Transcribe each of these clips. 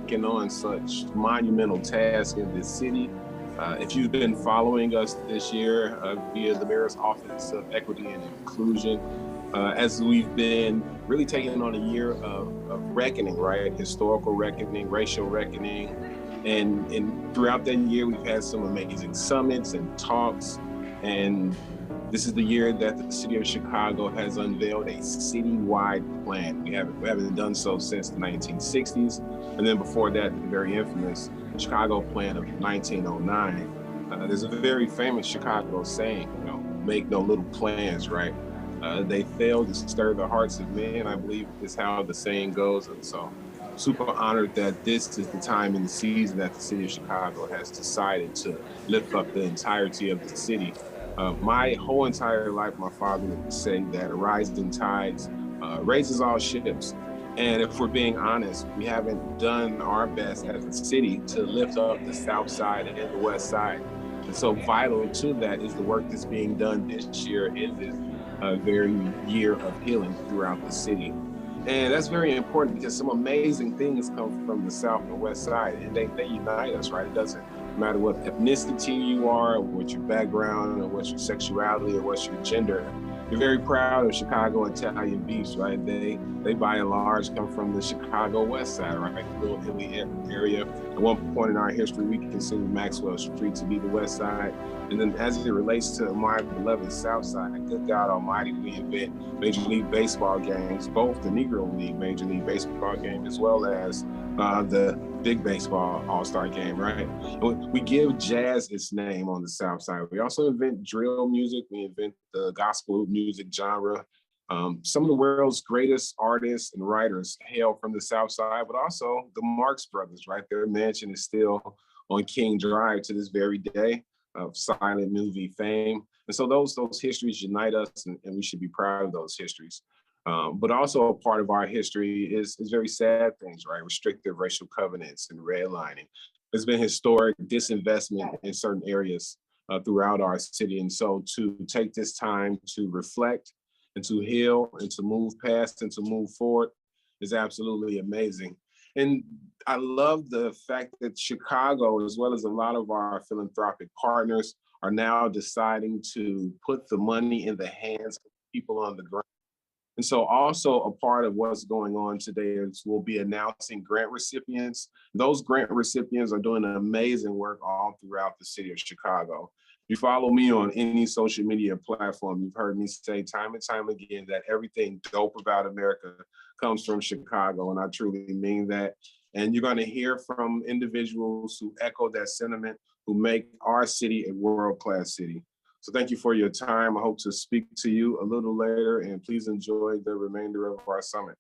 taken on such monumental tasks in this city. If you've been following us this year via the Mayor's Office of Equity and Inclusion, as we've been really taking on a year of reckoning, right? Historical reckoning, racial reckoning. And throughout that year, we've had some amazing summits and talks. And this is the year that the city of Chicago has unveiled a citywide plan. We haven't done so since the 1960s. And then before that, the very infamous Chicago Plan of 1909. There's a very famous Chicago saying, make no little plans, right? They fail to stir the hearts of men, I believe is how the saying goes. And so super honored that this is the time in the season that the city of Chicago has decided to lift up the entirety of the city. My whole entire life, my father would say that a rising tides raises all ships. And if we're being honest, we haven't done our best as a city to lift up the South Side and the West Side. And so vital to that is the work that's being done this year in this very year of healing throughout the city. And that's very important because some amazing things come from the South and West Side, and they unite us, right? It doesn't matter what ethnicity you are, or what your background, or what your sexuality, or what's your gender. You're very proud of Chicago Italian beefs, right? They by and large come from the Chicago West Side, right? The little hilly area. At one point in our history, we considered Maxwell Street to be the West Side. And then as it relates to my beloved South Side, good God Almighty, we invent Major League Baseball games, both the Negro League Major League Baseball game, as well as the Big Baseball All-Star game, right? We give jazz its name on the South Side. We also invent drill music. We invent the gospel music genre. Some of the world's greatest artists and writers hail from the South Side, but also the Marx Brothers, right? Their mansion is still on King Drive to this very day of silent movie fame. And so those histories unite us, and we should be proud of those histories. But also a part of our history is very sad things, right? Restrictive racial covenants and redlining. There's been historic disinvestment in certain areas throughout our city. And so to take this time to reflect and to heal and to move past and to move forward is absolutely amazing. And I love the fact that Chicago, as well as a lot of our philanthropic partners, are now deciding to put the money in the hands of people on the ground. And so also a part of what's going on today is we'll be announcing grant recipients. Those grant recipients are doing amazing work all throughout the city of Chicago. If you follow me on any social media platform, you've heard me say time and time again that everything dope about America comes from Chicago, and I truly mean that. And you're going to hear from individuals who echo that sentiment, who make our city a world-class city. So thank you for your time. I hope to speak to you a little later, and please enjoy the remainder of our summit.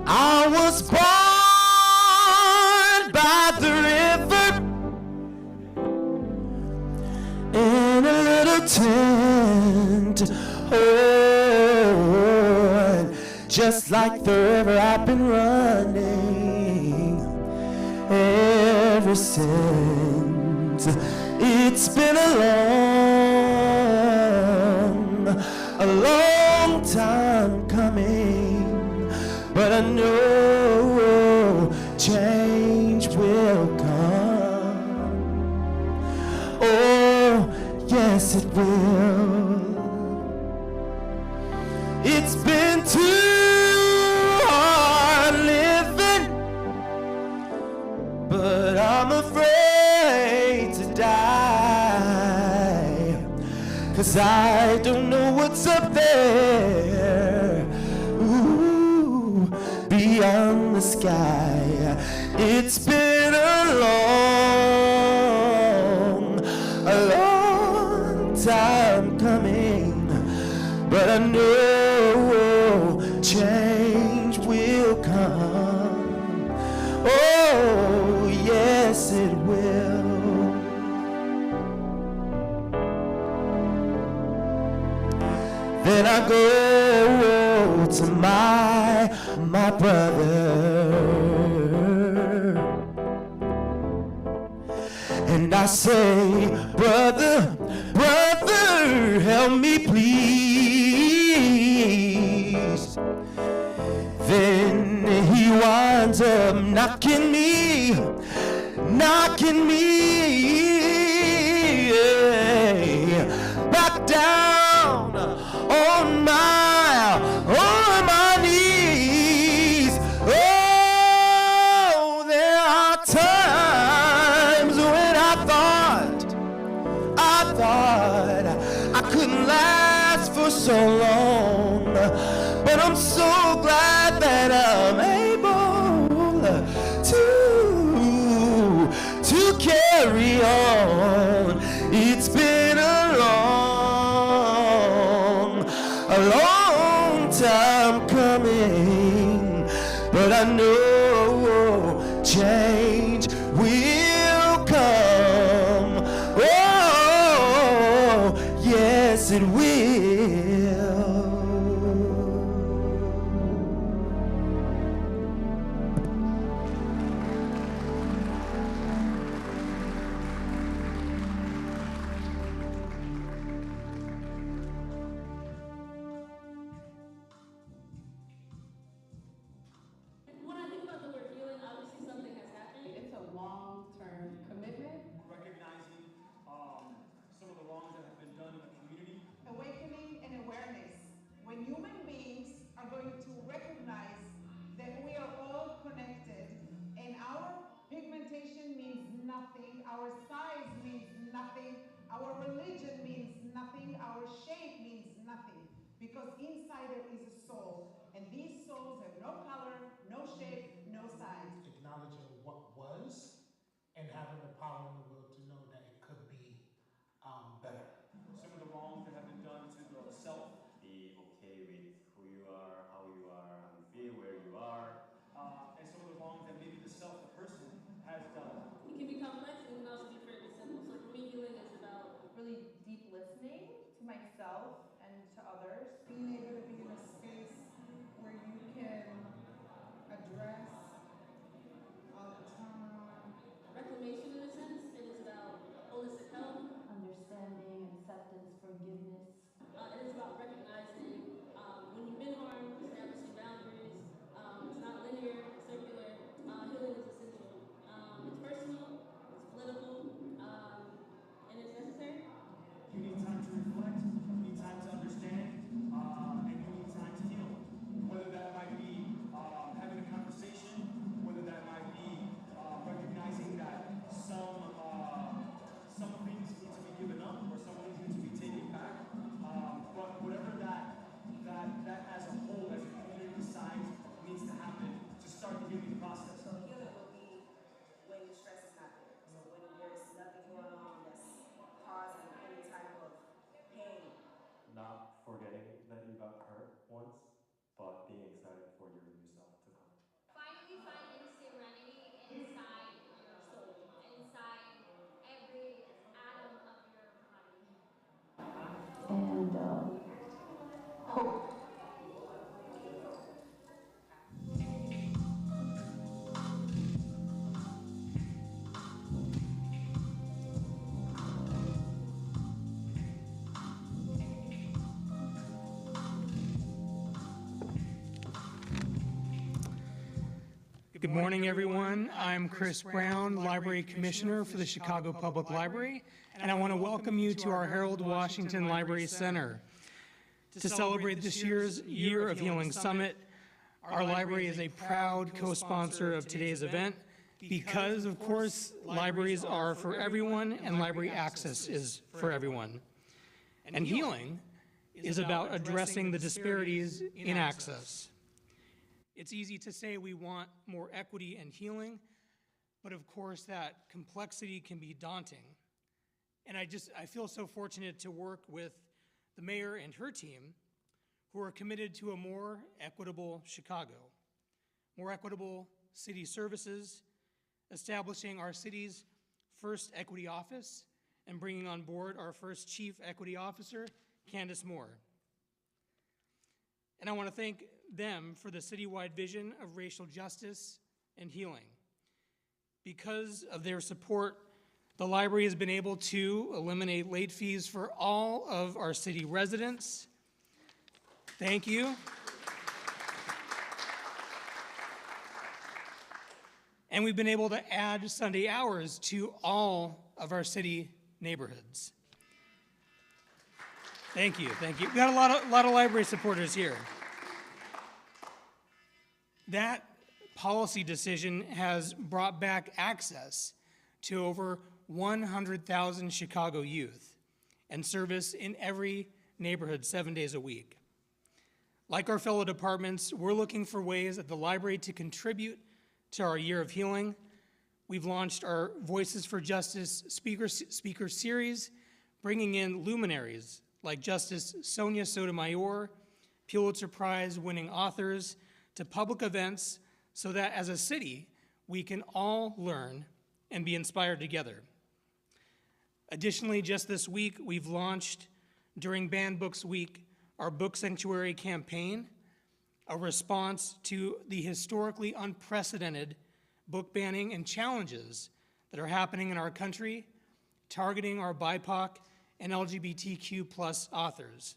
I was born by the river in a little tent. Oh, just like the river I've been running ever since. It's been a long time coming, but I know change will come. Oh, yes it will. It's been too hard living, but I'm afraid to die. 'cause I don't know what's up there. Ooh, beyond the sky. It's been a long time coming, but I know change will come. Oh, yes, it will. Then I go to my brother, and I say, brother, help me please. Then he winds up knocking me back down on my knees. Oh, there are times when I thought I couldn't last for so long, but I'm so glad that I'm able to carry on. It's been a long time coming, but I know change will come. Oh, yes, it will. When I think about the word healing, obviously something has happened. It's a long-term commitment. Recognizing some of the wrongs that have been done in the community. Awakening and awareness. When human beings are going to recognize that we are all connected and our pigmentation means nothing, our size means nothing, our religion means nothing, our shape means nothing, because inside there is a soul, and these souls have no color, no shape, no size. Acknowledging what was and having the power and the will to know that it could be better. Some of the wrongs that have been done to the self. Be okay with who you are, how you feel, where you are. And some of the wrongs that maybe the self, the person, has done. It can be complex and it can also be fairly simple. So for me, healing is about Really deep listening to myself and to others. Being able to be in a space where you can address all the trauma. reclamation in a sense. It is about holistic health. Understanding, acceptance, forgiveness. It is about recognizing when you've been harmed, establishing boundaries. It's not linear, it's circular. Healing is essential. It's personal, it's political, and it's necessary. You need time to reflect, you need time to understand, and you need time to heal. Whether that might be having a conversation, whether that might be recognizing that some things need to be given up or some things need to be taken back. But whatever that as a whole, as a community decides needs to happen to start the healing process. So healing will be when stress is not there. So when there's nothing going on that's causing any type of pain. Not forgetting that you got hurt once, but being excited for your new self to come. Finally finding serenity inside your soul, inside every atom of your body. And hope. Good morning, everyone. I'm Chris Brown, Library Commissioner for the Chicago Public Library, and I want to welcome you to our Harold Washington Library Center. To celebrate this year's Year of Healing Summit, our library is a proud co-sponsor of today's event because, of course, libraries are for everyone and library access is for everyone. And healing is about addressing the disparities in access. It's easy to say we want more equity and healing, but of course that complexity can be daunting. And I feel so fortunate to work with the mayor and her team who are committed to a more equitable Chicago, more equitable city services, establishing our city's first equity office, and bringing on board our first chief equity officer, Candace Moore. And I want to thank them for the citywide vision of racial justice and healing. Because of their support, the library has been able to eliminate late fees for all of our city residents. Thank you. And we've been able to add Sunday hours to all of our city neighborhoods. Thank you, thank you. We got a lot of library supporters here. That policy decision has brought back access to over 100,000 Chicago youth and service in every neighborhood 7 days a week. Like our fellow departments, we're looking for ways at the library to contribute to our year of healing. We've launched our Voices for Justice speaker series, bringing in luminaries like Justice Sonia Sotomayor, Pulitzer Prize winning authors, to public events so that as a city, we can all learn and be inspired together. Additionally, just this week, we've launched, during Banned Books Week, our Book Sanctuary campaign, a response to the historically unprecedented book banning and challenges that are happening in our country, targeting our BIPOC and LGBTQ+ authors.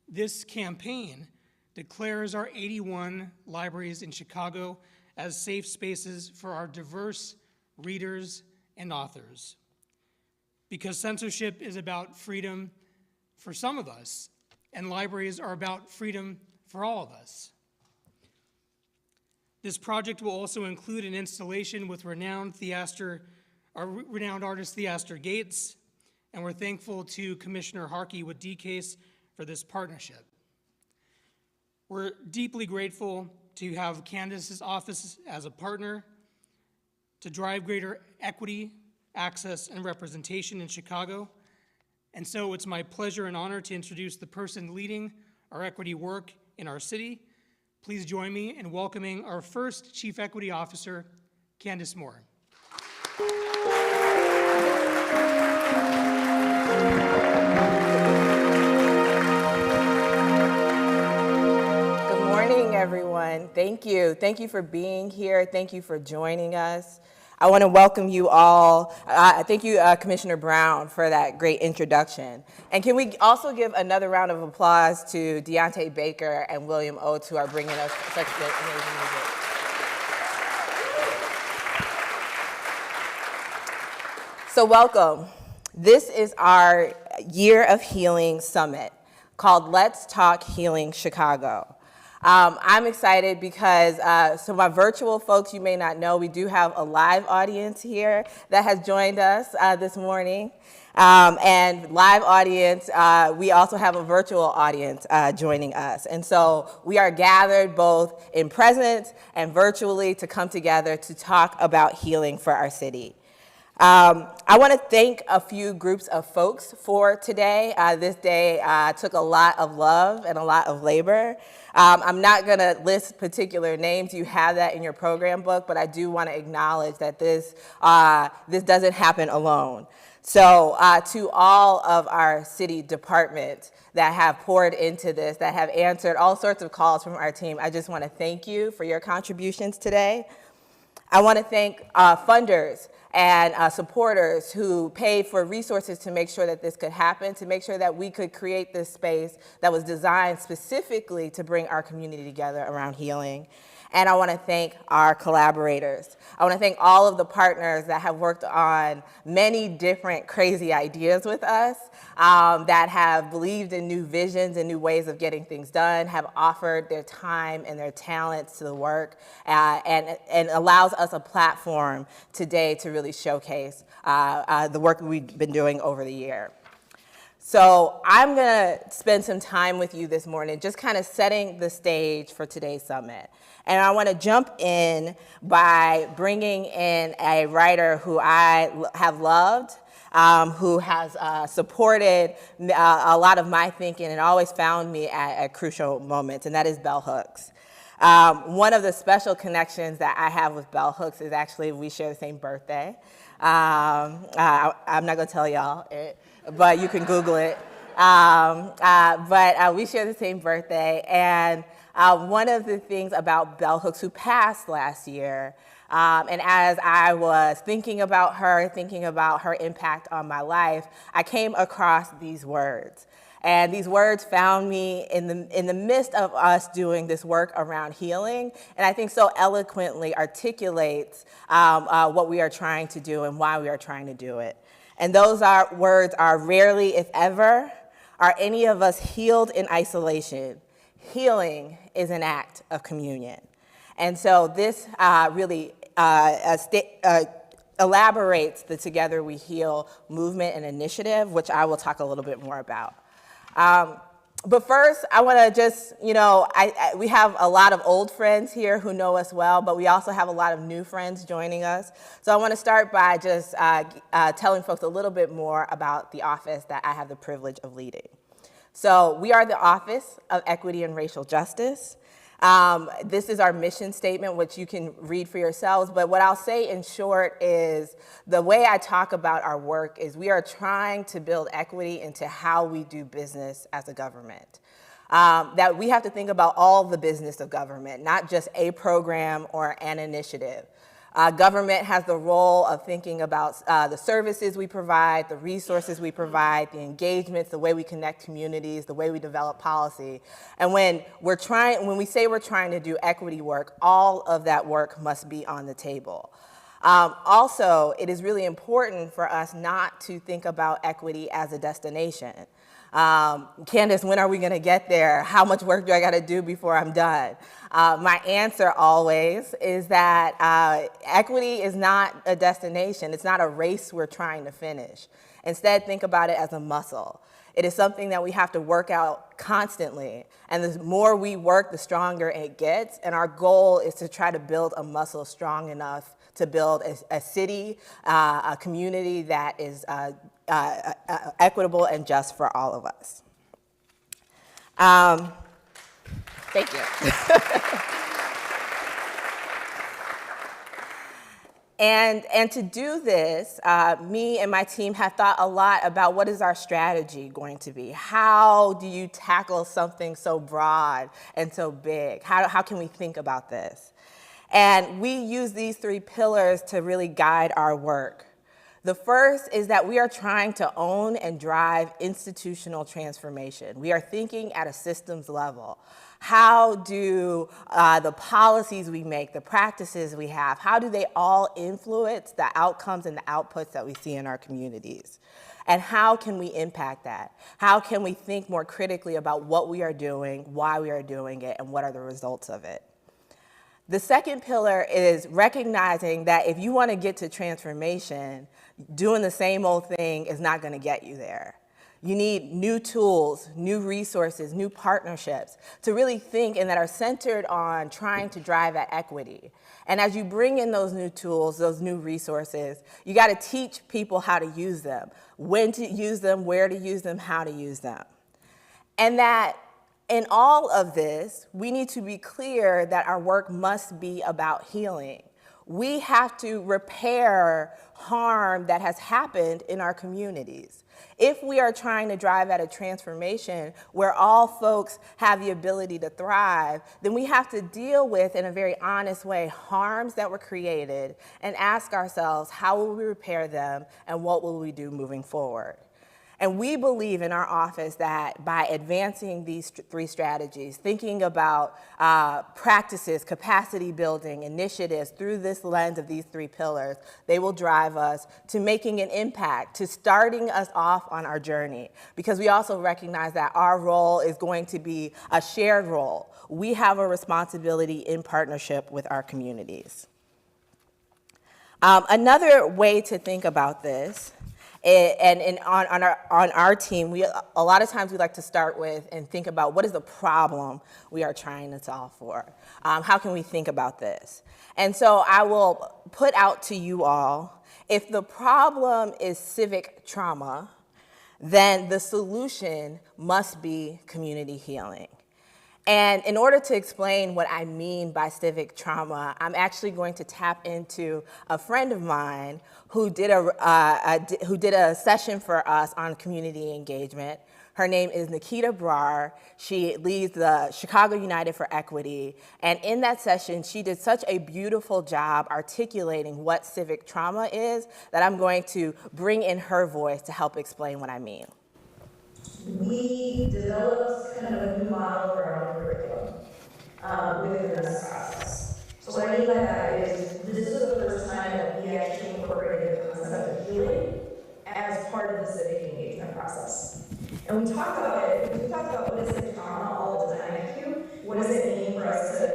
This campaign declares our 81 libraries in Chicago as safe spaces for our diverse readers and authors. Because censorship is about freedom for some of us, and libraries are about freedom for all of us. This project will also include an installation with renowned artist Theaster Gates, and we're thankful to Commissioner Harkey with DCASE for this partnership. We're deeply grateful to have Candace's office as a partner to drive greater equity, access, and representation in Chicago. And so it's my pleasure and honor to introduce the person leading our equity work in our city. Please join me in welcoming our first Chief Equity Officer, Candace Moore. Good morning, everyone. Thank you. Thank you for being here. Thank you for joining us. I want to welcome you all. Thank you, Commissioner Brown, for that great introduction. And can we also give another round of applause to Deontay Baker and William Oates, who are bringing us such great, amazing music. So welcome. This is our Year of Healing Summit called Let's Talk Healing Chicago. I'm excited because, so my virtual folks, you may not know, we do have a live audience here that has joined us this morning. And live audience, we also have a virtual audience joining us. And so we are gathered both in presence and virtually to come together to talk about healing for our city. I want to thank a few groups of folks for today. This day took a lot of love and a lot of labor. I'm not going to list particular names. You have that in your program book, but I do want to acknowledge that this doesn't happen alone. So to all of our city departments that have poured into this, that have answered all sorts of calls from our team, I just want to thank you for your contributions today. I want to thank funders and supporters who paid for resources to make sure that this could happen, to make sure that we could create this space that was designed specifically to bring our community together around healing. And I want to thank our collaborators. I want to thank all of the partners that have worked on many different crazy ideas with us, that have believed in new visions and new ways of getting things done, have offered their time and their talents to the work, and allows us a platform today to really showcase the work we've been doing over the year. So I'm going to spend some time with you this morning just kind of setting the stage for today's summit. And I want to jump in by bringing in a writer who I have loved, who has supported a lot of my thinking and always found me at crucial moments, and that is Bell Hooks. One of the special connections that I have with Bell Hooks is actually we share the same birthday. I'm not going to tell y'all it, but you can Google it. But we share the same birthday, and one of the things about Bell Hooks, who passed last year, and as I was thinking about her impact on my life, I came across these words. And these words found me in the midst of us doing this work around healing, and I think so eloquently articulates what we are trying to do and why we are trying to do it. And those words are: rarely, if ever, are any of us healed in isolation. Healing is an act of communion. And so this really elaborates the Together We Heal movement and initiative, which I will talk a little bit more about. But first, I want to just, we have a lot of old friends here who know us well, but we also have a lot of new friends joining us. So I want to start by just telling folks a little bit more about the office that I have the privilege of leading. So we are the Office of Equity and Racial Justice. This is our mission statement, which you can read for yourselves, but what I'll say in short is the way I talk about our work is we are trying to build equity into how we do business as a government. That we have to think about all the business of government, not just a program or an initiative. Government has the role of thinking about the services we provide, the resources we provide, the engagements, the way we connect communities, the way we develop policy. And when we say we're trying to do equity work, all of that work must be on the table. Also, it is really important for us not to think about equity as a destination. Candace, when are we going to get there? How much work do I got to do before I'm done? My answer always is that equity is not a destination. It's not a race we're trying to finish. Instead, think about it as a muscle. It is something that we have to work out constantly. And the more we work, the stronger it gets. And our goal is to try to build a muscle strong enough to build a city, a community that is equitable and just for all of us. Thank you. And to do this, me and my team have thought a lot about what is our strategy going to be? How do you tackle something so broad and so big? How can we think about this? And we use these 3 pillars to really guide our work. The first is that we are trying to own and drive institutional transformation. We are thinking at a systems level. How do the policies we make, the practices we have, how do they all influence the outcomes and the outputs that we see in our communities? And how can we impact that? How can we think more critically about what we are doing, why we are doing it, and what are the results of it? The second pillar is recognizing that if you want to get to transformation, doing the same old thing is not going to get you there. You need new tools, new resources, new partnerships to really think and that are centered on trying to drive at equity. And as you bring in those new tools, those new resources, you got to teach people how to use them, when to use them, where to use them, how to use them. And that in all of this, we need to be clear that our work must be about healing. We have to repair harm that has happened in our communities. If we are trying to drive at a transformation where all folks have the ability to thrive, then we have to deal with, in a very honest way, harms that were created and ask ourselves, how will we repair them and what will we do moving forward? And we believe in our office that by advancing these 3 strategies, thinking about practices, capacity building, initiatives through this lens of these 3 pillars, they will drive us to making an impact, to starting us off on our journey. Because we also recognize that our role is going to be a shared role. We have a responsibility in partnership with our communities. Another way to think about this On our team, a lot of times we like to start with and think about what is the problem we are trying to solve for. How can we think about this? And so I will put out to you all, if the problem is civic trauma, then the solution must be community healing. And in order to explain what I mean by civic trauma, I'm actually going to tap into a friend of mine who did a session for us on community engagement. Her name is Nikita Brar. She leads the Chicago United for Equity. And in that session, she did such a beautiful job articulating what civic trauma is that I'm going to bring in her voice to help explain what I mean. We developed kind of a new model for our own curriculum within this process. So what I mean by that is this is the first time that we actually incorporated the concept of healing as part of the civic engagement process. And we talked about it, we talked about what is civic trauma all the time at CUE. What does it mean for us to,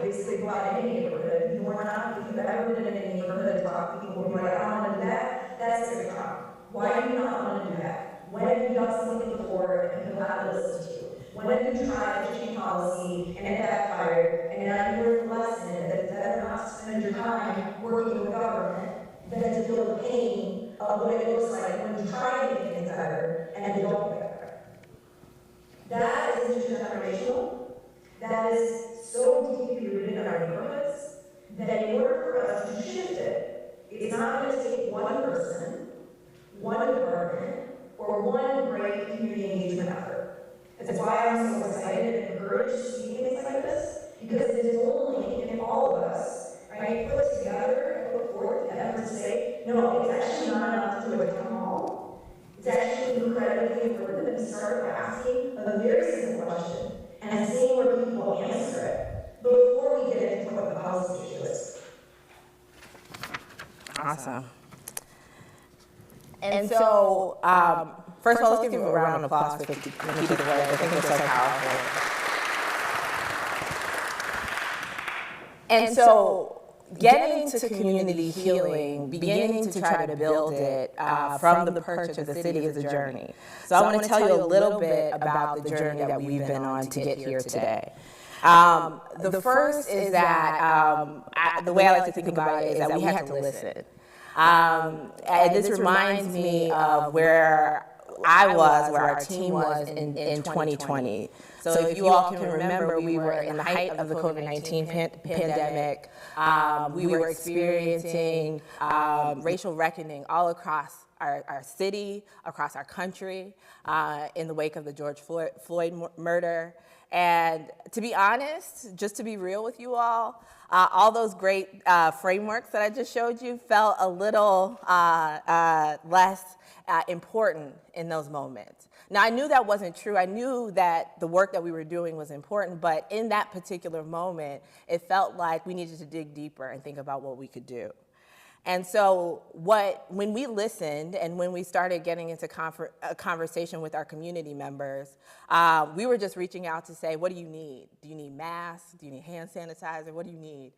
basically go out in any neighborhood? If you've ever been in a neighborhood, talk to people who are like, I don't want to do that, that's civic trauma. Why do you not want to do that? When have you done something before and people haven't listened to you? When have you tried to change policy and it backfired, and now you learned the lesson that it's better not to spend your time working with government than to feel the pain of what it looks like when you try to make things better and they don't get better. That is intergenerational. That is so deeply rooted in our neighborhoods that in order for us to shift it, it's not going to take one person, one department, or one great community engagement effort. That's why I'm so excited and encouraged to see things like this, because it is only if all of us, right, put together and put forth the effort to say, no, it's actually not enough to do a town hall. It's actually incredibly important that we start by asking a very simple question and seeing where people answer it before we get into what the policy issue is. Awesome. And so, first of all, let's give a round of applause for Nikita Brar. I think it's so powerful. And so, getting to community healing, beginning to try to build it from the perch of the city is a journey. So I want to tell you a little bit about the journey that we've been on to get here today. The first is that, the way I like to think about it is that we had to listen. And this reminds me of where I was, where our team was in 2020. So if you all can remember, we were in the height of the COVID-19 pandemic. We were experiencing racial reckoning all across our city, across our country, in the wake of the George Floyd murder. And to be honest, just to be real with you all those great frameworks that I just showed you felt a little less important in those moments. Now, I knew that wasn't true. I knew that the work that we were doing was important, but in that particular moment, it felt like we needed to dig deeper and think about what we could do. And so when we listened and when we started getting into a conversation with our community members, we were just reaching out to say, what do you need? Do you need masks? Do you need hand sanitizer? What do you need?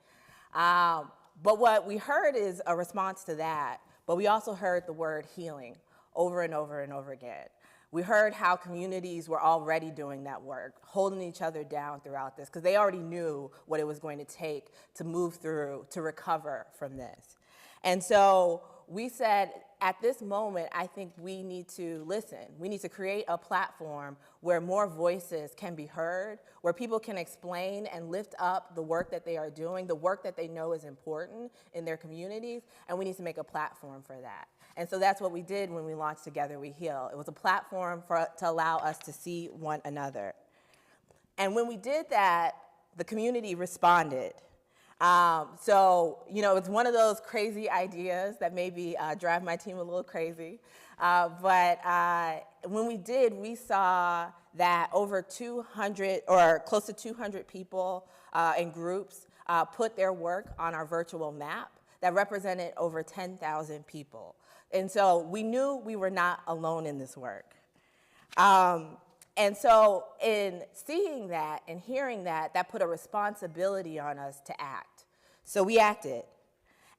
But what we heard is a response to that, but we also heard the word healing over and over and over again. We heard how communities were already doing that work, holding each other down throughout this, because they already knew what it was going to take to move through, to recover from this. And so we said, at this moment, I think we need to listen. We need to create a platform where more voices can be heard, where people can explain and lift up the work that they are doing, the work that they know is important in their communities, and we need to make a platform for that. And so that's what we did when we launched Together We Heal. It was a platform to allow us to see one another. And when we did that, the community responded. So, it's one of those crazy ideas that maybe drive my team a little crazy. But when we did, we saw that over 200 or close to 200 people in groups put their work on our virtual map that represented over 10,000 people. And so we knew we were not alone in this work. And so in seeing that and hearing that, that put a responsibility on us to act. So we acted.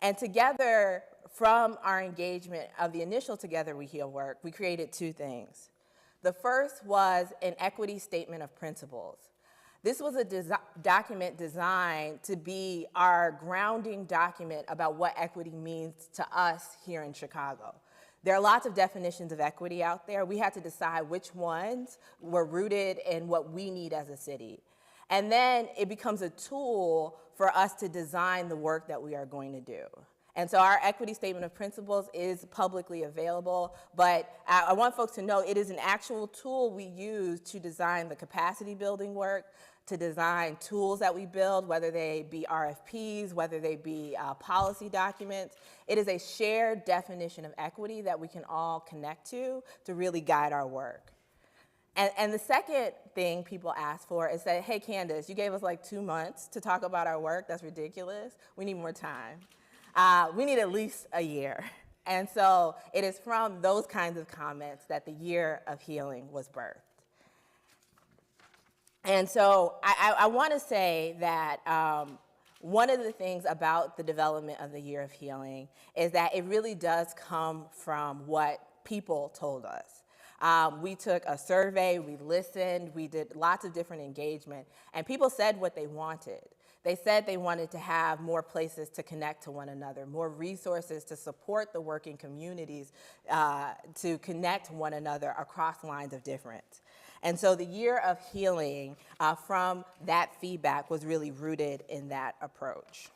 And together, from our engagement of the initial Together We Heal work, we created two things. The first was an equity statement of principles. This was a document designed to be our grounding document about what equity means to us here in Chicago. There are lots of definitions of equity out there. We had to decide which ones were rooted in what we need as a city. And then it becomes a tool for us to design the work that we are going to do. And so our equity statement of principles is publicly available, but I want folks to know it is an actual tool we use to design the capacity building work, to design tools that we build, whether they be RFPs, whether they be policy documents. It is a shared definition of equity that we can all connect to really guide our work. And the second thing people ask for is that, hey, Candace, you gave us like 2 months to talk about our work. That's ridiculous. We need more time. We need at least a year. And so it is from those kinds of comments that the Year of Healing was birthed. And so I want to say that one of the things about the development of the Year of Healing is that it really does come from what people told us. We took a survey, we listened, we did lots of different engagement, and people said what they wanted. They said they wanted to have more places to connect to one another, more resources to support the working communities, to connect one another across lines of difference. And so the Year of Healing from that feedback was really rooted in that approach.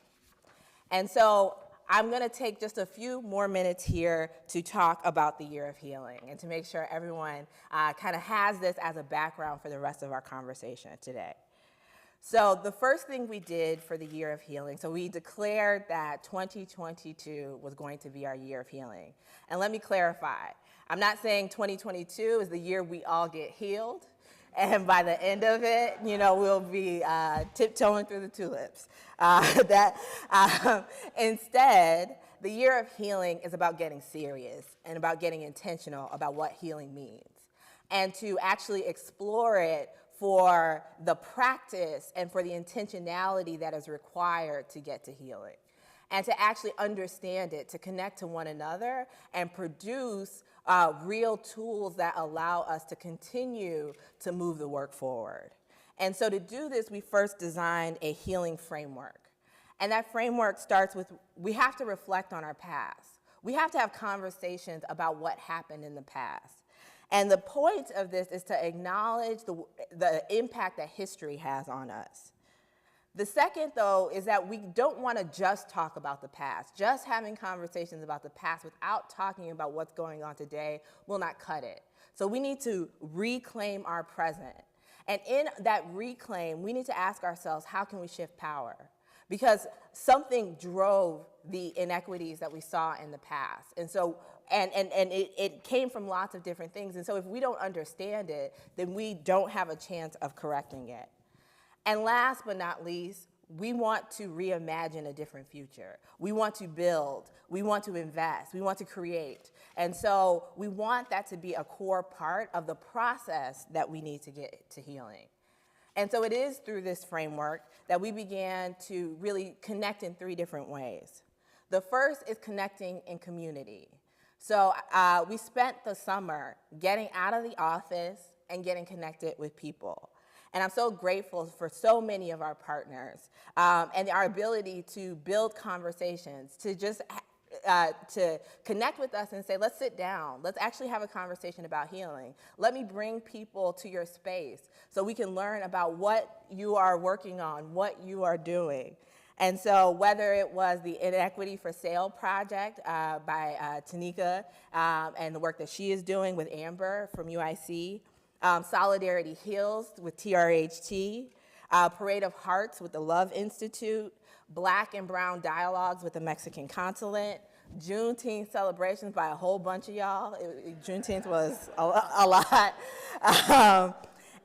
And so I'm going to take just a few more minutes here to talk about the Year of Healing and to make sure everyone kind of has this as a background for the rest of our conversation today. So the first thing we did for the Year of Healing, so we declared that 2022 was going to be our Year of Healing. And let me clarify. I'm not saying 2022 is the year we all get healed, and by the end of it, we'll be tiptoeing through the tulips. Instead, the Year of Healing is about getting serious and about getting intentional about what healing means, and to actually explore it for the practice and for the intentionality that is required to get to healing, and to actually understand it, to connect to one another and produce real tools that allow us to continue to move the work forward. And so to do this, we first designed a healing framework. And that framework starts with, we have to reflect on our past. We have to have conversations about what happened in the past. And the point of this is to acknowledge the impact that history has on us. The second, though, is that we don't want to just talk about the past. Just having conversations about the past without talking about what's going on today will not cut it. So we need to reclaim our present. And in that reclaim, we need to ask ourselves, how can we shift power? Because something drove the inequities that we saw in the past. And so, and it came from lots of different things. And so if we don't understand it, then we don't have a chance of correcting it. And last but not least, we want to reimagine a different future. We want to build, we want to invest, we want to create. And so we want that to be a core part of the process that we need to get to healing. And so it is through this framework that we began to really connect in 3 different ways. The first is connecting in community. So we spent the summer getting out of the office and getting connected with people. And I'm so grateful for so many of our partners and our ability to build conversations, to just to connect with us and say, let's sit down. Let's actually have a conversation about healing. Let me bring people to your space so we can learn about what you are working on, what you are doing. And so whether it was the Inequity for Sale project by Tanika and the work that she is doing with Amber from UIC, Solidarity Heals with TRHT, Parade of Hearts with the Love Institute, Black and Brown Dialogues with the Mexican Consulate, Juneteenth celebrations by a whole bunch of y'all. Juneteenth was a lot.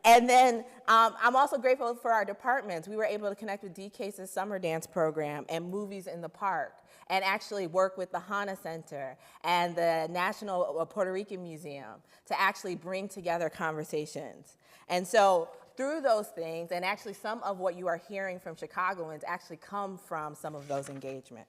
And then I'm also grateful for our departments. We were able to connect with DCASE's summer dance program and Movies in the Park, and actually work with the HANA Center and the National Puerto Rican Museum to actually bring together conversations. And so through those things, and actually some of what you are hearing from Chicagoans actually come from some of those engagements.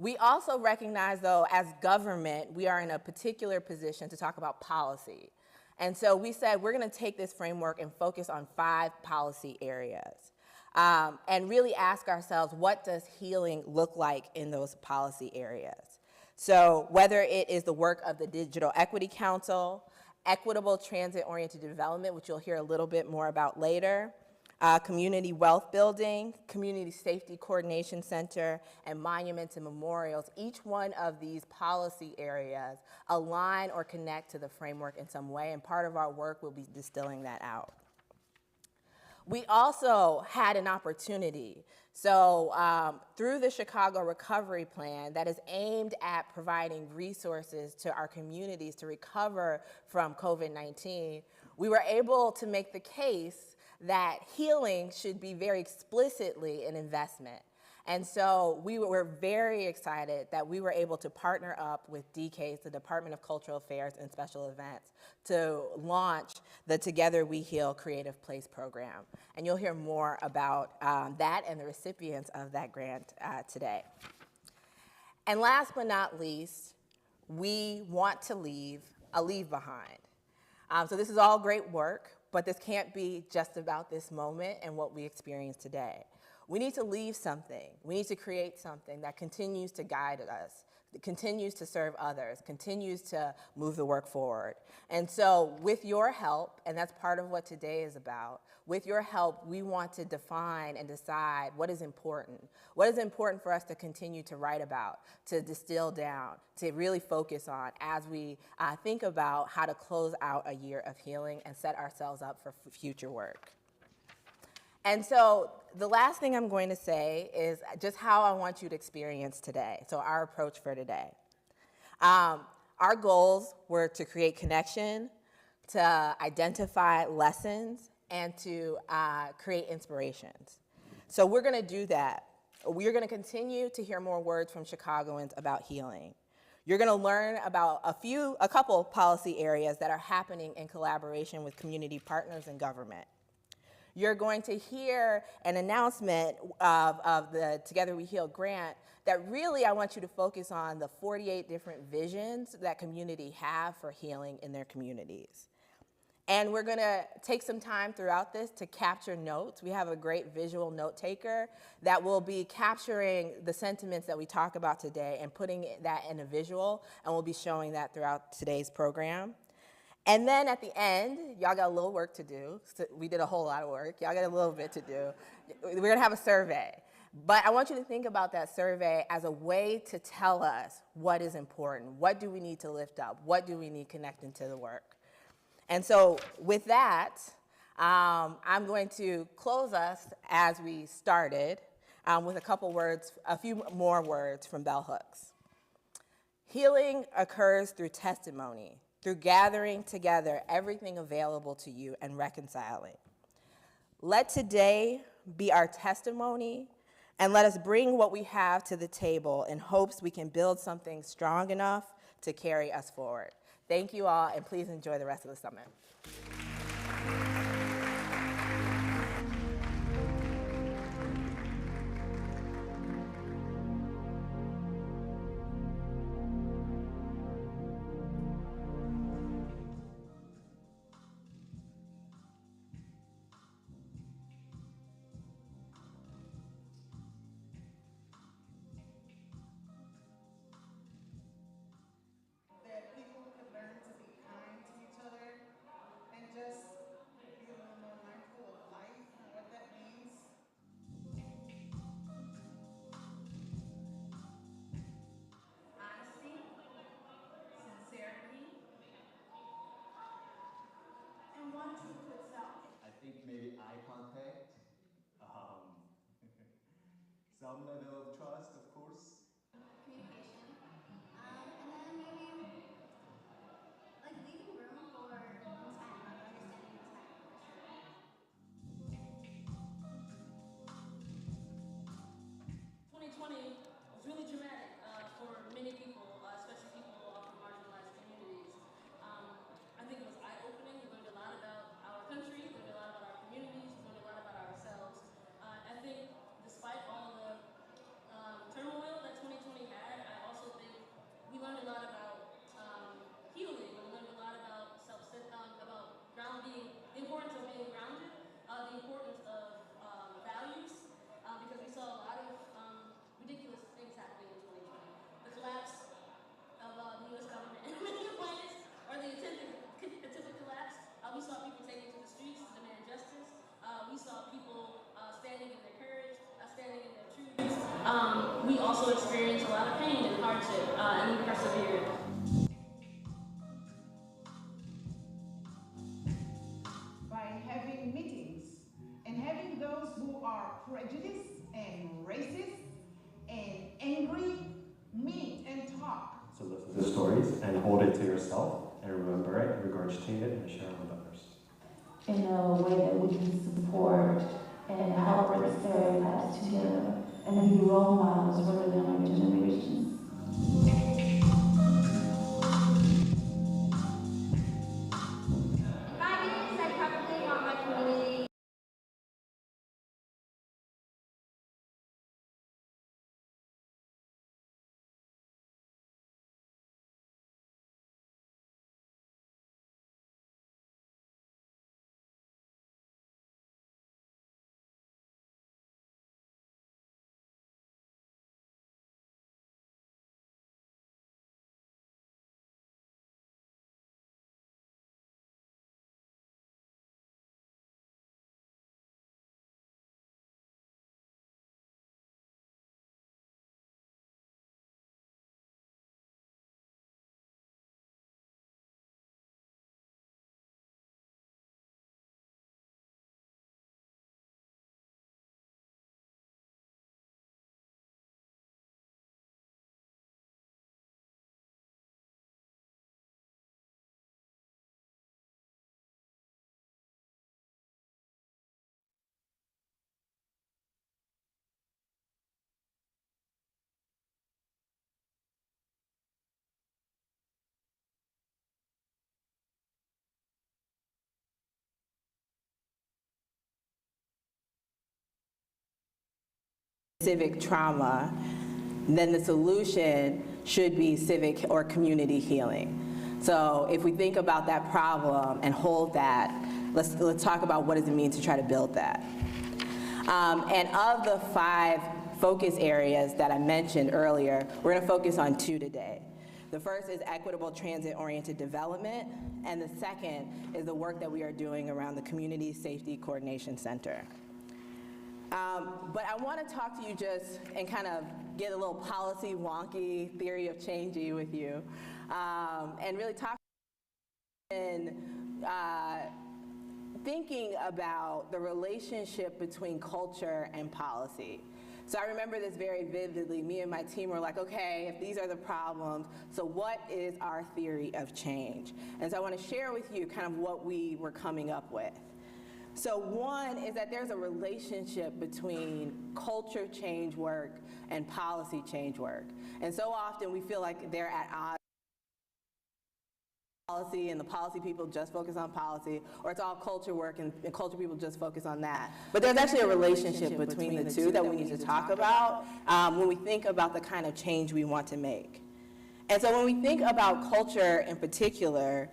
We also recognize, though, as government, we are in a particular position to talk about policy. And so we said we're going to take this framework and focus on 5 policy areas and really ask ourselves, what does healing look like in those policy areas? So whether it is the work of the Digital Equity Council, equitable transit-oriented development, which you'll hear a little bit more about later, community wealth building, community safety coordination center, and monuments and memorials, each one of these policy areas align or connect to the framework in some way, and part of our work will be distilling that out. We also had an opportunity. So through the Chicago Recovery Plan that is aimed at providing resources to our communities to recover from COVID-19, we were able to make the case that healing should be very explicitly an investment. And so we were very excited that we were able to partner up with DCASE, the Department of Cultural Affairs and Special Events, to launch the Together We Heal Creative Place program. And you'll hear more about that and the recipients of that grant today. And last but not least, we want to leave a leave behind. So this is all great work, but this can't be just about this moment and what we experience today. We need to leave something. We need to create something that continues to guide us, that continues to serve others, continues to move the work forward. And so with your help, and that's part of what today is about, with your help, we want to define and decide what is important. What is important for us to continue to write about, to distill down, to really focus on as we think about how to close out a year of healing and set ourselves up for future work. And so the last thing I'm going to say is just how I want you to experience today, so our approach for today. Our goals were to create connection, to identify lessons, and to create inspirations. So we're going to do that. We're going to continue to hear more words from Chicagoans about healing. You're going to learn about a couple policy areas that are happening in collaboration with community partners and government. You're going to hear an announcement of the Together We Heal grant that really I want you to focus on the 48 different visions that community have for healing in their communities. And we're going to take some time throughout this to capture notes. We have a great visual note taker that will be capturing the sentiments that we talk about today and putting that in a visual, and we'll be showing that throughout today's program. And then at the end, y'all got a little work to do. So we did a whole lot of work. Y'all got a little bit to do. We're going to have a survey. But I want you to think about that survey as a way to tell us what is important. What do we need to lift up? What do we need connecting to the work? And so with that, I'm going to close us as we started with a few more words from Bell Hooks. Healing occurs through testimony, through gathering together everything available to you and reconciling. Let today be our testimony, and let us bring what we have to the table in hopes we can build something strong enough to carry us forward. Thank you all, and please enjoy the rest of the summit. That people could learn to be kind to each other and just be a little more mindful of life and what that means. Honesty, sincerity, and one true to itself. I think maybe eye contact, some level of trust, of course. Communication, and then maybe like leaving room for intent, like understanding intent for sure. 2020 was really dramatic for many people, especially people from marginalized communities. I think it was eye-opening. We learned a lot about our country, we learned a lot about our communities, we learned a lot about the stories and hold it to yourself and remember it, regurgitate it, and share it with others. In a way that we can support and help bring stereotypes together and be role models for the younger generations. I probably want my community. Civic trauma, then the solution should be civic or community healing. So if we think about that problem and hold that, let's talk about what does it mean to try to build that. And of the 5 focus areas that I mentioned earlier, we're going to focus on 2 today. The first is equitable transit-oriented development, and the second is the work that we are doing around the Community Safety Coordination Center. But I want to talk to you just and kind of get a little policy wonky theory of changey with you, and really talk in thinking about the relationship between culture and policy. So I remember this very vividly. Me and my team were like, okay, if these are the problems, so what is our theory of change? And so I want to share with you kind of what we were coming up with. So one is that there's a relationship between culture change work and policy change work. And so often we feel like they're at odds. Policy and the policy people just focus on policy, or it's all culture work and culture people just focus on that. But there's actually a relationship between the two that we need to talk about when we think about the kind of change we want to make. And so when we think about culture in particular,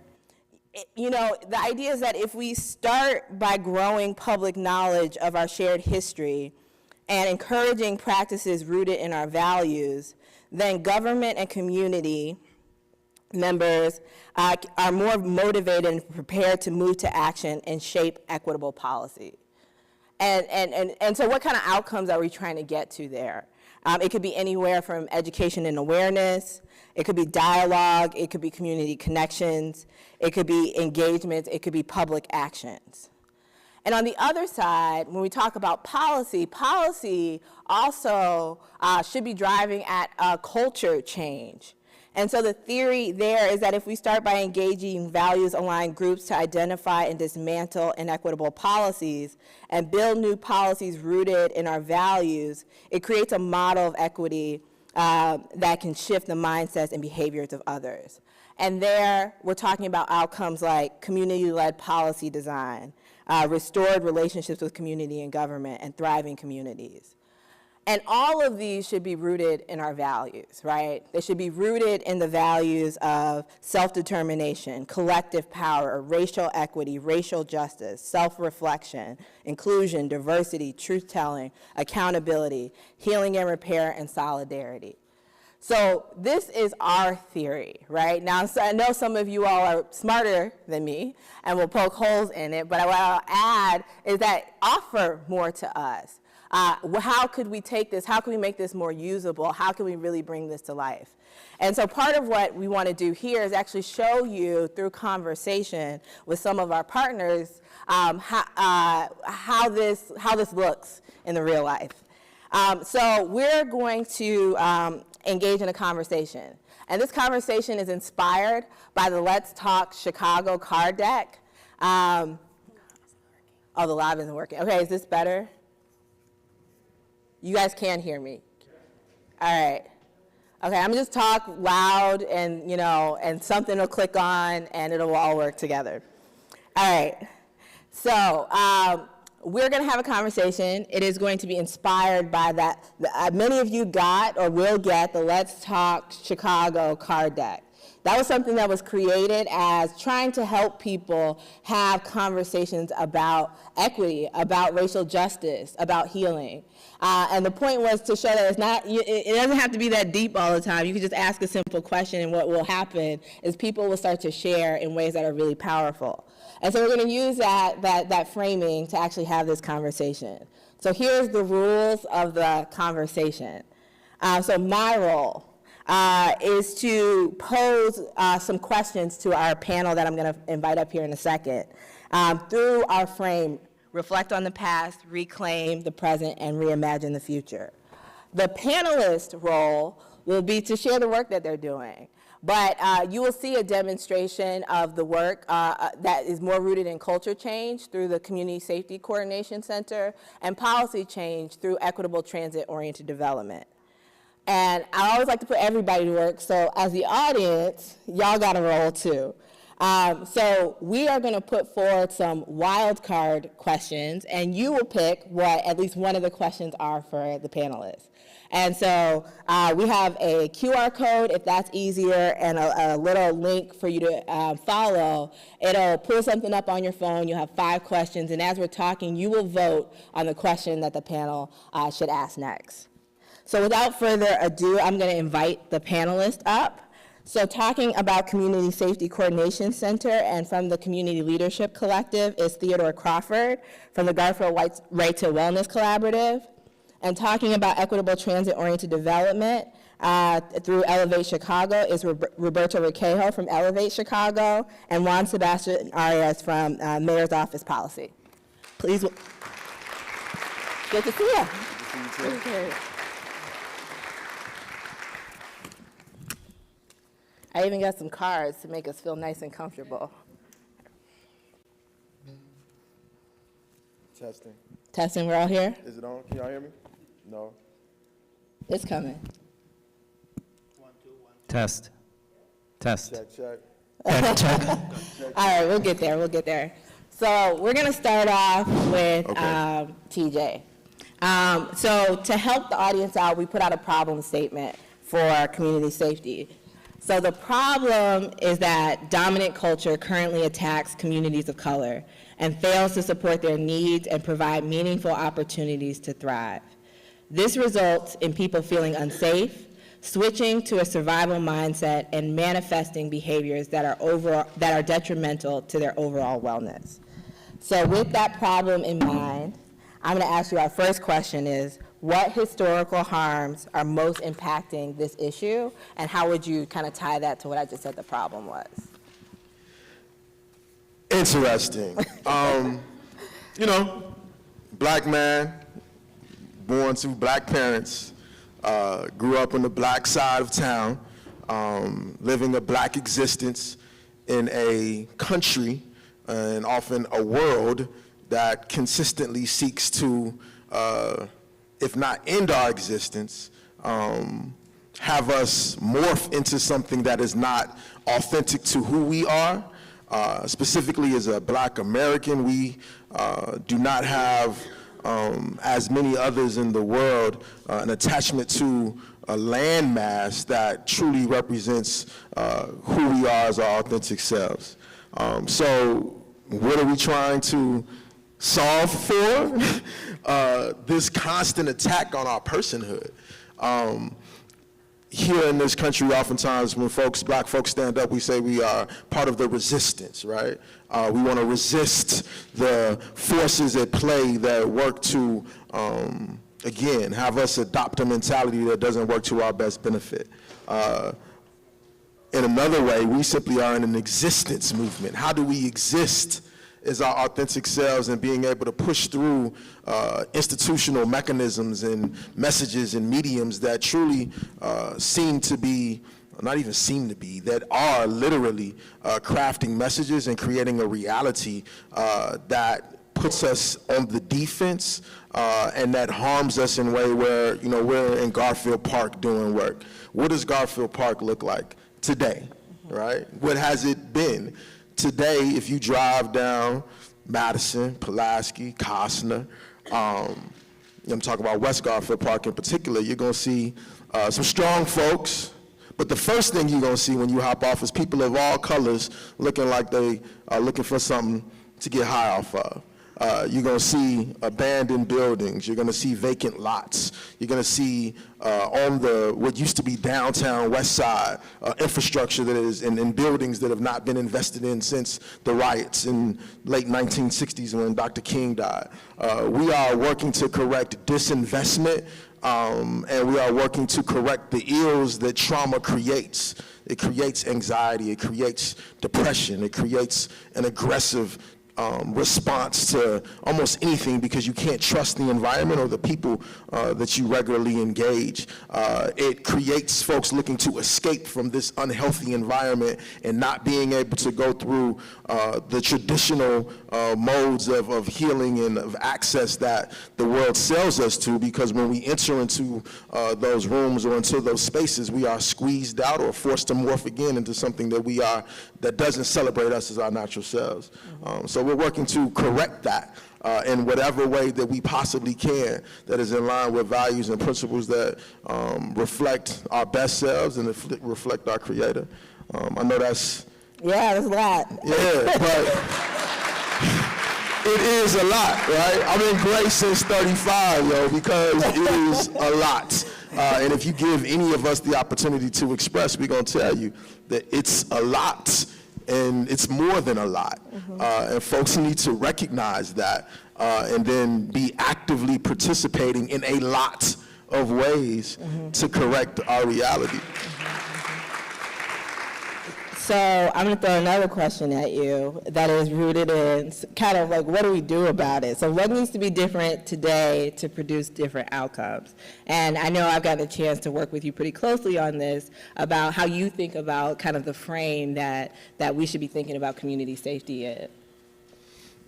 you know, the idea is that if we start by growing public knowledge of our shared history and encouraging practices rooted in our values, then government and community members are more motivated and prepared to move to action and shape equitable policy. And so what kind of outcomes are we trying to get to there? It could be anywhere from education and awareness, it could be dialogue, it could be community connections, it could be engagements, it could be public actions. And on the other side, when we talk about policy, policy also should be driving at a culture change. And so the theory there is that if we start by engaging values-aligned groups to identify and dismantle inequitable policies and build new policies rooted in our values, it creates a model of equity that can shift the mindsets and behaviors of others. And there, we're talking about outcomes like community-led policy design, restored relationships with community and government, and thriving communities. And all of these should be rooted in our values, right? They should be rooted in the values of self-determination, collective power, racial equity, racial justice, self-reflection, inclusion, diversity, truth-telling, accountability, healing and repair, and solidarity. So this is our theory, right? Now, so I know some of you all are smarter than me and will poke holes in it, but what I'll add is that offer more to us. How could we take this? How can we make this more usable? How can we really bring this to life? And so part of what we want to do here is actually show you through conversation with some of our partners how this looks in the real life. So we're going to engage in a conversation. And this conversation is inspired by the Let's Talk Chicago card deck. Oh, the live isn't working. Okay, is this better? You guys can hear me. All right. Okay, I'm gonna just talk loud and, and something will click on and it'll all work together. All right, so we're gonna have a conversation. It is going to be inspired by that. Many of you got or will get the Let's Talk Chicago card deck. That was something that was created as trying to help people have conversations about equity, about racial justice, about healing. And the point was to show that it doesn't have to be that deep all the time. You can just ask a simple question, and what will happen is people will start to share in ways that are really powerful. And so we're going to use that framing to actually have this conversation. So here's the rules of the conversation. So my role is to pose some questions to our panel that I'm going to invite up here in a second. Through our frame, reflect on the past, reclaim the present, and reimagine the future. The panelist role will be to share the work that they're doing. But you will see a demonstration of the work that is more rooted in culture change through the Community Safety Coordination Center and policy change through equitable transit-oriented development. And I always like to put everybody to work, so as the audience, y'all got a role too. So we are going to put forward some wild card questions, and you will pick what at least one of the questions are for the panelists. And so we have a QR code, if that's easier, and a little link for you to follow. It'll pull something up on your phone. You'll have 5 questions, and as we're talking, you will vote on the question that the panel should ask next. So without further ado, I'm going to invite the panelists up. So talking about Community Safety Coordination Center and from the Community Leadership Collective is Theodore Crawford from the Garfield Right to Wellness Collaborative. And talking about equitable transit-oriented development through Elevate Chicago is Roberto Requejo from Elevate Chicago and Juan Sebastian Arias from Mayor's Office Policy. Please. Good to see you. Good to see you. I even got some cards to make us feel nice and comfortable. Testing. Testing, we're all here? Is it on? Can y'all hear me? No. It's coming. 1, 2, 1. Test. Test. Check, check. All right, we'll get there. So we're going to start off with TJ. So to help the audience out, we put out a problem statement for community safety. So the problem is that dominant culture currently attacks communities of color and fails to support their needs and provide meaningful opportunities to thrive. This results in people feeling unsafe, switching to a survival mindset, and manifesting behaviors that are detrimental to their overall wellness. So with that problem in mind, I'm going to ask you, our first question is, what historical harms are most impacting this issue, and how would you kind of tie that to what I just said the problem was? Interesting. Black man, born to black parents, grew up on the black side of town, living a black existence in a country and often a world that consistently seeks to if not end our existence, have us morph into something that is not authentic to who we are. Specifically as a black American, we do not have, as many others in the world, an attachment to a landmass that truly represents who we are as our authentic selves. So what are we trying to solve for? This constant attack on our personhood. Here in this country, oftentimes when black folks stand up, we say we are part of the resistance, right? We want to resist the forces at play that work to, again, have us adopt a mentality that doesn't work to our best benefit. In another way, we simply are in an existence movement. How do we exist as our authentic selves and being able to push through institutional mechanisms and messages and mediums that truly seem to be not even seem to be, that are literally crafting messages and creating a reality that puts us on the defense and that harms us in a way where, you know, we're in Garfield Park doing work. What does Garfield Park look like today, right? What has it been? Today, if you drive down Madison, Pulaski, Costner, I'm talking about West Garfield Park in particular, you're gonna see some strong folks, but the first thing you're gonna see when you hop off is people of all colors looking like they are looking for something to get high off of. You're going to see abandoned buildings. You're going to see vacant lots. You're going to see on the what used to be downtown West Side infrastructure that is in buildings that have not been invested in since the riots in late 1960s when Dr. King died. We are working to correct disinvestment, and we are working to correct the ills that trauma creates. It creates anxiety. It creates depression. It creates an aggressive response to almost anything because you can't trust the environment or the people that you regularly engage. It creates folks looking to escape from this unhealthy environment and not being able to go through the traditional modes of healing and of access that the world sells us to, because when we enter into those rooms or into those spaces, we are squeezed out or forced to morph again into something that doesn't celebrate us as our natural selves. So we're working to correct that in whatever way that we possibly can, that is in line with values and principles that reflect our best selves and reflect our Creator. I know that's... Yeah, that's a lot. Yeah, but it is a lot, right? I'm in Grace since 35, yo, because it is a lot. And if you give any of us the opportunity to express, we're going to tell you that it's a lot. And it's more than a lot. And folks need to recognize that and then be actively participating in a lot of ways to correct our reality. So I'm going to throw another question at you that is rooted in kind of like, what do we do about it? So what needs to be different today to produce different outcomes? And I know I've gotten a chance to work with you pretty closely on this, about how you think about kind of the frame that we should be thinking about community safety in.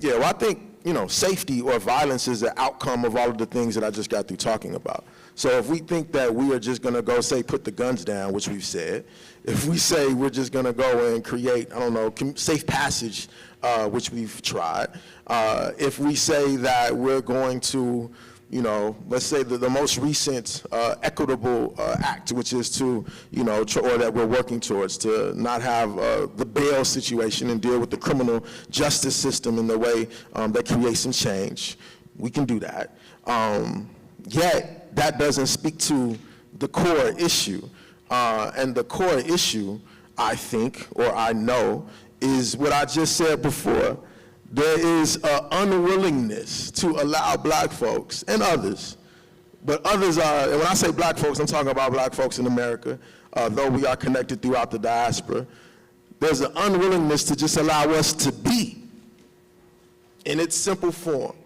Yeah, well, I think, you know, safety or violence is an outcome of all of the things that I just got through talking about. So if we think that we are just going to go say put the guns down, which we've said, if we say we're just going to go and create, I don't know, safe passage, which we've tried, if we say that we're going to, you know, let's say the most recent Equitable Act, which is to, you know, or that we're working towards, to not have the bail situation and deal with the criminal justice system in the way that creates some change, we can do that. Yet, that doesn't speak to the core issue. And the core issue, I think, or I know, is what I just said before. There is an unwillingness to allow black folks and others, but others are, and when I say black folks, I'm talking about black folks in America, though we are connected throughout the diaspora. There's an unwillingness to just allow us to be in its simple form.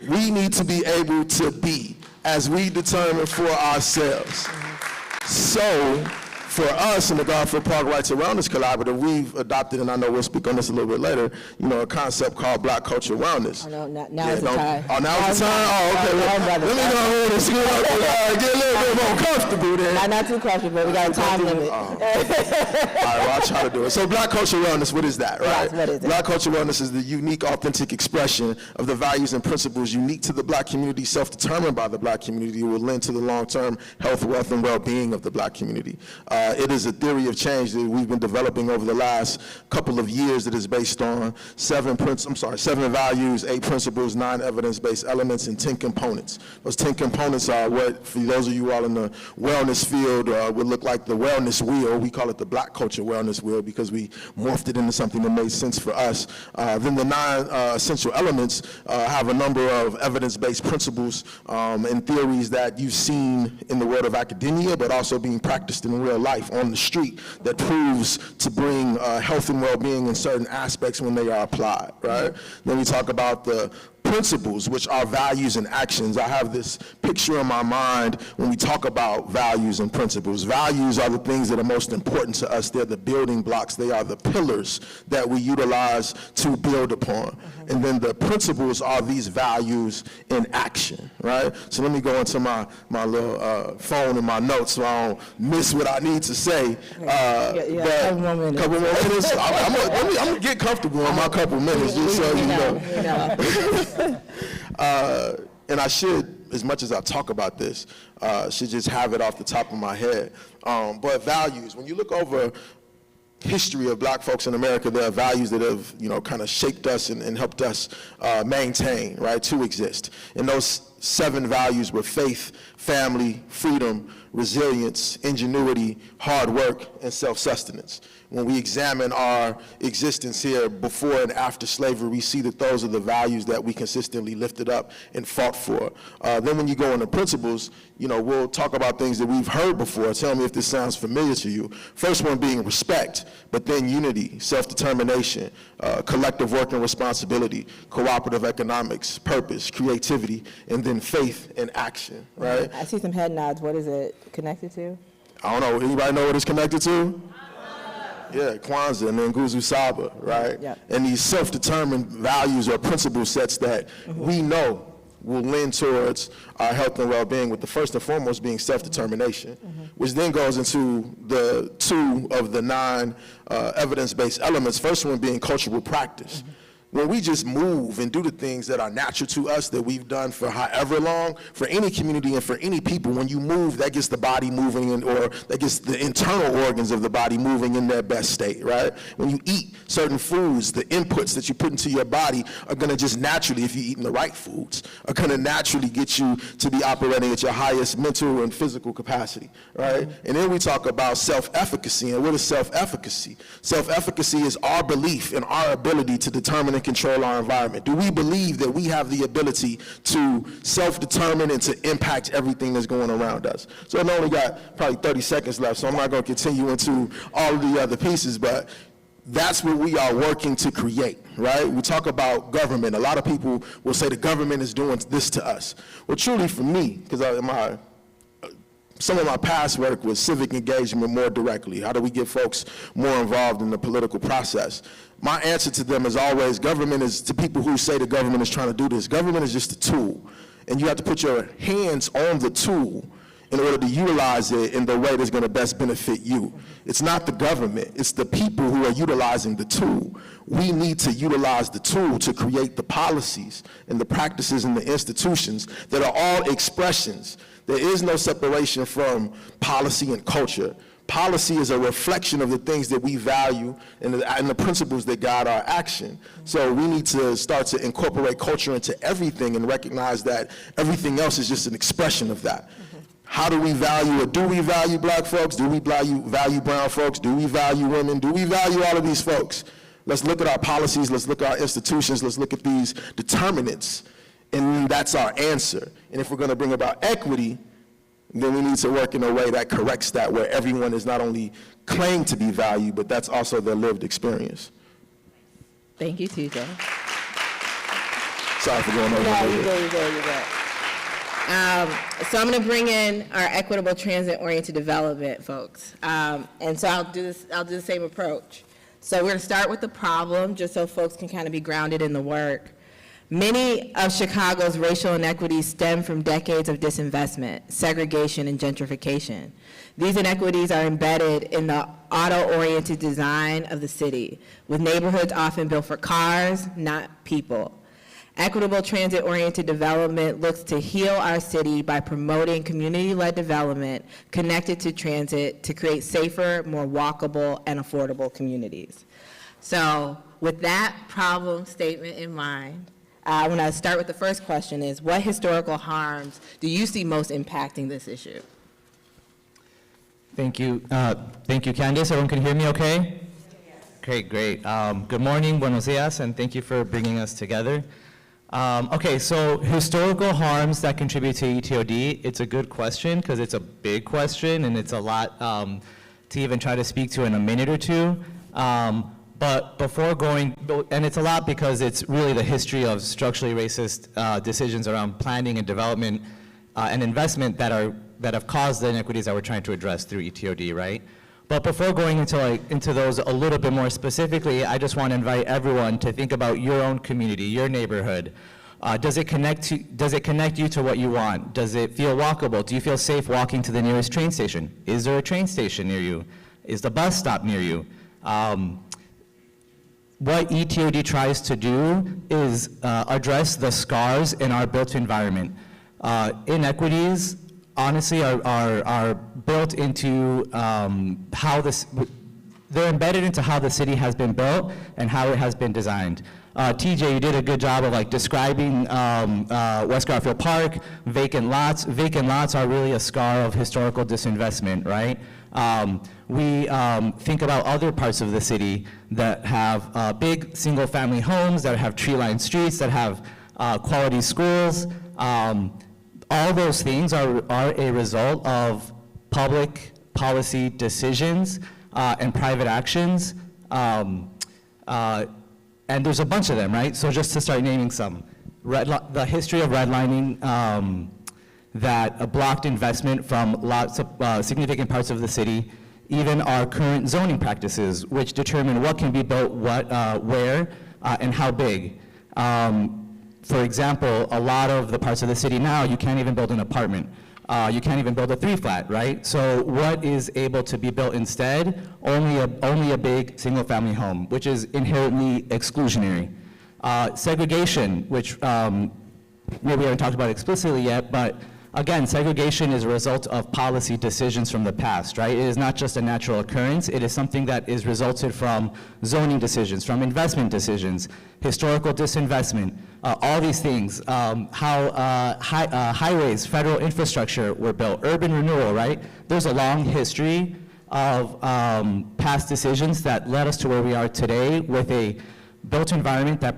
We need to be able to be as we determine for ourselves. So, for us in the Garfield Park Rights Around Us Collaborative, we've adopted, and I know we'll speak on this a little bit later, you know, a concept called Black Culture Wellness. Oh, no, now it's the time. Oh, now it's the time? Oh, okay. Let me go ahead and scoot up and get a little bit more comfortable then. Not too comfortable, we got a time limit. All right, well, I'll try to do it. So Black Culture Wellness, what is that, right? Yes, what is it? Black Culture Wellness is the unique, authentic expression of the values and principles unique to the black community, self-determined by the black community, will lend to the long-term health, wealth, and well-being of the black community. It is a theory of change that we've been developing over the last couple of years that is based on 7 values, 8 principles, 9 evidence-based elements, and 10 components. Those 10 components are what, for those of you all in the wellness field, would look like the wellness wheel. We call it the Black Culture Wellness Wheel because we morphed it into something that made sense for us. Then the 9 essential elements have a number of evidence-based principles and theories that you've seen in the world of academia, but also being practiced in real life on the street, that proves to bring health and well-being in certain aspects when they are applied, right? Then we talk about the principles, which are values and actions. I have this picture in my mind when we talk about values and principles. Values are the things that are most important to us. They're the building blocks. They are the pillars that we utilize to build upon. And then the principles are these values in action, right? So let me go into my little phone and my notes so I don't miss what I need to say. Couple more minutes. I'm going to get comfortable in my couple minutes, just so you know. And I should, as much as I talk about this, should just have it off the top of my head. But values, when you look over history of black folks in America, there are values that have, kind of shaped us and helped us maintain, right, to exist. And those 7 values were faith, family, freedom, resilience, ingenuity, hard work, and self-sustenance. When we examine our existence here before and after slavery, we see that those are the values that we consistently lifted up and fought for. Then when you go into principles, we'll talk about things that we've heard before. Tell me if this sounds familiar to you. First one being respect, but then unity, self-determination, collective work and responsibility, cooperative economics, purpose, creativity, and then faith and action, right? I see some head nods. What is it connected to? I don't know. Anybody know what it's connected to? Yeah, Kwanzaa and then Nguzo Saba, right? Yep. And these self-determined values or principle sets that we know will lend towards our health and well-being, with the first and foremost being self-determination, which then goes into the 2 of the 9 evidence-based elements, first one being cultural practice. When we just move and do the things that are natural to us that we've done for however long, for any community and for any people, when you move, that gets the body moving or that gets the internal organs of the body moving in their best state, right? When you eat certain foods, the inputs that you put into your body are gonna just naturally, if you're eating the right foods, are gonna naturally get you to be operating at your highest mental and physical capacity, right? And then we talk about self-efficacy, and what is self-efficacy? Self-efficacy is our belief in our ability to determine and control our environment. Do we believe that we have the ability to self-determine and to impact everything that's going around us? So I've only got probably 30 seconds left, so I'm not going to continue into all of the other pieces, but that's what we are working to create, right? We talk about government. A lot of people will say the government is doing this to us. Well, truly for me, because some of my past work was civic engagement more directly. How do we get folks more involved in the political process? My answer to them is always, government is, to people who say the government is trying to do this, government is just a tool. And you have to put your hands on the tool in order to utilize it in the way that's going to best benefit you. It's not the government, it's the people who are utilizing the tool. We need to utilize the tool to create the policies and the practices and the institutions that are all expressions. There is no separation from policy and culture. Policy is a reflection of the things that we value and the principles that guide our action. So we need to start to incorporate culture into everything and recognize that everything else is just an expression of that. How do we value it? Do we value black folks? Do we value brown folks? Do we value women? Do we value all of these folks? Let's look at our policies. Let's look at our institutions. Let's look at these determinants. And that's our answer. And if we're going to bring about equity, then we need to work in a way that corrects that, where everyone is not only claimed to be valued, but that's also their lived experience. Thank you, TJ. Sorry for going over. No, you're good. So I'm going to bring in our equitable transit-oriented development folks. And so I'll do the same approach. So we're going to start with the problem, just so folks can kind of be grounded in the work. Many of Chicago's racial inequities stem from decades of disinvestment, segregation, and gentrification. These inequities are embedded in the auto-oriented design of the city, with neighborhoods often built for cars, not people. Equitable transit-oriented development looks to heal our city by promoting community-led development connected to transit to create safer, more walkable, and affordable communities. So with that problem statement in mind, when I start with the first question is, what historical harms do you see most impacting this issue? Thank you, Candice. Everyone can hear me okay? Yes. Okay, great. Good morning, buenos dias, and thank you for bringing us together. Okay, so historical harms that contribute to ETOD, it's a good question because it's a big question and it's a lot to even try to speak to in a minute or two. But before going, and it's a lot because it's really the history of structurally racist decisions around planning and development and investment that have caused the inequities that we're trying to address through ETOD, right? But before going into those a little bit more specifically, I just want to invite everyone to think about your own community, your neighborhood. Does it connect you to what you want? Does it feel walkable? Do you feel safe walking to the nearest train station? Is there a train station near you? Is the bus stop near you? What ETOD tries to do is address the scars in our built environment. Inequities, honestly, are built into they're embedded into how the city has been built and how it has been designed. TJ, you did a good job of describing West Garfield Park, vacant lots. Vacant lots are really a scar of historical disinvestment, right? We think about other parts of the city that have big single-family homes, that have tree-lined streets, that have quality schools. All those things are a result of public policy decisions and private actions. And there's a bunch of them, right? So just to start naming some. The history of redlining that blocked investment from lots of significant parts of the city, even our current zoning practices, which determine what can be built, where, and how big. For example, a lot of the parts of the city now, you can't even build an apartment. You can't even build a 3-flat, right? So what is able to be built instead? Only a big single-family home, which is inherently exclusionary. Segregation, which maybe we haven't talked about explicitly yet, but again, segregation is a result of policy decisions from the past, right? It is not just a natural occurrence. It is something that is resulted from zoning decisions, from investment decisions, historical disinvestment, all these things, how highways, federal infrastructure were built, urban renewal, right? There's a long history of past decisions that led us to where we are today with a built environment that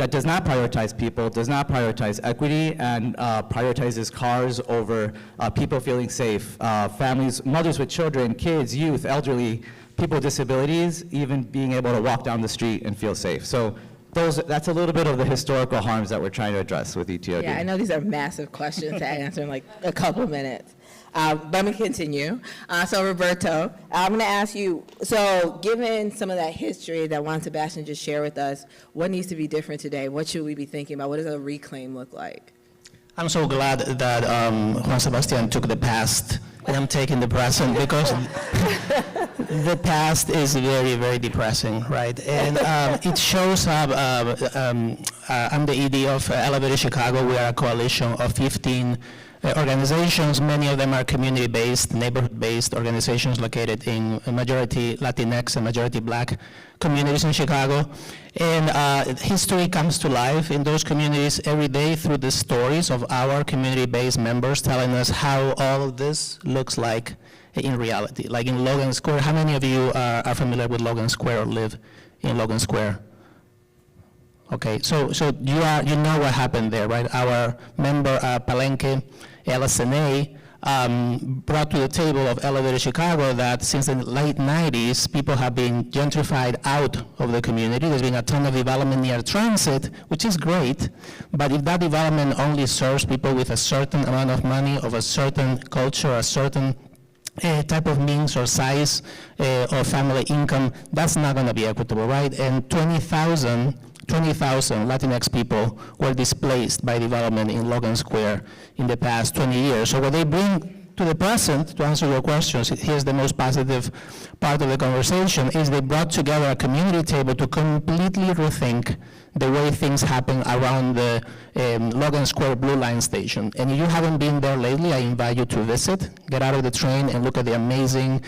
does not prioritize people, does not prioritize equity, and prioritizes cars over people feeling safe, families, mothers with children, kids, youth, elderly, people with disabilities, even being able to walk down the street and feel safe. So that's a little bit of the historical harms that we're trying to address with ETOD. Yeah, I know these are massive questions to answer in like a couple minutes. But I'm going to continue. So Roberto, I'm going to ask you, so given some of that history that Juan Sebastian just shared with us, what needs to be different today? What should we be thinking about? What does a reclaim look like? I'm so glad that Juan Sebastian took the past and I'm taking the present because the past is very, very depressing, right? And it shows up, I'm the ED of Elevated Chicago. We are a coalition of 15 organizations. Many of them are community-based, neighborhood-based organizations located in a majority Latinx and majority Black communities in Chicago. And history comes to life in those communities every day through the stories of our community-based members telling us how all of this looks like in reality. Like in Logan Square, how many of you are familiar with Logan Square or live in Logan Square? Okay, so you know what happened there, right? Our member Palenque, LSNA, brought to the table of Elevated Chicago that since the late 90s, people have been gentrified out of the community. There's been a ton of development near transit, which is great, but if that development only serves people with a certain amount of money, of a certain culture, a certain type of means or size or family income, that's not gonna be equitable, right? And 20,000 Latinx people were displaced by development in Logan Square in the past 20 years. So what they bring to the present, to answer your questions, here's the most positive part of the conversation, is they brought together a community table to completely rethink the way things happen around the Logan Square Blue Line station. And if you haven't been there lately, I invite you to visit. Get out of the train and look at the amazing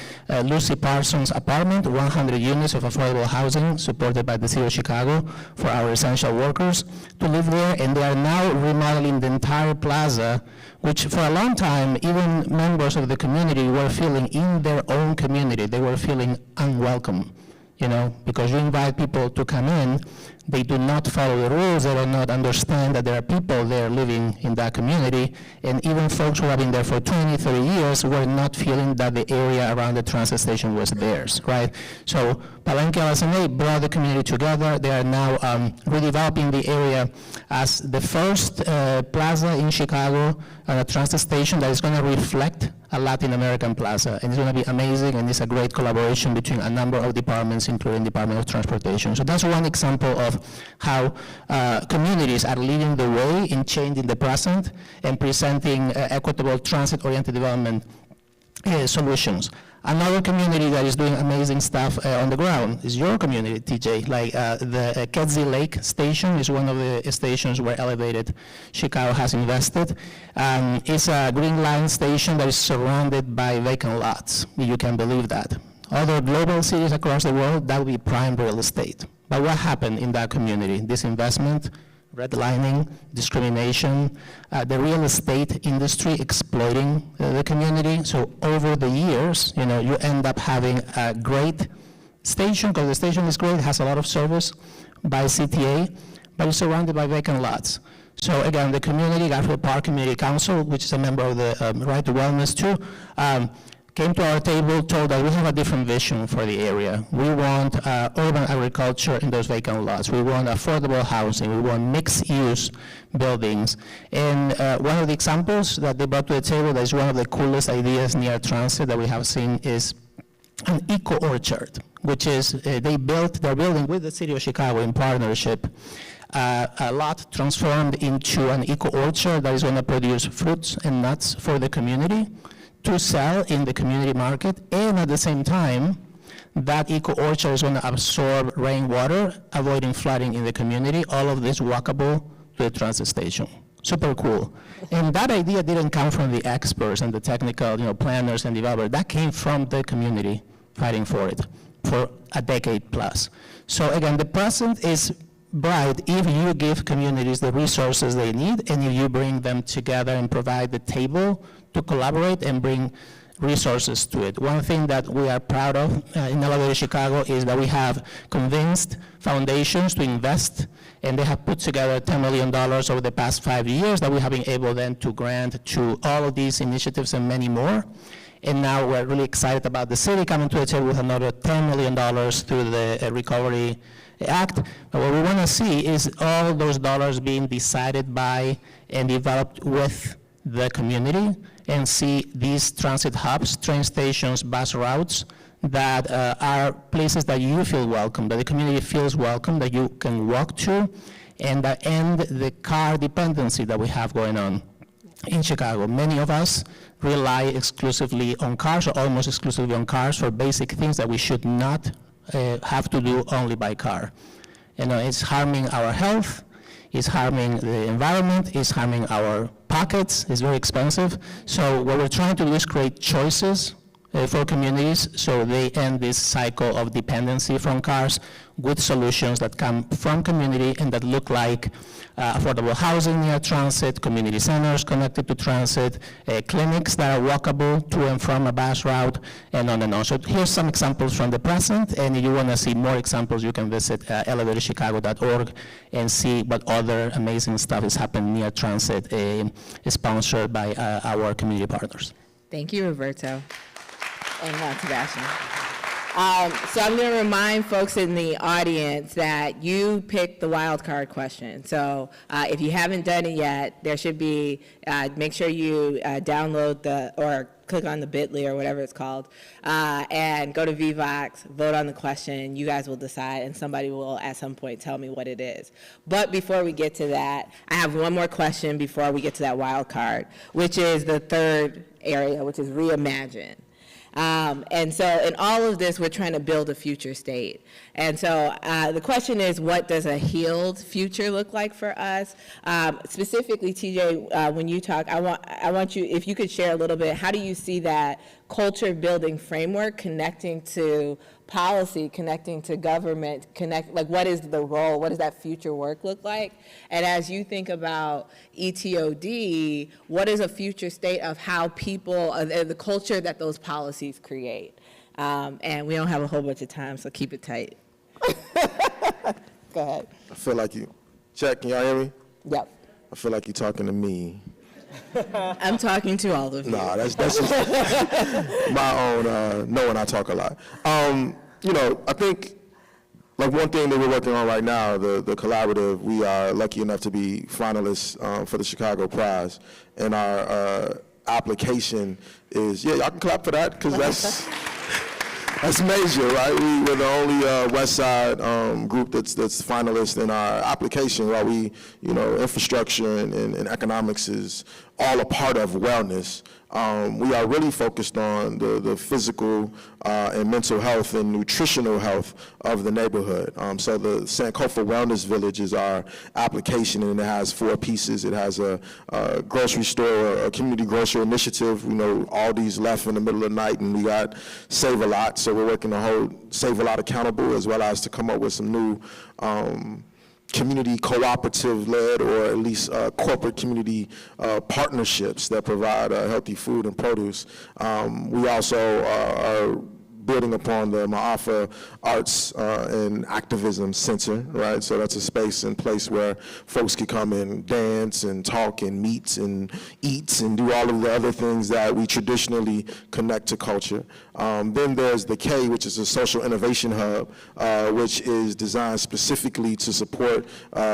Lucy Parsons apartment, 100 units of affordable housing supported by the City of Chicago for our essential workers to live there. And they are now remodeling the entire plaza, which for a long time, even members of the community were feeling in their own community, they were feeling unwelcome because you invite people to come in, they do not follow the rules, they do not understand that there are people there living in that community, and even folks who have been there for 20, 30 years were not feeling that the area around the transit station was theirs, right? So Palenque LSNA brought the community together. They are now redeveloping the area as the first plaza in Chicago and a transit station that is going to reflect a Latin American plaza, and it's going to be amazing, and it's a great collaboration between a number of departments, including Department of Transportation. So that's one example of how communities are leading the way in changing the present and presenting equitable transit-oriented development solutions. Another community that is doing amazing stuff on the ground is your community, TJ. Like the Kedzie Lake station is one of the stations where Elevated Chicago has invested. It's a Green Line station that is surrounded by vacant lots, if you can believe that. Other global cities across the world, that would be prime real estate. But what happened in that community? Disinvestment, redlining, discrimination, the real estate industry exploiting the community. So over the years, you end up having a great station, because the station is great, has a lot of service by CTA, but it's surrounded by vacant lots. So again, the community, Garfield Park Community Council, which is a member of the Right to Wellness too, came to our table, told that we have a different vision for the area. We want urban agriculture in those vacant lots. We want affordable housing. We want mixed-use buildings. And one of the examples that they brought to the table that is one of the coolest ideas near transit that we have seen is an eco-orchard, which is they're building with the city of Chicago in partnership a lot transformed into an eco-orchard that is going to produce fruits and nuts for the community to sell in the community market, and at the same time, that eco-orchard is going to absorb rainwater, avoiding flooding in the community, all of this walkable to the transit station. Super cool. And that idea didn't come from the experts and the technical planners and developers. That came from the community fighting for it for a decade plus. So again, the present is bright if you give communities the resources they need, and if you bring them together and provide the table to collaborate and bring resources to it. One thing that we are proud of in Elevated Chicago is that we have convinced foundations to invest, and they have put together $10 million over the past 5 years that we have been able then to grant to all of these initiatives and many more. And now we're really excited about the city coming to the table with another $10 million through the Recovery Act. But what we want to see is all those dollars being decided by and developed with the community, and see these transit hubs, train stations, bus routes that are places that you feel welcome, that the community feels welcome, that you can walk to, and that end the car dependency that we have going on in Chicago. Many of us rely exclusively on cars, or almost exclusively on cars, for basic things that we should not have to do only by car. It's harming our health, it's harming the environment, it's harming our pockets, it's very expensive. So what we're trying to do is create choices for communities so they end this cycle of dependency from cars with solutions that come from community and that look like affordable housing near transit, community centers connected to transit, clinics that are walkable to and from a bus route, and on and on. So here's some examples from the present, and if you want to see more examples, you can visit elevatedchicago.org and see what other amazing stuff is happening near transit, sponsored by our community partners. Thank you, Roberto. And Juan Sebastian. So I'm going to remind folks in the audience that you picked the wild card question. So if you haven't done it yet, there should be, make sure you download or click on the bit.ly or whatever it's called, and go to VVox, vote on the question. You guys will decide, and somebody will at some point tell me what it is. But before we get to that, I have one more question before we get to that wild card, which is the third area, which is reimagine. And so in all of this, we're trying to build a future state. And so the question is, what does a healed future look like for us? Specifically, TJ, when you talk, I want you, if you could share a little bit, how do you see that culture building framework connecting to policy, connecting to government, like what is the role, what does that future work look like? And as you think about ETOD, what is a future state of how people, the culture that those policies create? And we don't have a whole bunch of time, so keep it tight. Go ahead. I feel like you, check, can y'all hear me? Yep. I feel like you're talking to me. I'm talking to all of you. Nah, that's just my own, knowing I talk a lot. You know, I think, like one thing that we're working on right now, the collaborative, we are lucky enough to be finalists for the Chicago Prize. And our application is, yeah, y'all can clap for that, because that's major, right? We're the only West Side group that's finalist in our application, while we, you know, infrastructure and economics is all a part of wellness. We are really focused on the physical and mental health and nutritional health of the neighborhood. So the Sankofa Wellness Village is our application, and it has 4 pieces. It has a grocery store, a community grocery initiative. We know Aldi's left in the middle of the night, and we got Save a Lot. So we're working to hold Save a Lot accountable, as well as to come up with some new community cooperative-led, or at least corporate community partnerships that provide healthy food and produce. We also are building upon the Ma'afa Arts and Activism Center, right? So that's a space and place where folks can come and dance and talk and meet and eat and do all of the other things that we traditionally connect to culture. Then there's the K, which is a social innovation hub, which is designed specifically to support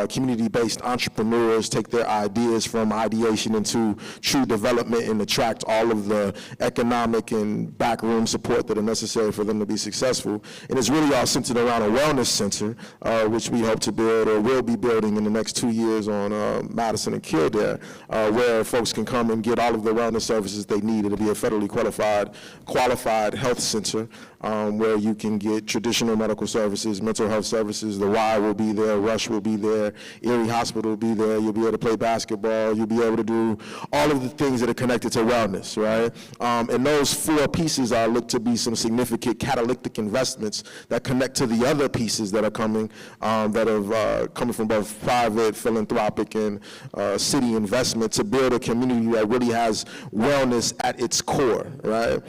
community-based entrepreneurs take their ideas from ideation into true development and attract all of the economic and backroom support that are necessary for them to be successful. And it's really all centered around a wellness center, which we hope to build, or will be building in the next 2 years on Madison and Kildare, where folks can come and get all of the wellness services they need. It'll be a federally qualified health center, where you can get traditional medical services, mental health services. The Y will be there, Rush will be there, Erie Hospital will be there. You'll be able to play basketball. You'll be able to do all of the things that are connected to wellness, right? And those 4 pieces are looked to be some significant catalytic investments that connect to the other pieces that are coming, that have coming from both private, philanthropic, and city investment to build a community that really has wellness at its core, right?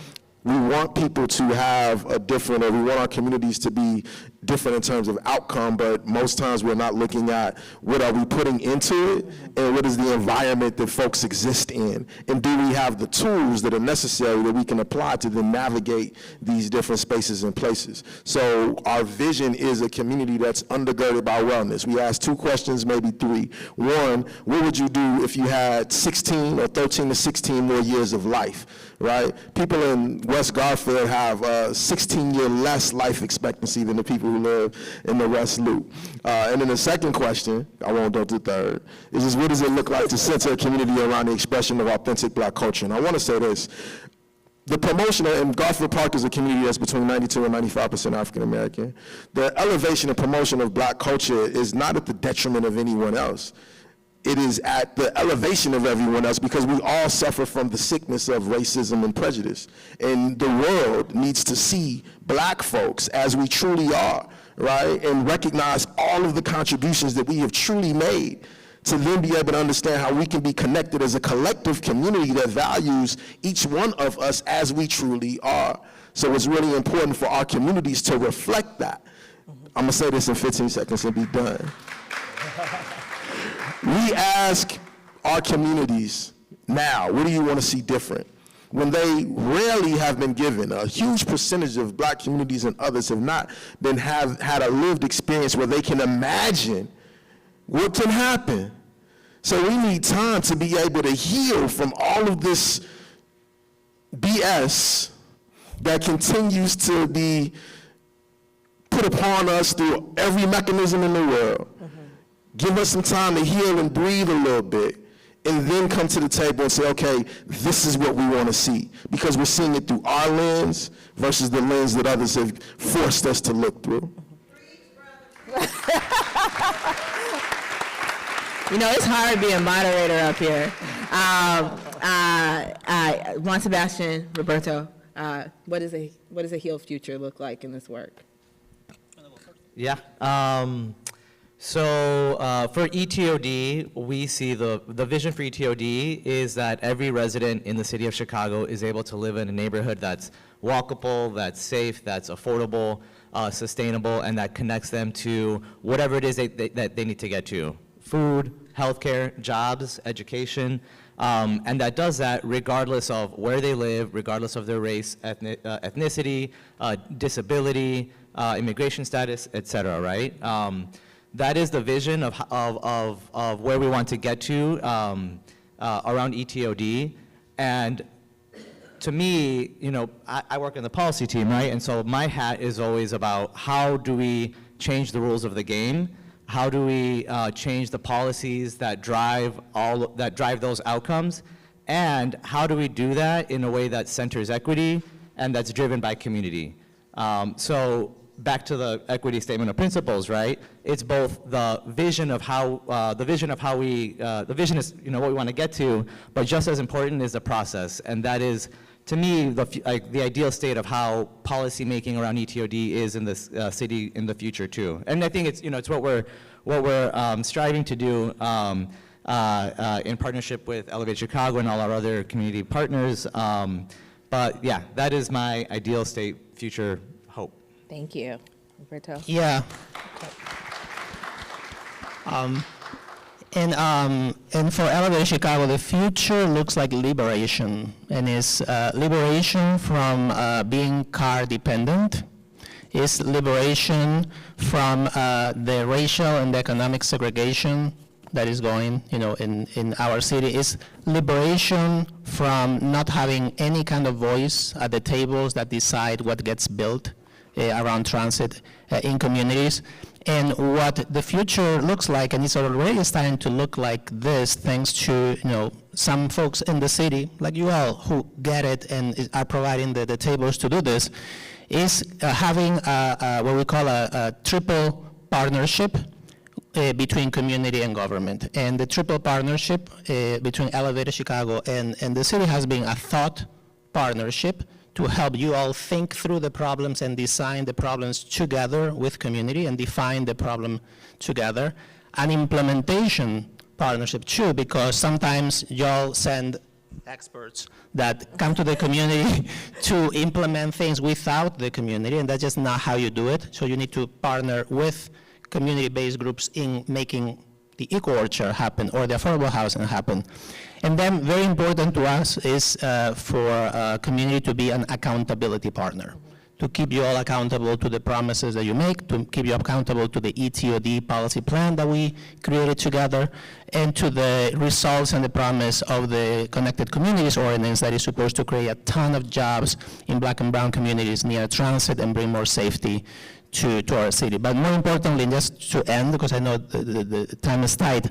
We want people to have a different, or we want our communities to be different in terms of outcome, but most times we're not looking at what are we putting into it, and what is the environment that folks exist in, and do we have the tools that are necessary that we can apply to then navigate these different spaces and places. So our vision is a community that's undergirded by wellness. We asked 2 questions, maybe 3. 1, what would you do if you had 16 or 13 to 16 more years of life, right? People in West Garfield have 16-year less life expectancy than the people who live in the West Loop. And then the second question, I won't go to the third, is just what does it look like to center a community around the expression of authentic Black culture? And I want to say this. The promotion, and Garfield Park is a community that's between 92 and 95% African American. The elevation and promotion of Black culture is not at the detriment of anyone else. It is at the elevation of everyone else, because we all suffer from the sickness of racism and prejudice. And the world needs to see Black folks as we truly are, right? And recognize all of the contributions that we have truly made, to then be able to understand how we can be connected as a collective community that values each one of us as we truly are. So it's really important for our communities to reflect that. I'm gonna say this in 15 seconds and be done. We ask our communities now, what do you want to see different? When they rarely have been given, a huge percentage of Black communities and others have not been had a lived experience where they can imagine what can happen. So we need time to be able to heal from all of this BS that continues to be put upon us through every mechanism in the world. Give us some time to heal and breathe a little bit, and then come to the table and say, okay, this is what we want to see, because we're seeing it through our lens versus the lens that others have forced us to look through. You know, it's hard being moderator up here. Juan Sebastian, Roberto, what does a healed future look like in this work? Yeah. So for ETOD, we see the vision for ETOD is that every resident in the city of Chicago is able to live in a neighborhood that's walkable, that's safe, that's affordable, sustainable, and that connects them to whatever it is that they need to get to. Food, healthcare, jobs, education, and that does that regardless of where they live, regardless of their race, ethnicity, disability, immigration status, et cetera, right? That is the vision of where we want to get to around ETOD. And to me, you know, I work in the policy team, right? And so my hat is always about how do we change the rules of the game? How do we change the policies that drive those outcomes? And how do we do that in a way that centers equity and that's driven by community? So back to the equity statement of principles, right? It's both the vision of how the vision is, you know, what we want to get to, but just as important is the process, and that is, to me, the ideal state of how policy making around ETOD is in this city in the future too. And I think it's, you know, it's what we're striving to do in partnership with Elevate Chicago and all our other community partners. But yeah, that is my ideal state future hope. Thank you. Roberto? Yeah. And for Elevate Chicago, the future looks like liberation, and it's liberation from being car dependent. It's liberation from the racial and economic segregation that is going, you know, in our city. It's liberation from not having any kind of voice at the tables that decide what gets built around transit in communities. And what the future looks like, and it's already starting to look like this, thanks to, you know, some folks in the city, like you all, who get it and are providing the tables to do this, is having what we call a triple partnership between community and government. And the triple partnership between Elevate Chicago and the city has been a thought partnership to help you all think through the problems and design the problems together with community and define the problem together. An implementation partnership too, because sometimes y'all send experts that come to the community to implement things without the community, and that's just not how you do it. So you need to partner with community-based groups in making the eco-orchard happen or the affordable housing happen. And then very important to us is for community to be an accountability partner, to keep you all accountable to the promises that you make, to keep you accountable to the ETOD policy plan that we created together, and to the results and the promise of the Connected Communities Ordinance that is supposed to create a ton of jobs in Black and brown communities near transit and bring more safety to our city. But more importantly, just to end, because I know the time is tight,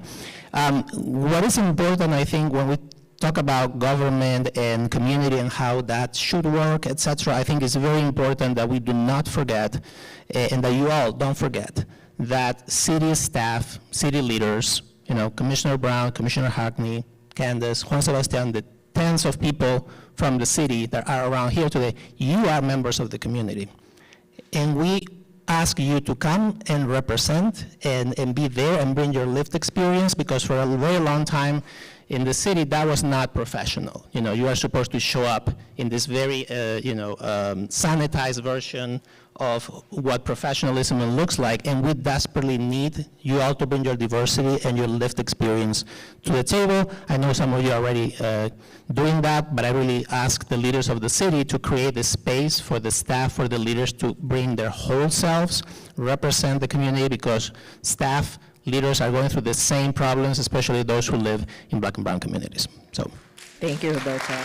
what is important, I think, when we talk about government and community and how that should work, et cetera, I think it's very important that we do not forget, and that you all don't forget, that city staff, city leaders, you know, Commissioner Brown, Commissioner Harkey, Candace, Juan Sebastian, the tens of people from the city that are around here today, you are members of the community. And we ask you to come and represent and be there and bring your lived experience, because for a very long time in the city, that was not professional. You know, you are supposed to show up in this very, sanitized version of what professionalism looks like, and we desperately need you all to bring your diversity and your lived experience to the table. I know some of you are already doing that, but I really ask the leaders of the city to create the space for the staff, for the leaders to bring their whole selves, represent the community, because staff, leaders are going through the same problems, especially those who live in Black and brown communities. So, thank you, Roberto.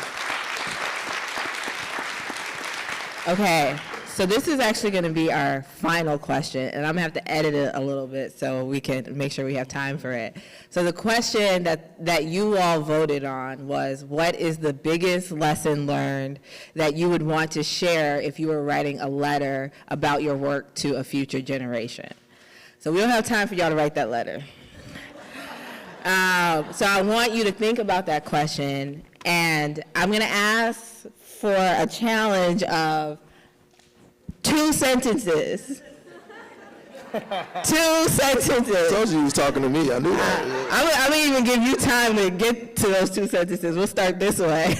Okay, so this is actually going to be our final question, and I'm going to have to edit it a little bit so we can make sure we have time for it. So the question that you all voted on was, what is the biggest lesson learned that you would want to share if you were writing a letter about your work to a future generation? So we don't have time for y'all to write that letter. So I want you to think about that question, and I'm going to ask for a challenge of 2 sentences. 2 sentences. Told you he was talking to me. I knew that. I'm gonna even give you time to get to those 2 sentences. We'll start this way.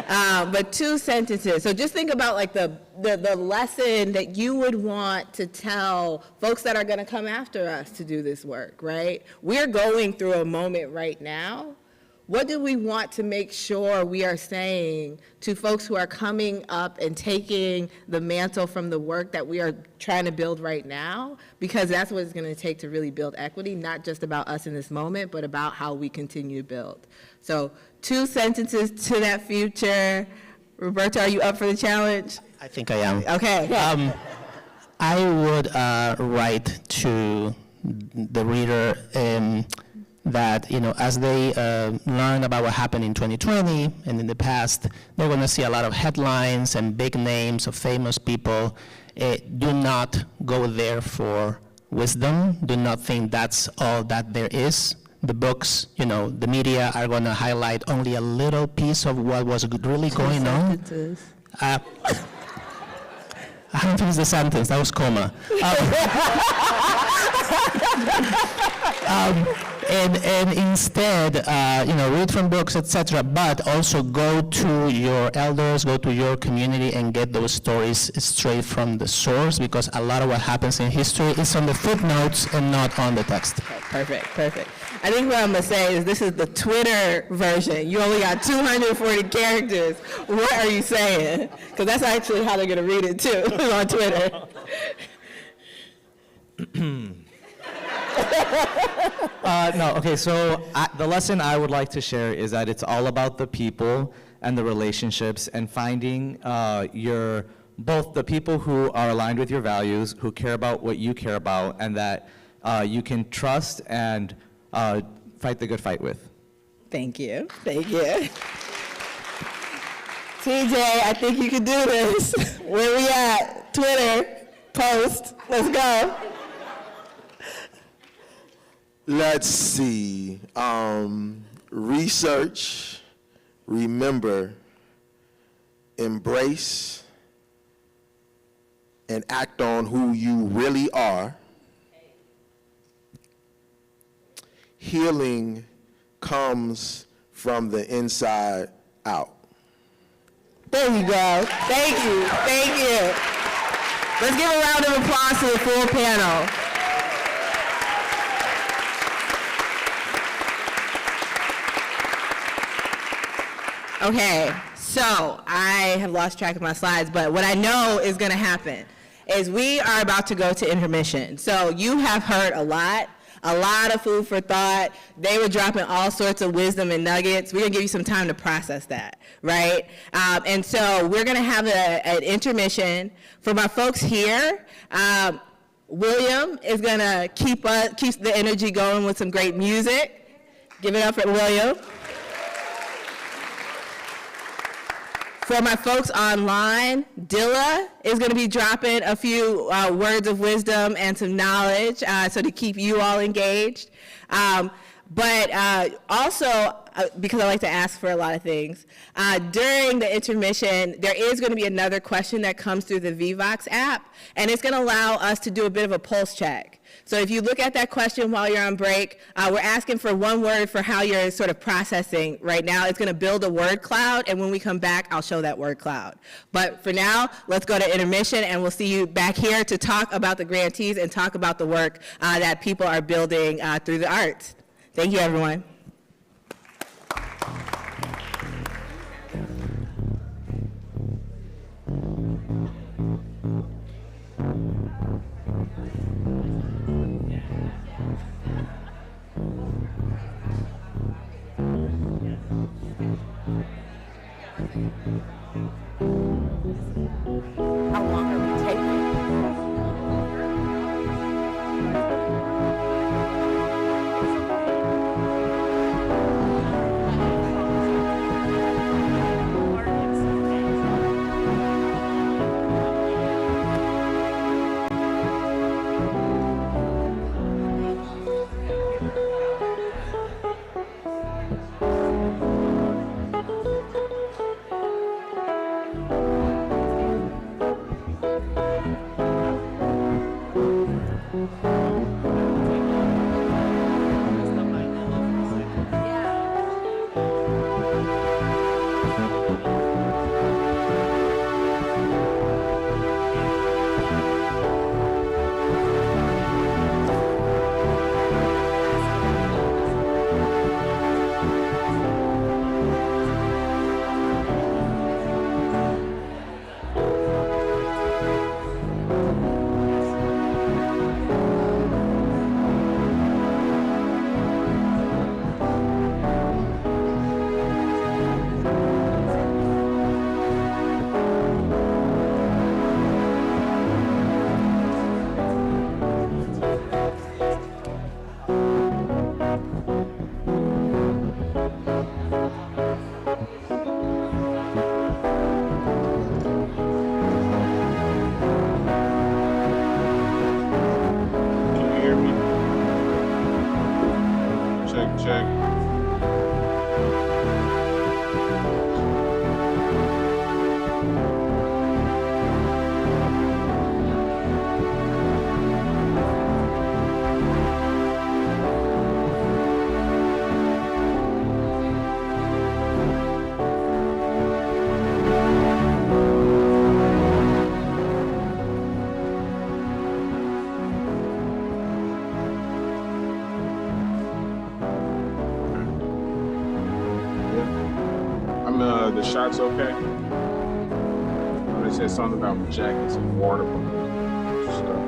But 2 sentences. So just think about like the lesson that you would want to tell folks that are gonna come after us to do this work, right? We're going through a moment right now. What do we want to make sure we are saying to folks who are coming up and taking the mantle from the work that we are trying to build right now? Because that's what it's going to take to really build equity, not just about us in this moment, but about how we continue to build. So 2 sentences to that future. Roberto, are you up for the challenge? I think I am. Okay. I would write to the reader that, as they learn about what happened in 2020 and in the past, they're going to see a lot of headlines and big names of famous people. Do not go there for wisdom. Do not think that's all that there is. The books, the media are going to highlight only a little piece of what was really going on. I haven't finished the sentence. That was coma. And instead, read from books, etc., but also go to your elders, go to your community and get those stories straight from the source, because a lot of what happens in history is on the footnotes and not on the text. Okay, perfect. I think what I'm going to say is this is the Twitter version. You only got 240 characters. What are you saying? Because that's actually how they're going to read it, too, on Twitter. No, okay, so the lesson I would like to share is that it's all about the people and the relationships and finding both the people who are aligned with your values, who care about what you care about, and that you can trust and fight the good fight with. Thank you. TJ, I think you can do this. Where we at? Twitter, post, let's go. Let's see. Research, remember, embrace, and act on who you really are. Healing comes from the inside out. There you go. Thank you. Let's give a round of applause to the full panel. Okay, so I have lost track of my slides, but what I know is going to happen is we are about to go to intermission. So you have heard a lot of food for thought. They were dropping all sorts of wisdom and nuggets. We're going to give you some time to process that, right? And so we're going to have an intermission. For my folks here, William is going to keep the energy going with some great music. Give it up for William. For my folks online, Dilla is going to be dropping a few words of wisdom and some knowledge so to keep you all engaged. But also, because I like to ask for a lot of things, during the intermission, there is going to be another question that comes through the VVOX app, and it's going to allow us to do a bit of a pulse check. So if you look at that question while you're on break, we're asking for one word for how you're sort of processing right now. It's going to build a word cloud, and when we come back, I'll show that word cloud. But for now, let's go to intermission, and we'll see you back here to talk about the grantees and talk about the work that people are building through the arts. Thank you, everyone. How long are we taking? Check. The shots okay? They said something about jackets and water stuff.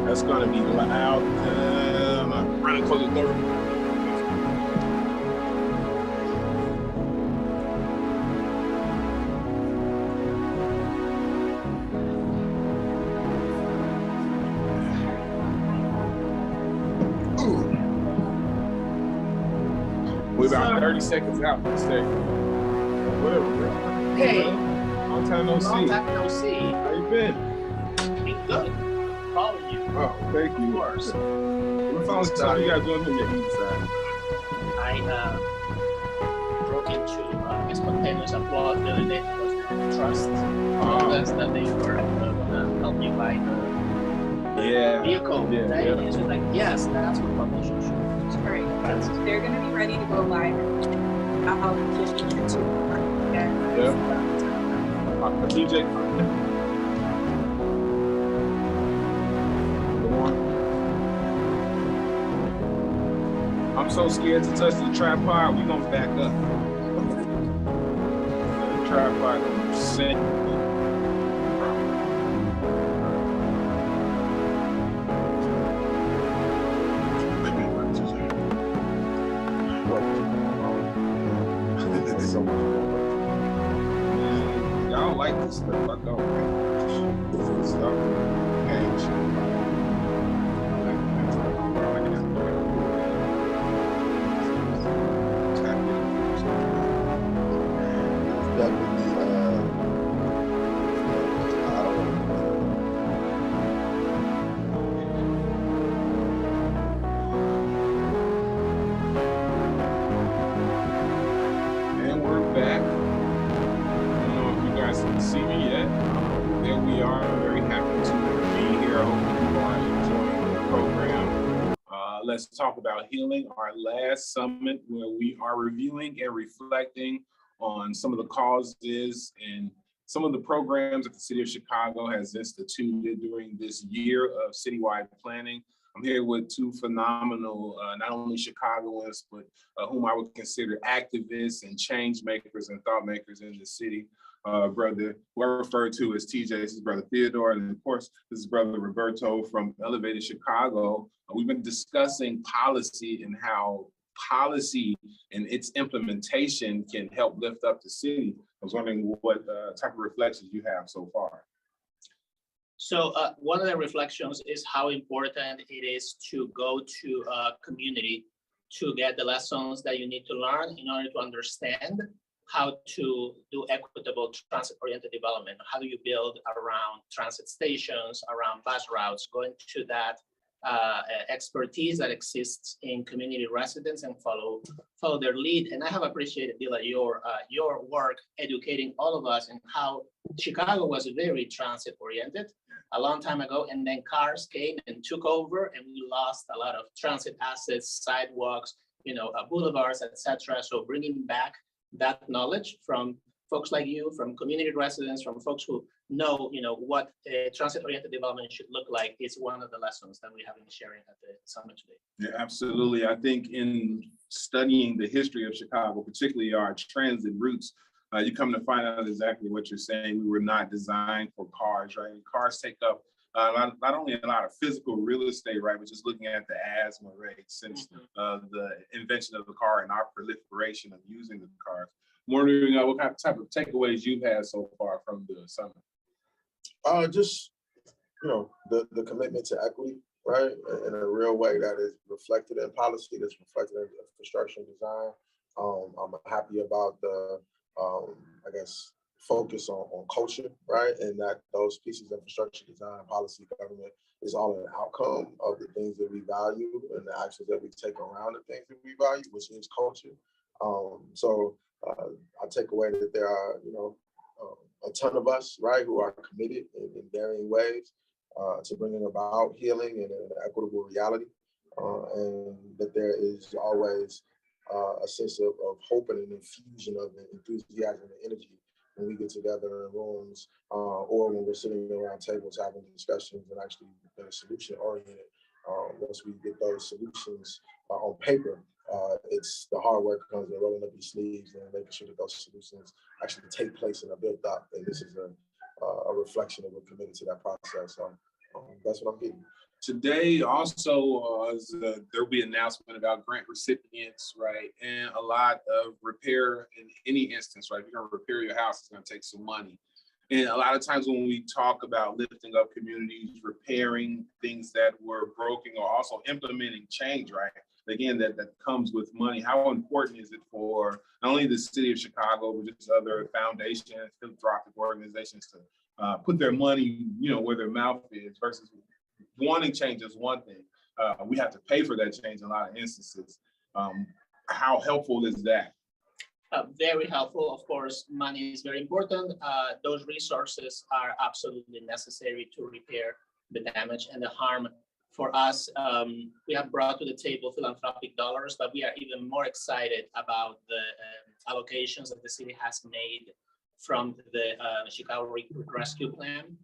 That's gonna be loud. I'm running close to the door. We're about 30 seconds out. Stay. Whatever, bro. Hey. Long time no see. Long time no see. How you been? Been good. Following you. Oh, thank you. Of course. We're following stuff you guys doing on your inside. I broke into a spontaneous applause the other day because the trust that they were gonna help you buy the vehicle. Yeah. Right? And it's just like, yes, that's what publishing should do. Right. They're going to be ready to go live. I'll just get to TJ. I'm so scared to touch the tripod. We gonna back up. The tripod gonna sink. Y'all like this stuff? I don't. This is stuff. Let's talk about healing, our last summit where we are reviewing and reflecting on some of the causes and some of the programs that the city of Chicago has instituted during this year of citywide planning. I'm here with two phenomenal, not only Chicagoans, but whom I would consider activists and change makers and thought makers in the city. Brother, who I refer to as TJ, this is Brother Theodore, and of course, this is Brother Roberto from Elevated Chicago. We've been discussing policy and how policy and its implementation can help lift up the city. I was wondering what type of reflections you have so far. So one of the reflections is how important it is to go to a community to get the lessons that you need to learn in order to understand how to do equitable transit-oriented development. How do you build around transit stations, around bus routes, going to that expertise that exists in community residents and follow their lead. And I have appreciated, Dila, your work educating all of us in how Chicago was very transit-oriented a long time ago, and then cars came and took over, and we lost a lot of transit assets, sidewalks, boulevards, etc. So bringing back that knowledge from folks like you, from community residents, from folks who know, what transit-oriented development should look like is one of the lessons that we have been sharing at the summit today. Yeah, absolutely. I think in studying the history of Chicago, particularly our transit routes, you come to find out exactly what you're saying. We were not designed for cars, right? Cars take up not only a lot of physical real estate, right, but just looking at the asthma rate since the invention of the car and our proliferation of using the cars. I'm wondering what kind of type of takeaways you've had so far from the summit. Just, the commitment to equity, right, in a real way that is reflected in policy, that's reflected in infrastructure and design. I'm happy about the, focus on culture, right, and that those pieces of infrastructure, design, policy, government is all an outcome of the things that we value and the actions that we take around the things that we value, which is culture. I take away that there are, a ton of us, right, who are committed in varying ways to bringing about healing and an equitable reality, and that there is always a sense of hope and an infusion of enthusiasm and energy when we get together in rooms or when we're sitting around tables having discussions and actually solution oriented. Once we get those solutions on paper, it's the hard work comes in rolling up your sleeves and making sure that those solutions actually take place and are built up. And this is a reflection of we're committed to that process. So that's what I'm getting. Today also there'll be an announcement about grant recipients, right? And a lot of repair in any instance, right? If you're gonna repair your house, it's gonna take some money. And a lot of times when we talk about lifting up communities, repairing things that were broken, or also implementing change, right? Again, that comes with money. How important is it for not only the city of Chicago, but just other foundations, philanthropic organizations to put their money, where their mouth is, versus wanting change is one thing. We have to pay for that change in a lot of instances. How helpful is that? Very helpful. Of course, money is very important. Those resources are absolutely necessary to repair the damage and the harm. For us, we have brought to the table philanthropic dollars, but we are even more excited about the allocations that the city has made from the Chicago Rescue Plan.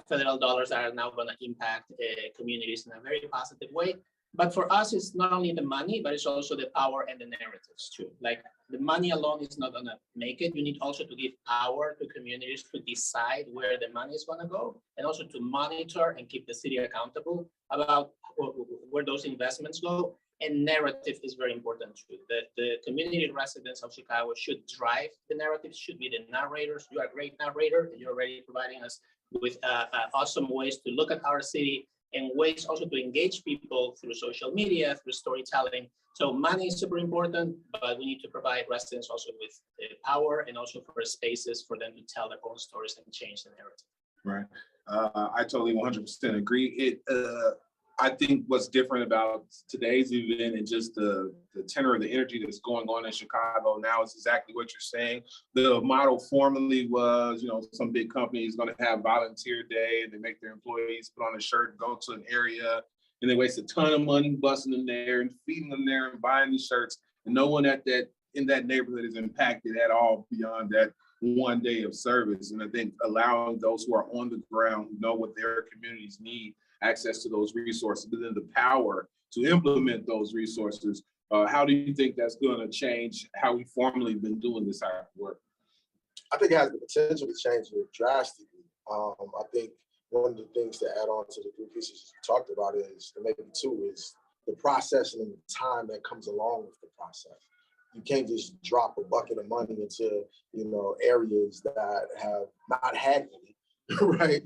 Federal dollars are now going to impact communities in a very positive way. But for us, it's not only the money, but it's also the power and the narratives too. Like the money alone is not going to make it. You need also to give power to communities to decide where the money is going to go, and also to monitor and keep the city accountable about where those investments go. And narrative is very important too. The community residents of Chicago should drive the narrative, should be the narrators. You are a great narrator, and you're already providing us with awesome ways to look at our city and ways also to engage people through social media, through storytelling. So money is super important, but we need to provide residents also with power and also for spaces for them to tell their own stories and change the narrative. Right. I totally 100% agree. I think what's different about today's event and just the tenor of the energy that's going on in Chicago now is exactly what you're saying. The model formerly was, some big company is going to have volunteer day and they make their employees put on a shirt and go to an area, and they waste a ton of money busing them there and feeding them there and buying these shirts. And no one in that neighborhood is impacted at all beyond that one day of service. And I think allowing those who are on the ground, who know what their communities need, access to those resources, but then the power to implement those resources. How do you think that's going to change how we've formally been doing this type of work? I think it has the potential to change it drastically. I think one of the things to add on to the three pieces you talked about is, and maybe two, is the processing and the time that comes along with the process. You can't just drop a bucket of money into, you know, areas that have not had any, right?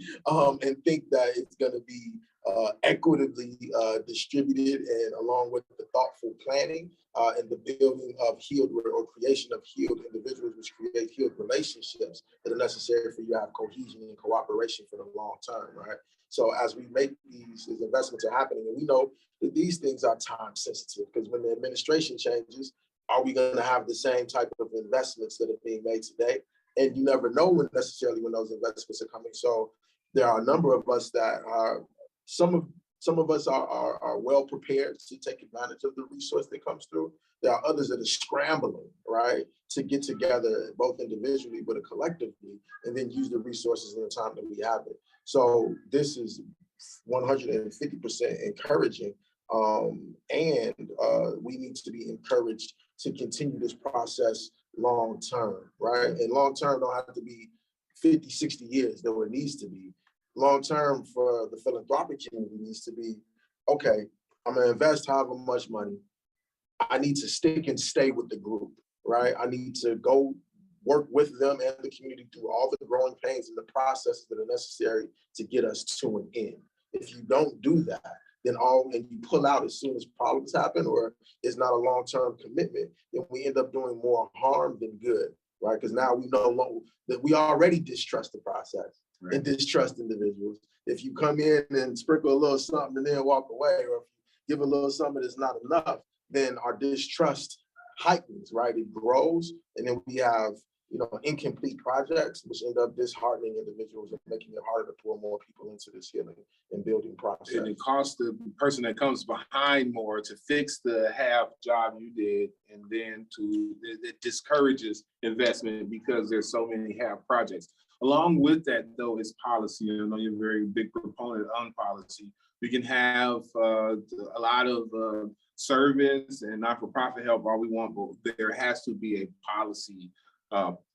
And think that it's going to be equitably distributed, and along with the thoughtful planning and the building of healed or creation of healed individuals, which create healed relationships that are necessary for you to have cohesion and cooperation for the long term, right? So as we make these investments are happening, and we know that these things are time sensitive, because when the administration changes, are we going to have the same type of investments that are being made today? And you never know when necessarily when those investments are coming. So there are a number of us that are, some of us are well prepared to take advantage of the resource that comes through. There are others that are scrambling, right, to get together both individually but collectively, and then use the resources in the time that we have it. So this is 150% encouraging, and we need to be encouraged to continue this process long term, right? And long term don't have to be 50, 60 years, though it needs to be. Long term for the philanthropic community needs to be, okay, I'm gonna invest however much money. I need to stick and stay with the group, right? I need to go work with them and the community through all the growing pains and the processes that are necessary to get us to an end. If you don't do that, then and you pull out as soon as problems happen, or it's not a long-term commitment, then we end up doing more harm than good, right? Because now we know that we already distrust the process, right, and distrust individuals. If you come in and sprinkle a little something and then walk away, or if you give a little something that's not enough, then our distrust heightens, right? It grows, and then we have, you know, incomplete projects, which end up disheartening individuals and making it harder to pull more people into this healing and building process. And it costs the person that comes behind more to fix the half job you did, and then it discourages investment because there's so many half projects. Along with that, though, is policy. I know you're a very big proponent on policy. We can have a lot of service and not-for-profit help all we want, but there has to be a policy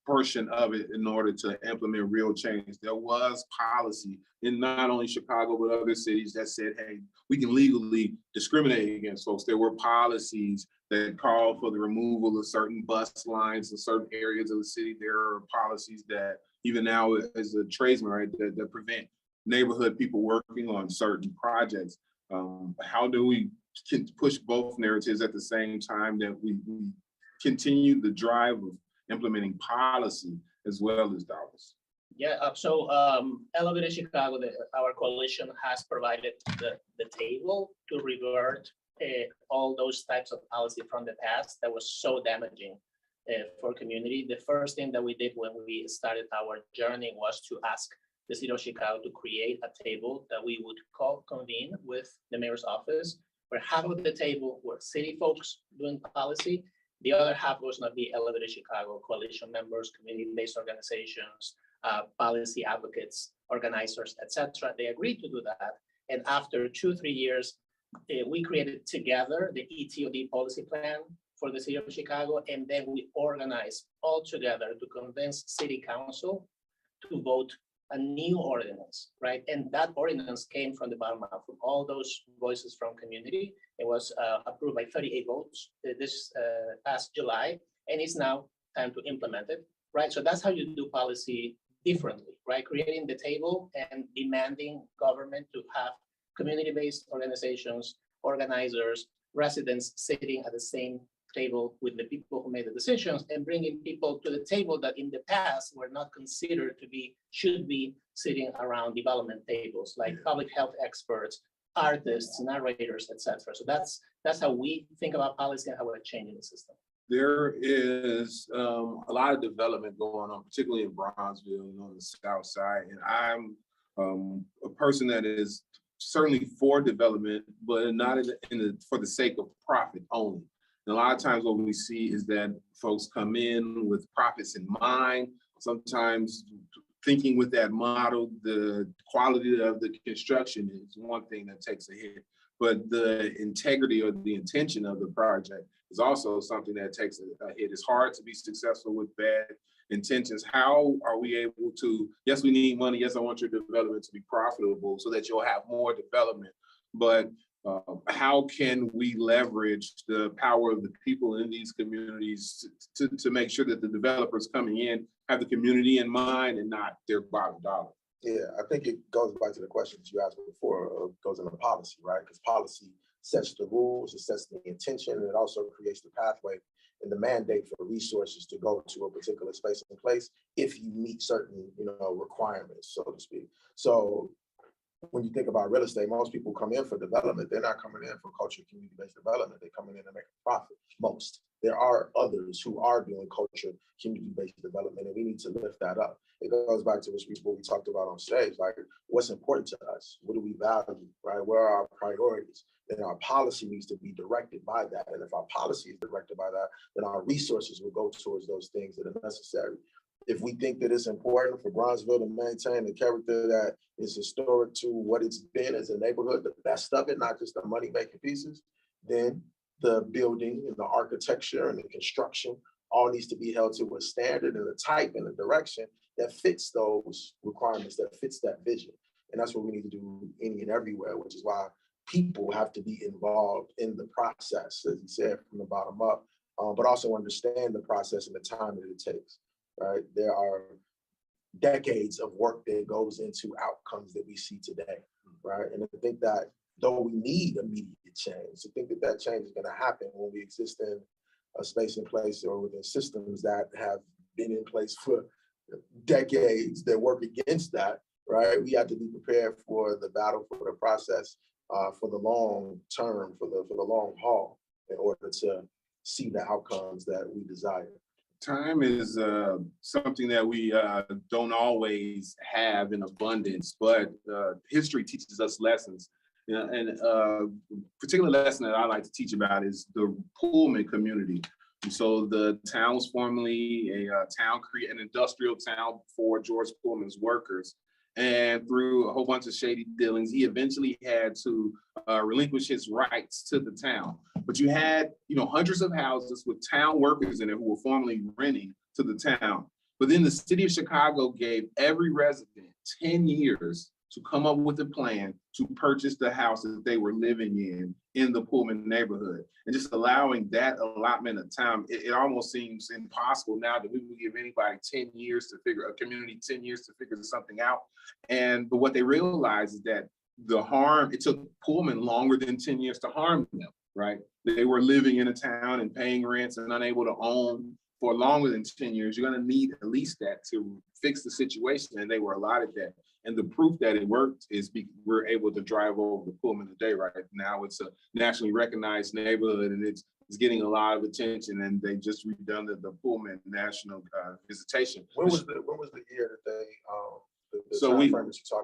portion of it in order to implement real change. There was policy in not only Chicago, but other cities that said, hey, we can legally discriminate against folks. There were policies that called for the removal of certain bus lines in certain areas of the city. There are policies that even now as a tradesman, right, that prevent neighborhood people working on certain projects. How do we push both narratives at the same time that we continue the drive of implementing policy as well as dollars? Yeah, so Elevated Chicago, our coalition has provided the table to revert all those types of policy from the past that was so damaging for community. The first thing that we did when we started our journey was to ask the city of Chicago to create a table that we would convene with the mayor's office, where half of the table were city folks doing policy. The other half was not be Elevated Chicago coalition members, community-based organizations, policy advocates, organizers, etc. They agreed to do that. And after 2-3 years, we created together the ETOD policy plan for the city of Chicago. And then we organized all together to convince city council to vote a new ordinance, right? And that ordinance came from the bottom up, from all those voices from community. It was approved by 38 votes this past July, and it's now time to implement it, right? So that's how you do policy differently, right? Creating the table and demanding government to have community-based organizations, organizers, residents sitting at the same table with the people who made the decisions, and bringing people to the table that in the past were not considered to be, should be sitting around development tables, like public health experts, artists, narrators, etc. So that's how we think about policy and how we're changing the system. There is a lot of development going on, particularly in Bronzeville and on the south side. And I'm a person that is certainly for development, but not for the sake of profit only. And a lot of times what we see is that folks come in with profits in mind, sometimes thinking with that model, the quality of the construction is one thing that takes a hit, but the integrity or the intention of the project is also something that takes a hit. It's hard to be successful with bad intentions. How are we able to, yes, we need money. Yes, I want your development to be profitable so that you'll have more development, but how can we leverage the power of the people in these communities to make sure that the developers coming in have the community in mind and not their bottom dollar? Yeah, I think it goes back to the questions you asked before, goes into policy, right? Because policy sets the rules, it sets the intention, and it also creates the pathway and the mandate for resources to go to a particular space and place if you meet certain, requirements, so to speak. So when you think about real estate, most people come in for development. They're not coming in for culture, community-based development. They're coming in to make a profit, most. There are others who are doing culture, community-based development, and we need to lift that up. It goes back to what we talked about on stage, like what's important to us? What do we value, right? Where are our priorities? Then our policy needs to be directed by that. And if our policy is directed by that, then our resources will go towards those things that are necessary. If we think that it's important for Bronzeville to maintain the character that is historic to what it's been as a neighborhood, the best of it, not just the money-making pieces, then the building and the architecture and the construction all needs to be held to a standard and a type and a direction that fits those requirements, that fits that vision. And that's what we need to do any and everywhere, which is why people have to be involved in the process, as you said, from the bottom up, but also understand the process and the time that it takes. Right? There are decades of work that goes into outcomes that we see today, right? And I think that though we need immediate change, I think that that change is going to happen when we exist in a space and place or within systems that have been in place for decades that work against that, right? We have to be prepared for the battle, for the process, for the long term, for the long haul, in order to see the outcomes that we desire. Time is something that we don't always have in abundance, but history teaches us lessons. And a particular lesson that I like to teach about is the Pullman community. And so the town was formerly an industrial town for George Pullman's workers. And through a whole bunch of shady dealings, he eventually had to relinquish his rights to the town. But you had, hundreds of houses with town workers in it who were formerly renting to the town. But then the city of Chicago gave every resident 10 years to come up with a plan to purchase the house that they were living in the Pullman neighborhood. And just allowing that allotment of time, it almost seems impossible now that we would give anybody 10 years to figure, a community 10 years to figure something out. But what they realized is that it took Pullman longer than 10 years to harm them, right? They were living in a town and paying rents and unable to own for longer than 10 years. You're gonna need at least that to fix the situation, and they were allotted that. And the proof that it worked is we're able to drive over the Pullman today, right? Now it's a nationally recognized neighborhood, and it's getting a lot of attention, and they just redone the Pullman National Visitation. When was the year that they, so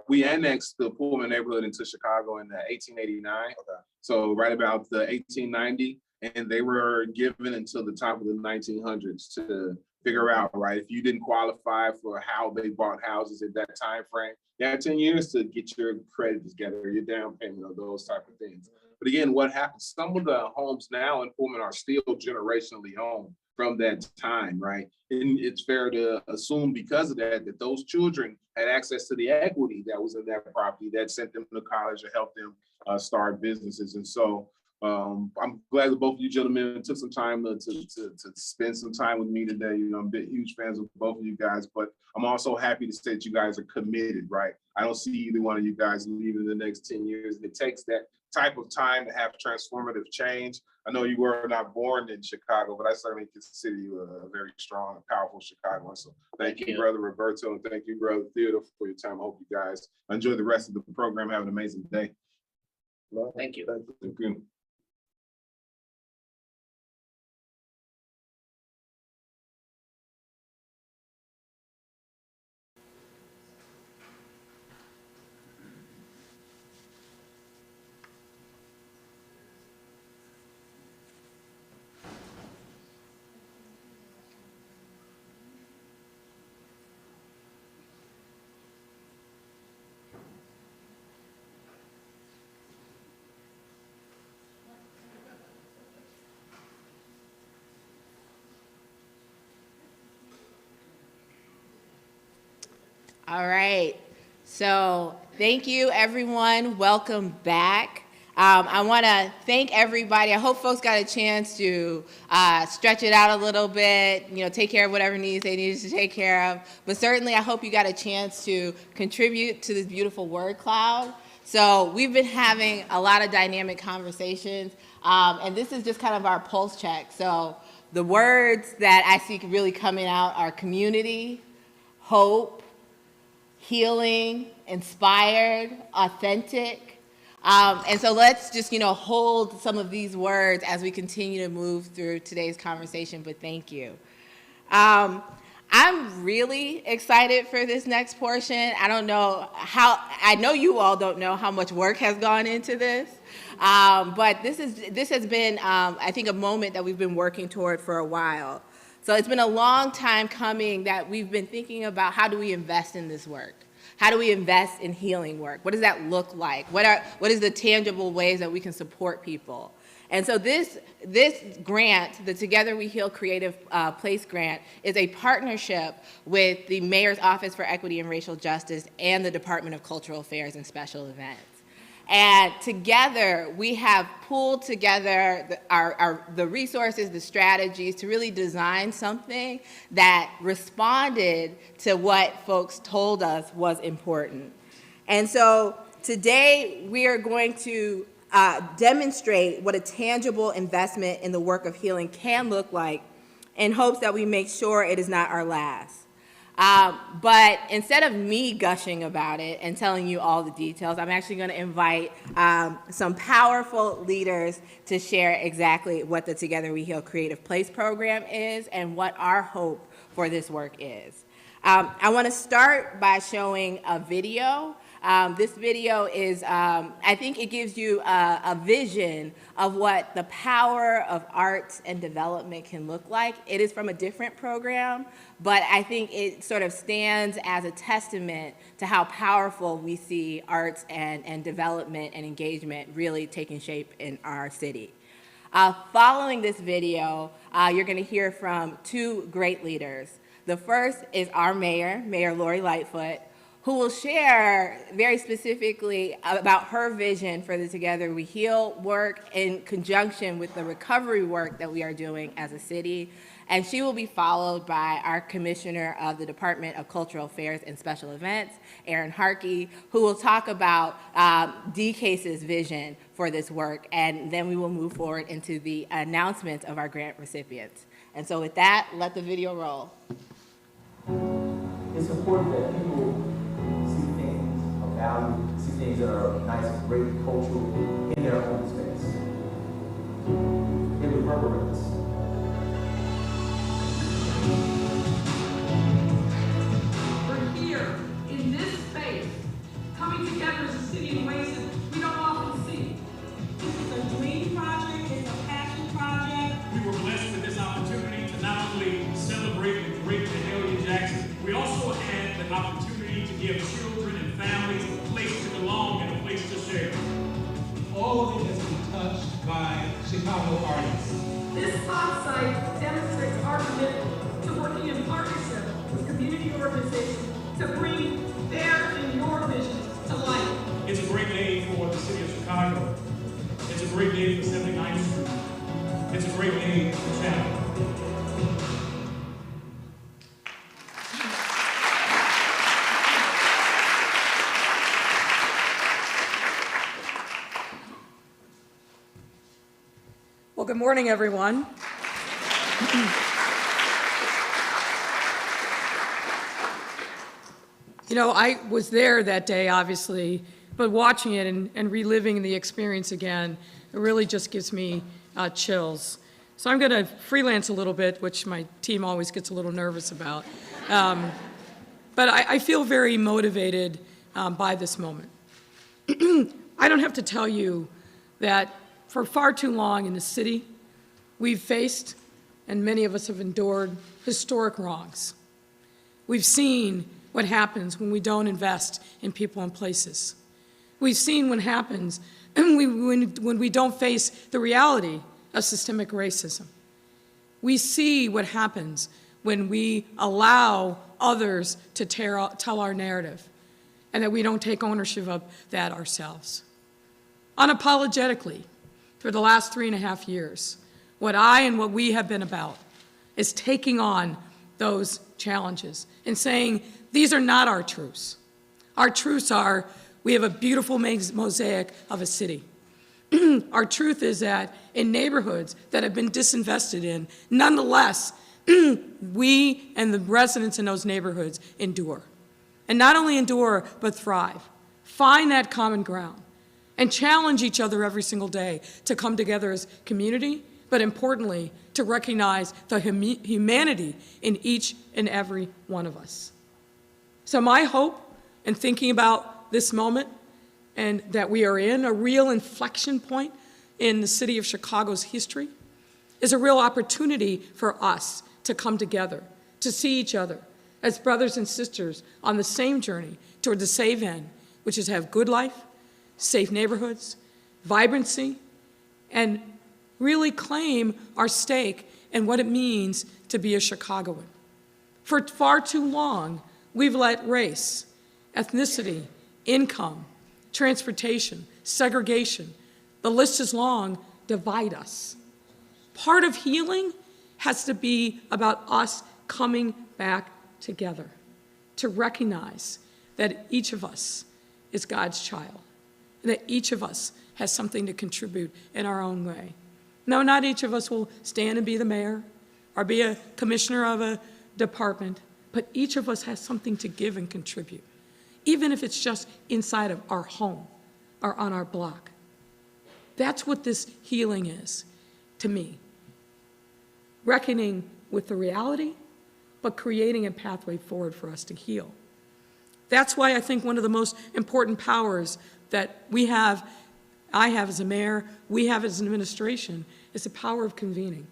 we annexed the Pullman neighborhood into Chicago in 1889. Okay. So right about the 1890, and they were given until the top of the 1900s to figure out, right, if you didn't qualify for how they bought houses at that time frame, you had 10 years to get your credit together, your down payment, or those type of things. But again, what happens, some of the homes now in Pullman are still generationally owned from that time, right? And it's fair to assume because of that those children had access to the equity that was in that property that sent them to college or helped them start businesses. And so I'm glad that both of you gentlemen took some time to spend some time with me today. I'm huge fans of both of you guys, but I'm also happy to say that you guys are committed, right? I don't see either one of you guys leaving in the next 10 years. It takes that type of time to have transformative change. I know you were not born in Chicago, but I certainly consider you a very strong and powerful Chicagoan. So thank you, Brother Roberto, and thank you, Brother Theodore, for your time. I hope you guys enjoy the rest of the program. Have an amazing day. Thank you. Thank you. All right, so thank you everyone, welcome back. I want to thank everybody. I hope folks got a chance to stretch it out a little bit, take care of whatever needs they needed to take care of. But certainly, I hope you got a chance to contribute to this beautiful word cloud. So we've been having a lot of dynamic conversations, and this is just kind of our pulse check. So the words that I see really coming out are community, hope, healing, inspired, authentic. And so let's just, hold some of these words as we continue to move through today's conversation, but thank you. I'm really excited for this next portion. I know you all don't know how much work has gone into this, but this has been, I think, a moment that we've been working toward for a while. So it's been a long time coming that we've been thinking about how do we invest in this work? How do we invest in healing work? What does that look like? What is the tangible ways that we can support people? And so this grant, the Together We Heal Creative Place grant, is a partnership with the Mayor's Office for Equity and Racial Justice and the Department of Cultural Affairs and Special Events. And together, we have pulled together the resources, the strategies to really design something that responded to what folks told us was important. And so today, we are going to demonstrate what a tangible investment in the work of healing can look like in hopes that we make sure it is not our last. But instead of me gushing about it and telling you all the details, I'm actually going to invite some powerful leaders to share exactly what the Together We Heal Creative Place program is and what our hope for this work is. I want to start by showing a video. This video is, I think it gives you a vision of what the power of arts and development can look like. It is from a different program, but I think it sort of stands as a testament to how powerful we see arts and development and engagement really taking shape in our city. Following this video, you're going to hear from two great leaders. The first is our mayor, Mayor Lori Lightfoot, who will share very specifically about her vision for the Together We Heal work in conjunction with the recovery work that we are doing as a city. And she will be followed by our Commissioner of the Department of Cultural Affairs and Special Events, Aaron Harkey, who will talk about DCASE's vision for this work. And then we will move forward into the announcements of our grant recipients. And so with that, let the video roll. It's important that people see things of value, see things that are nice, great, cultural in their own space. It reverberates. We're here in this space, coming together as a city in ways that we don't often see. It's a dream project, it's a passion project. We were blessed with this opportunity to not only celebrate the great Mahalia Jackson, we also had the opportunity to give children and families a place to belong and a place to share. All of it has been touched by Chicago artists. This talk site demonstrates our commitment to working in partnership with community organizations to bring their and your vision to life. It's a great day for the city of Chicago. It's a great day for 79th Street. It's a great day for Chapel. Well, good morning, everyone. I was there that day, obviously, but watching it and reliving the experience again, it really just gives me chills. So I'm going to freelance a little bit, which my team always gets a little nervous about. But I feel very motivated by this moment. I don't have to tell you that for far too long in the city, we've faced, and many of us have endured, historic wrongs. We've seen what happens when we don't invest in people and places. We've seen what happens when we don't face the reality of systemic racism. We see what happens when we allow others to tell our narrative and that we don't take ownership of that ourselves. Unapologetically, for the last 3.5 years, what I and what we have been about is taking on those challenges and saying, these are not our truths. Our truths are, we have a beautiful mosaic of a city. Our truth is that in neighborhoods that have been disinvested in, nonetheless, we and the residents in those neighborhoods endure. And not only endure, but thrive. Find that common ground and challenge each other every single day to come together as community, but importantly, to recognize the humanity in each and every one of us. So my hope in thinking about this moment and that we are in a real inflection point in the city of Chicago's history is a real opportunity for us to come together, to see each other as brothers and sisters on the same journey toward the same end, which is to have good life, safe neighborhoods, vibrancy, and really claim our stake in what it means to be a Chicagoan. For far too long, we've let race, ethnicity, income, transportation, segregation, the list is long, divide us. Part of healing has to be about us coming back together to recognize that each of us is God's child, and that each of us has something to contribute in our own way. No, not each of us will stand and be the mayor or be a commissioner of a department, but each of us has something to give and contribute, even if it's just inside of our home or on our block. That's what this healing is to me. Reckoning with the reality, but creating a pathway forward for us to heal. That's why I think one of the most important powers that we have, I have as a mayor, we have as an administration, is the power of convening.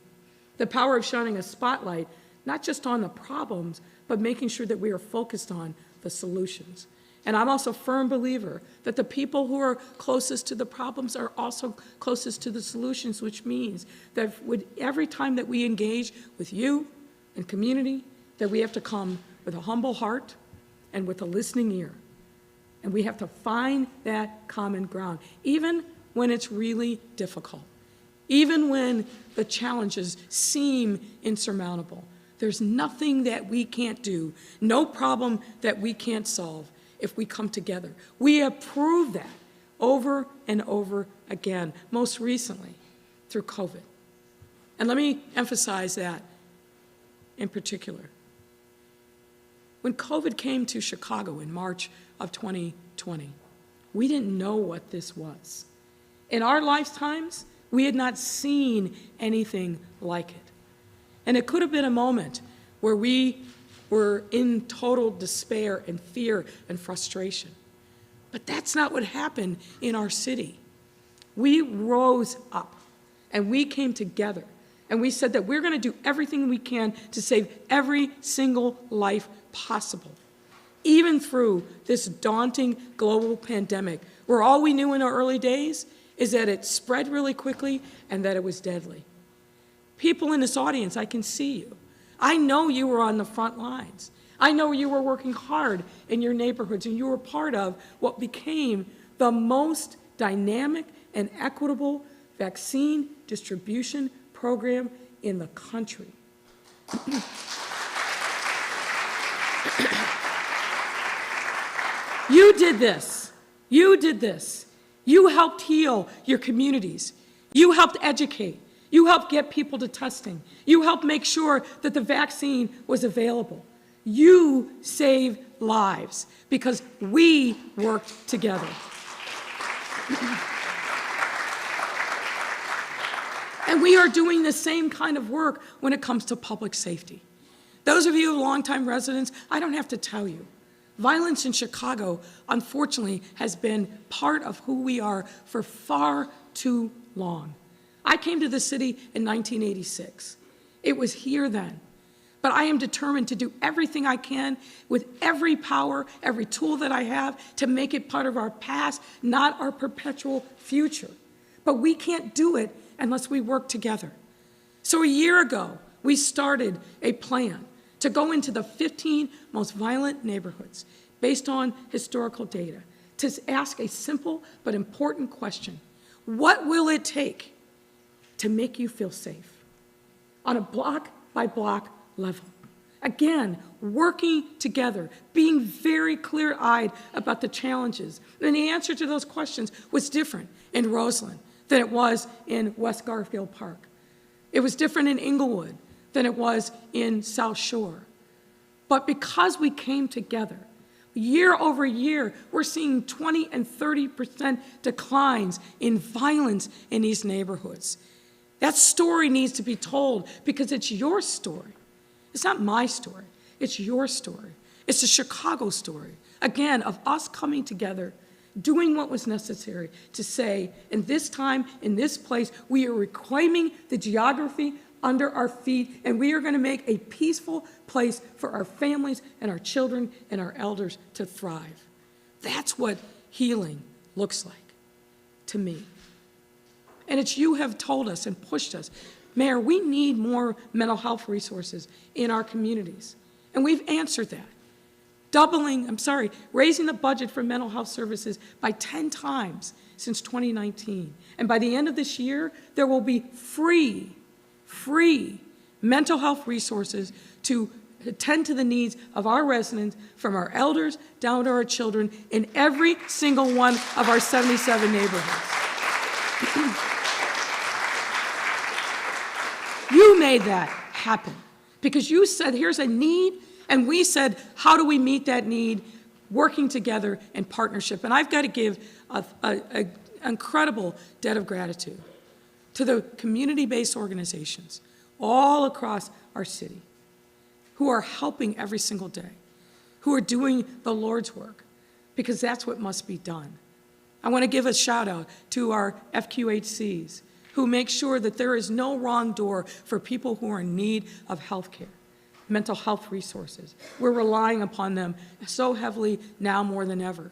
The power of shining a spotlight, not just on the problems, but making sure that we are focused on the solutions. And I'm also a firm believer that the people who are closest to the problems are also closest to the solutions, which means that every time that we engage with you and community, that we have to come with a humble heart and with a listening ear. And we have to find that common ground, even when it's really difficult, even when the challenges seem insurmountable. There's nothing that we can't do, no problem that we can't solve if we come together. We have proved that over and over again, most recently through COVID. And let me emphasize that in particular. When COVID came to Chicago in March of 2020, we didn't know what this was. In our lifetimes, we had not seen anything like it. And it could have been a moment where we were in total despair and fear and frustration. But that's not what happened in our city. We rose up and we came together and we said that we're going to do everything we can to save every single life possible, even through this daunting global pandemic, where all we knew in our early days is that it spread really quickly and that it was deadly. People in this audience, I can see you. I know you were on the front lines. I know you were working hard in your neighborhoods, and you were part of what became the most dynamic and equitable vaccine distribution program in the country. You did this. You did this. You helped heal your communities. You helped educate. You helped get people to testing. You helped make sure that the vaccine was available. You saved lives because we worked together. And we are doing the same kind of work when it comes to public safety. Those of you who are longtime residents, I don't have to tell you. Violence in Chicago, unfortunately, has been part of who we are for far too long. I came to the city in 1986. It was here then. But I am determined to do everything I can with every power, every tool that I have to make it part of our past, not our perpetual future. But we can't do it unless we work together. So a year ago, we started a plan to go into the 15 most violent neighborhoods based on historical data to ask a simple but important question. What will it take to make you feel safe on a block-by-block level? Again, working together, being very clear-eyed about the challenges. And the answer to those questions was different in Roseland than it was in West Garfield Park. It was different in Inglewood than it was in South Shore. But because we came together, year over year, we're seeing 20 and 30% declines in violence in these neighborhoods. That story needs to be told because it's your story. It's not my story. It's your story. It's a Chicago story, again, of us coming together, doing what was necessary to say, in this time, in this place, we are reclaiming the geography under our feet, and we are going to make a peaceful place for our families and our children and our elders to thrive. That's what healing looks like to me. And it's you have told us and pushed us, Mayor, we need more mental health resources in our communities. And we've answered that. Raising the budget for mental health services by 10 times since 2019. And by the end of this year, there will be free mental health resources to attend to the needs of our residents, from our elders down to our children, in every single one of our 77 neighborhoods. You made that happen because you said, here's a need, and we said, how do we meet that need? Working together in partnership. And I've got to give an incredible debt of gratitude to the community-based organizations all across our city who are helping every single day, who are doing the Lord's work, because that's what must be done. I want to give a shout out to our FQHCs, who make sure that there is no wrong door for people who are in need of health care, mental health resources. We're relying upon them so heavily now more than ever.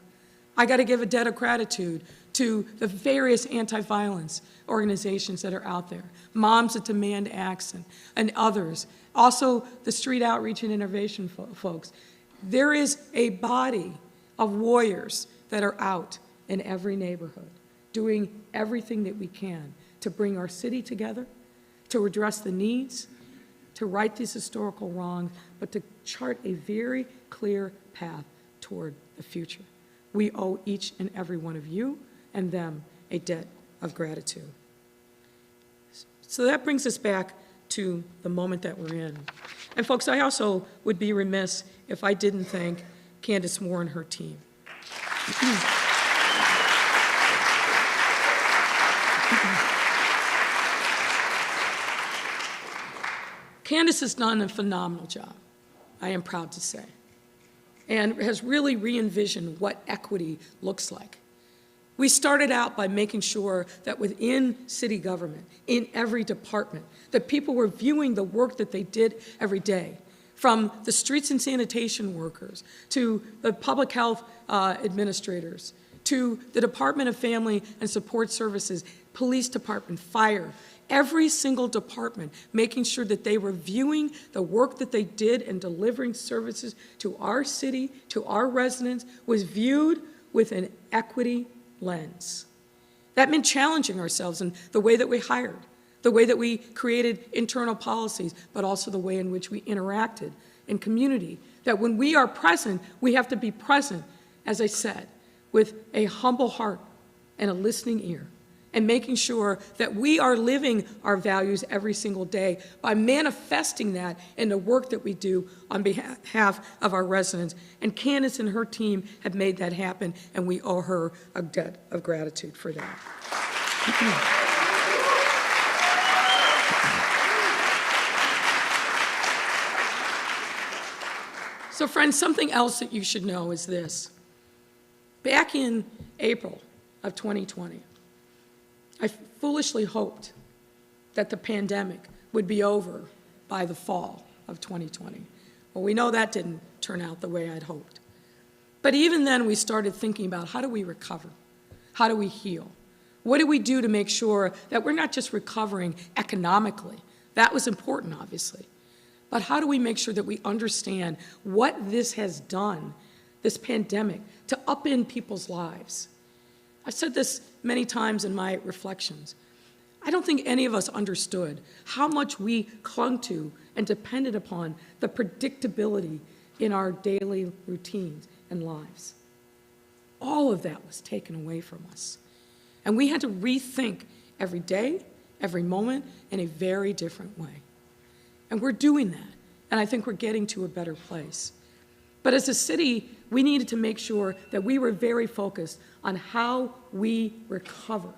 I got to give a debt of gratitude to the various anti-violence organizations that are out there, Moms That Demand Action and others, also the street outreach and intervention folks. There is a body of warriors that are out in every neighborhood doing everything that we can to bring our city together, to address the needs, to right these historical wrongs, but to chart a very clear path toward the future. We owe each and every one of you and them a debt of gratitude. So that brings us back to the moment that we're in. And folks, I also would be remiss if I didn't thank Candace Moore and her team. Candace has done a phenomenal job, I am proud to say, and has really re-envisioned what equity looks like. We started out by making sure that within city government, in every department, that people were viewing the work that they did every day, from the streets and sanitation workers, to the public health administrators, to the Department of Family and Support Services, police department, fire, every single department, making sure that they were viewing the work that they did in delivering services to our city, to our residents, was viewed with an equity lens. That meant challenging ourselves in the way that we hired, the way that we created internal policies, but also the way in which we interacted in community. That when we are present, we have to be present, as I said, with a humble heart and a listening ear, and making sure that we are living our values every single day by manifesting that in the work that we do on behalf of our residents. And Candace and her team have made that happen, and we owe her a debt of gratitude for that. So friends, something else that you should know is this. Back in April of 2020, I foolishly hoped that the pandemic would be over by the fall of 2020. Well, we know that didn't turn out the way I'd hoped. But even then, we started thinking about how do we recover? How do we heal? What do we do to make sure that we're not just recovering economically? That was important, obviously. But how do we make sure that we understand what this has done, this pandemic, to upend people's lives? I've said this many times in my reflections. I don't think any of us understood how much we clung to and depended upon the predictability in our daily routines and lives. All of that was taken away from us. And we had to rethink every day, every moment, in a very different way. And we're doing that. And I think we're getting to a better place. But as a city, we needed to make sure that we were very focused on how we recover.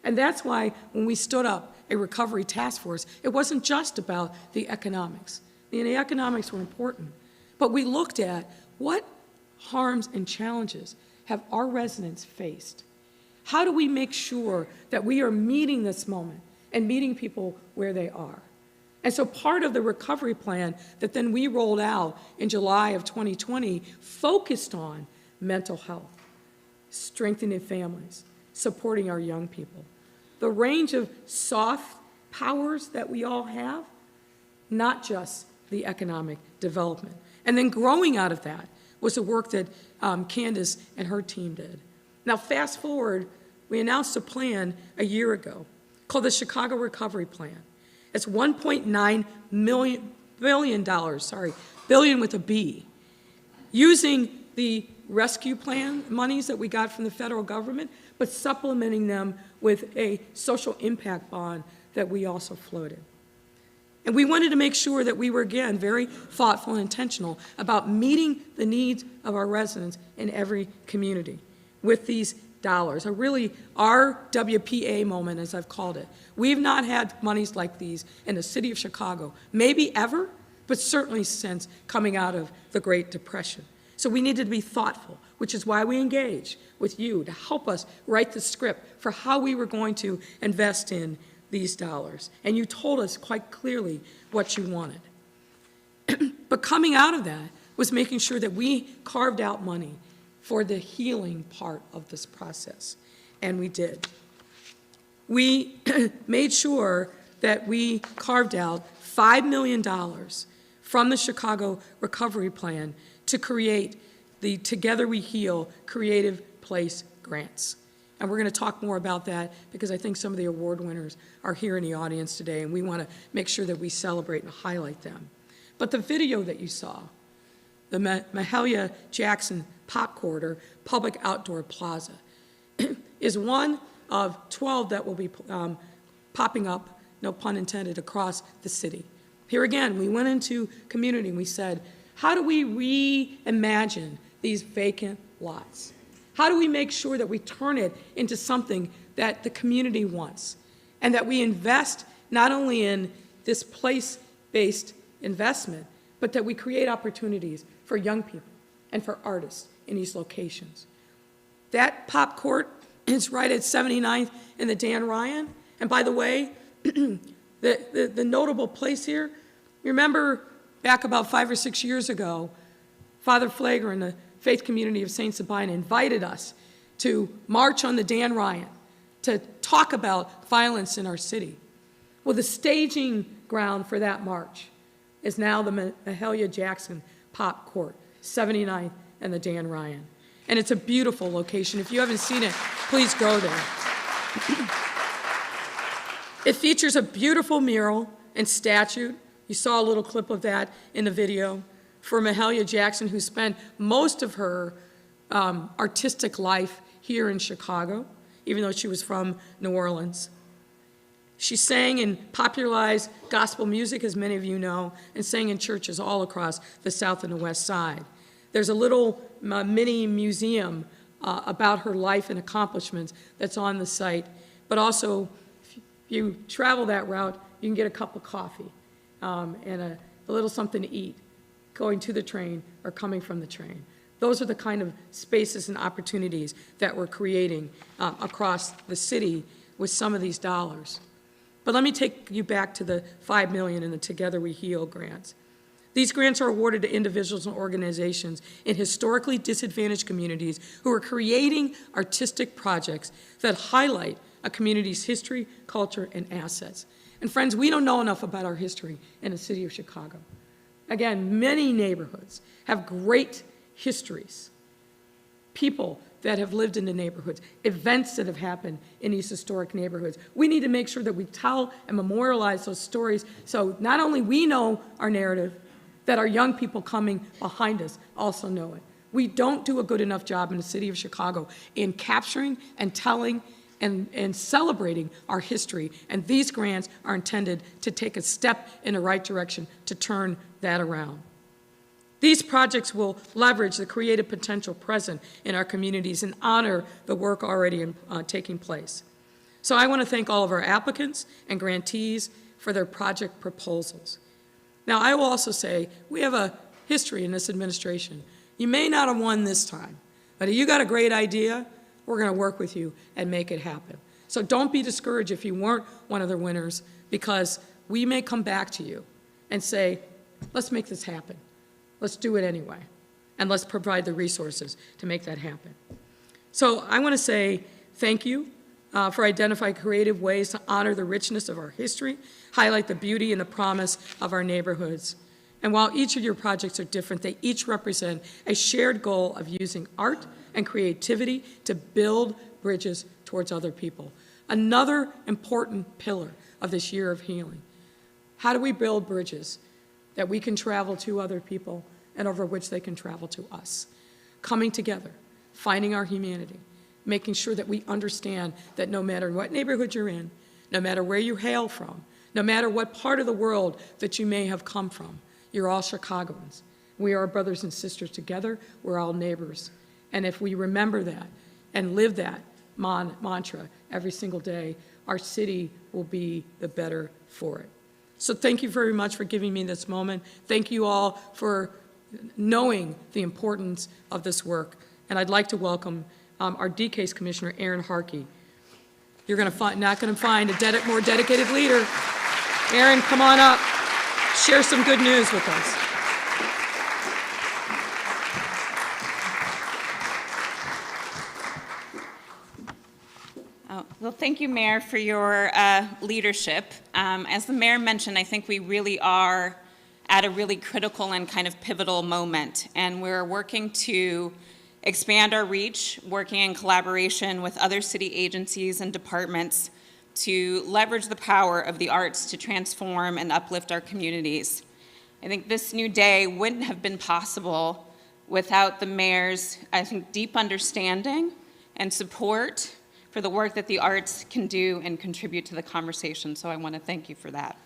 And that's why when we stood up a recovery task force, it wasn't just about the economics. The economics were important. But we looked at what harms and challenges have our residents faced. How do we make sure that we are meeting this moment and meeting people where they are? And so part of the recovery plan that then we rolled out in July of 2020 focused on mental health, strengthening families, supporting our young people. The range of soft powers that we all have, not just the economic development. And then growing out of that was the work that Candace and her team did. Now fast forward, we announced a plan a year ago called the Chicago Recovery Plan. It's $1.9 billion with a B, using the rescue plan monies that we got from the federal government, but supplementing them with a social impact bond that we also floated. And we wanted to make sure that we were, again, very thoughtful and intentional about meeting the needs of our residents in every community with these dollars, or really our WPA moment, as I've called it. We've not had monies like these in the city of Chicago, maybe ever, but certainly since coming out of the Great Depression. So we needed to be thoughtful, which is why we engaged with you to help us write the script for how we were going to invest in these dollars. And you told us quite clearly what you wanted. But coming out of that was making sure that we carved out money for the healing part of this process, and we did. We made sure that we carved out $5 million from the Chicago Recovery Plan to create the Together We Heal Creative Place grants. And we're going to talk more about that because I think some of the award winners are here in the audience today, and we want to make sure that we celebrate and highlight them. But the video that you saw, the Mahalia Jackson Pop Court, or Public Outdoor Plaza, is one of 12 that will be popping up, no pun intended, across the city. Here again, we went into community and we said, how do we reimagine these vacant lots? How do we make sure that we turn it into something that the community wants, and that we invest not only in this place-based investment, but that we create opportunities for young people and for artists in these locations? That pop court is right at 79th and the Dan Ryan. And by the way, the notable place here, you remember back about 5 or 6 years ago, Father Flagler and the faith community of St. Sabina invited us to march on the Dan Ryan to talk about violence in our city. Well, the staging ground for that march is now the Mahalia Jackson Pop Court, 79th and the Dan Ryan. And it's a beautiful location. If you haven't seen it, please go there. It features a beautiful mural and statue. You saw a little clip of that in the video for Mahalia Jackson, who spent most of her artistic life here in Chicago, even though she was from New Orleans. She sang and popularized gospel music, as many of you know, and sang in churches all across the South and the West Side. There's a little mini museum about her life and accomplishments that's on the site. But also, if you travel that route, you can get a cup of coffee and a little something to eat going to the train or coming from the train. Those are the kind of spaces and opportunities that we're creating across the city with some of these dollars. But let me take you back to the $5 million in the Together We Heal grants. These grants are awarded to individuals and organizations in historically disadvantaged communities who are creating artistic projects that highlight a community's history, culture, and assets. And friends, we don't know enough about our history in the city of Chicago. Again, many neighborhoods have great histories. People that have lived in the neighborhoods, events that have happened in these historic neighborhoods. We need to make sure that we tell and memorialize those stories so not only we know our narrative, that our young people coming behind us also know it. We don't do a good enough job in the city of Chicago in capturing and telling and celebrating our history, and these grants are intended to take a step in the right direction to turn that around. These projects will leverage the creative potential present in our communities and honor the work already taking place. So I want to thank all of our applicants and grantees for their project proposals. Now, I will also say we have a history in this administration. You may not have won this time, but if you got a great idea, we're going to work with you and make it happen. So don't be discouraged if you weren't one of the winners, because we may come back to you and say, let's make this happen. Let's do it anyway, and let's provide the resources to make that happen. So I want to say thank you for identifying creative ways to honor the richness of our history, highlight the beauty and the promise of our neighborhoods. And while each of your projects are different, they each represent a shared goal of using art and creativity to build bridges towards other people. Another important pillar of this year of healing. How do we build bridges that we can travel to other people and over which they can travel to us? Coming together, finding our humanity, making sure that we understand that no matter what neighborhood you're in, no matter where you hail from, no matter what part of the world that you may have come from, you're all Chicagoans. We are brothers and sisters together. We're all neighbors. And if we remember that and live that mantra every single day, our city will be the better for it. So thank you very much for giving me this moment. Thank you all for knowing the importance of this work. And I'd like to welcome our D-Case Commissioner, Aaron Harkey. You're not going to find a more dedicated leader. Aaron, come on up. Share some good news with us. Well, thank you, Mayor, for your leadership. As the Mayor mentioned, I think we really are at a really critical and kind of pivotal moment, and we're working to expand our reach, working in collaboration with other city agencies and departments to leverage the power of the arts to transform and uplift our communities. I think this new day wouldn't have been possible without the Mayor's, I think, deep understanding and support for the work that the arts can do and contribute to the conversation, so I want to thank you for that.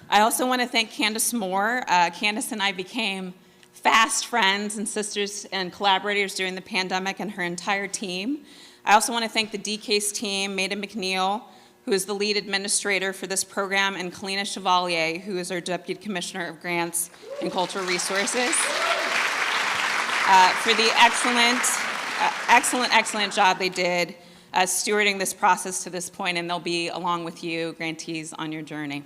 I also want to thank Candace Moore. Candace and I became fast friends and sisters and collaborators during the pandemic, and her entire team. I also want to thank the D-Case team, Maida McNeil, who is the lead administrator for this program, and Kalina Chevalier, who is our Deputy Commissioner of Grants and Cultural Resources, for the excellent job they did stewarding this process to this point, and they'll be along with you, grantees, on your journey.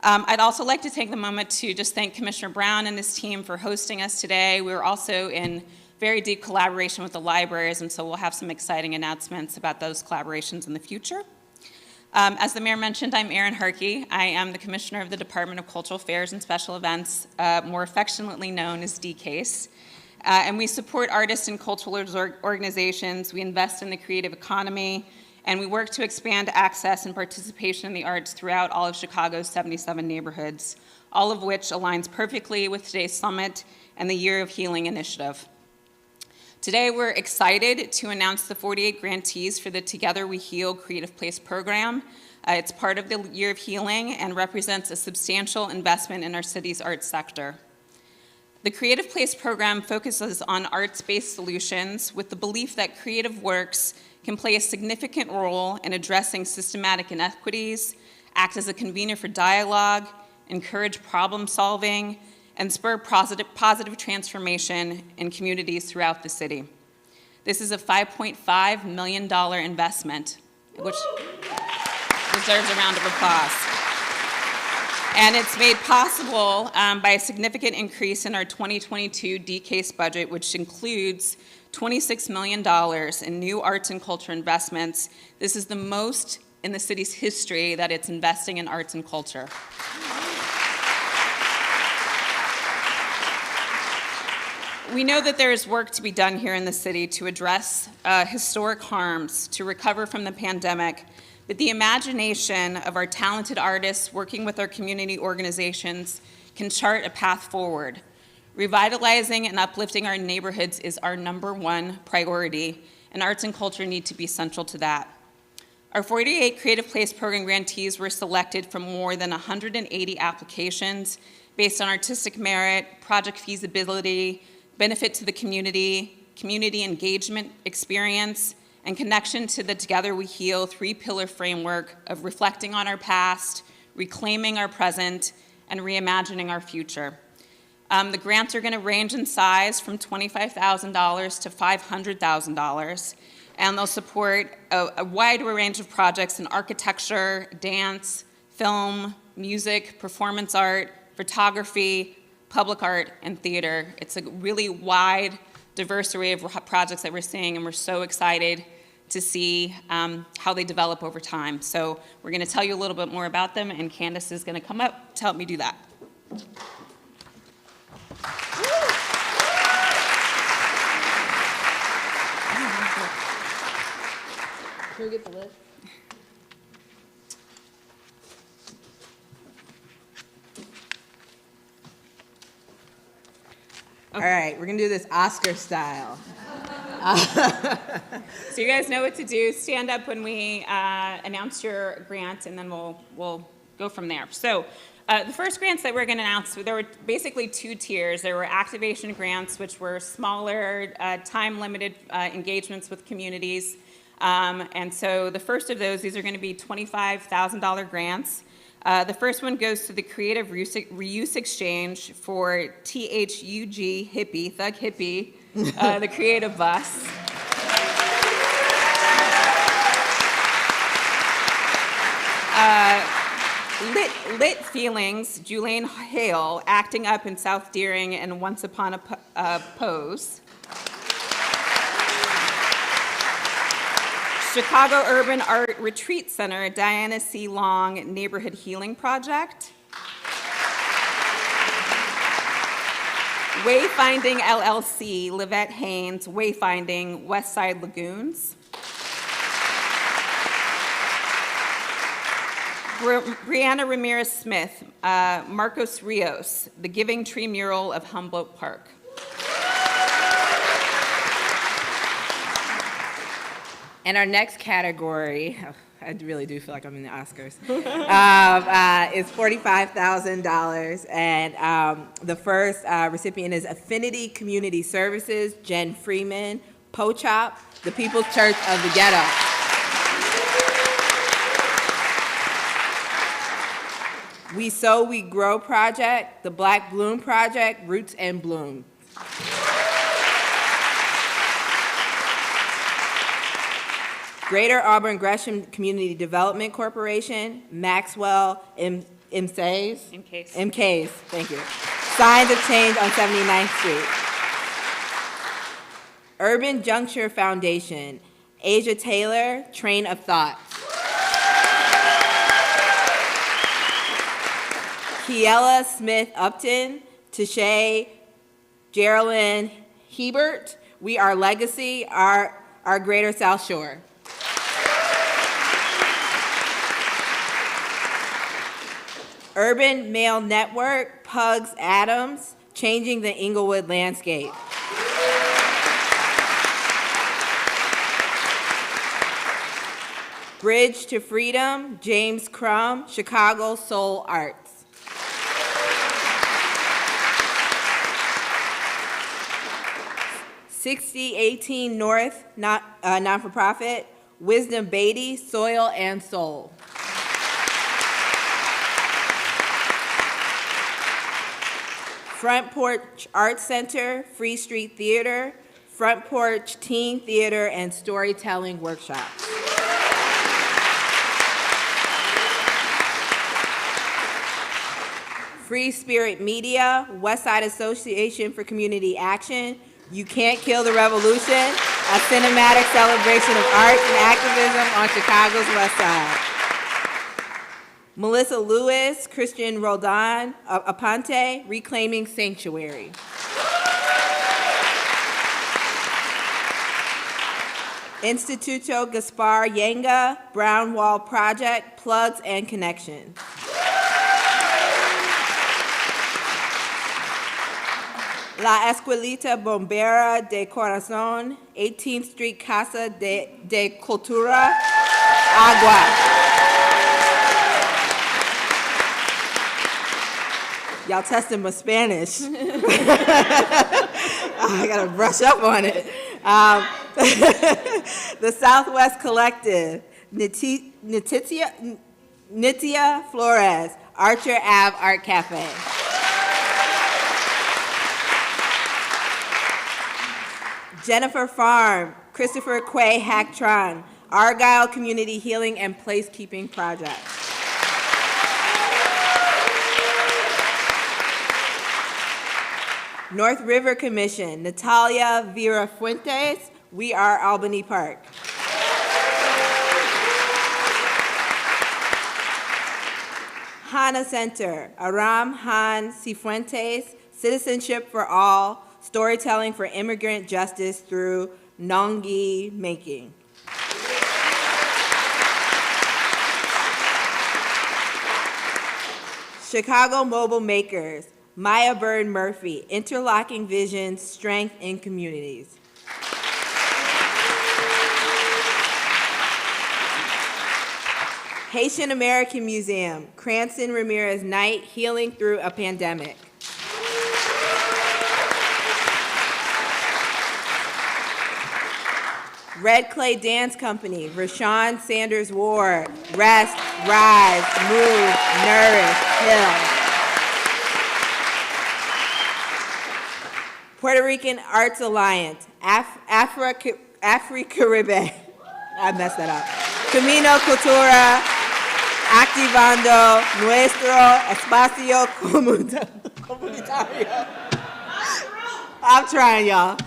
I'd also like to take the moment to just thank Commissioner Brown and his team for hosting us today. We're also in very deep collaboration with the libraries, and so we'll have some exciting announcements about those collaborations in the future. As the Mayor mentioned, I'm Erin Harkey. I am the Commissioner of the Department of Cultural Affairs and Special Events, more affectionately known as D-Case. And we support artists and cultural organizations. We invest in the creative economy, and we work to expand access and participation in the arts throughout all of Chicago's 77 neighborhoods, all of which aligns perfectly with today's summit and the Year of Healing initiative. Today, we're excited to announce the 48 grantees for the Together We Heal Creative Place program. It's part of the Year of Healing and represents a substantial investment in our city's arts sector. The Creative Place program focuses on arts-based solutions with the belief that creative works can play a significant role in addressing systematic inequities, act as a convener for dialogue, encourage problem solving, and spur positive transformation in communities throughout the city. This is a $5.5 million investment, which deserves a round of applause. And it's made possible by a significant increase in our 2022 D-Case budget, which includes $26 million in new arts and culture investments. This is the most in the city's history that it's investing in arts and culture. We know that there is work to be done here in the city to address historic harms, to recover from the pandemic, but the imagination of our talented artists working with our community organizations can chart a path forward. Revitalizing and uplifting our neighborhoods is our #1 priority, and arts and culture need to be central to that. Our 48 Creative Place Program grantees were selected from more than 180 applications based on artistic merit, project feasibility, benefit to the community, community engagement experience, and connection to the Together We Heal 3-pillar framework of reflecting on our past, reclaiming our present, and reimagining our future. The grants are going to range in size from $25,000 to $500,000, and they'll support a wide range of projects in architecture, dance, film, music, performance art, photography, public art, and theater. It's a really wide, diverse array of projects that we're seeing, and we're so excited to see how they develop over time. So we're going to tell you a little bit more about them, and Candace is going to come up to help me do that. Can we get the list? All right, we're gonna do this Oscar style. So you guys know what to do. Stand up when we announce your grant, and then we'll go from there. So the first grants that we're going to announce, there were basically 2 tiers. There were activation grants, which were smaller, time-limited engagements with communities. And so the first of those, these are going to be $25,000 grants. The first one goes to the Creative Reuse Exchange for THUG Hippie, Thug Hippie, the Creative Bus. Lit Feelings, Julaine Hale, acting up in South Deering and Once Upon a Pose. Chicago Urban Art Retreat Center, Diana C. Long Neighborhood Healing Project. Wayfinding LLC, Livette Haynes, Wayfinding Westside Lagoons. Brianna Ramirez-Smith, Marcos Rios, The Giving Tree Mural of Humboldt Park. And our next category, I really do feel like I'm in the Oscars, is $45,000. And the first recipient is Affinity Community Services, Jen Freeman, POCHOP, the People's Church of the Ghetto. We Sow, We Grow Project, the Black Bloom Project, Roots and Bloom. Greater Auburn Gresham Community Development Corporation, Maxwell MKs, thank you. Signs of Change on 79th Street. Urban Juncture Foundation, Asia Taylor, Train of Thought. Kiela Smith Upton, Tashay Geraldine Hebert, We Are Legacy, our Greater South Shore. Urban Male Network, Pugs Adams, Changing the Inglewood Landscape. Bridge to Freedom, James Crum, Chicago Soul Arts. $6018 North, non-for-profit, Wisdom Beatty, Soil and Soul. Front Porch Art Center, Free Street Theater, Front Porch Teen Theater and Storytelling Workshops. Free Spirit Media, Westside Association for Community Action, You Can't Kill the Revolution, a cinematic celebration of arts and activism on Chicago's West Side. Melissa Lewis, Christian Roldan, Aponte, Reclaiming Sanctuary. Instituto Gaspar Yenga, Brown Wall Project, Plugs and Connections. La Escuelita Bombera de Corazón, 18th Street Casa de Cultura, Agua. Y'all testing my Spanish. I gotta brush up on it. The Southwest Collective, Nitia Flores, Archer Ave Art Cafe. Jennifer Farm, Christopher Quay Hactron, Argyle Community Healing and Placekeeping Project. North River Commission, Natalia Vera Fuentes, We Are Albany Park. Hana Center, Aram Han Cifuentes, Citizenship for All, Storytelling for Immigrant Justice through Nongi Making. Chicago Mobile Makers, Maya Bird Murphy, Interlocking Visions, Strength in Communities. Haitian American Museum, Cranston Ramirez Knight, Healing Through a Pandemic. Red Clay Dance Company, Rashawn Sanders Ward, Rest, Rise, Move, Nourish, Heal. Puerto Rican Arts Alliance, Afri-Caribe, I messed that up. Camino Cultura, Activando Nuestro Espacio Comunitario. I'm trying, y'all.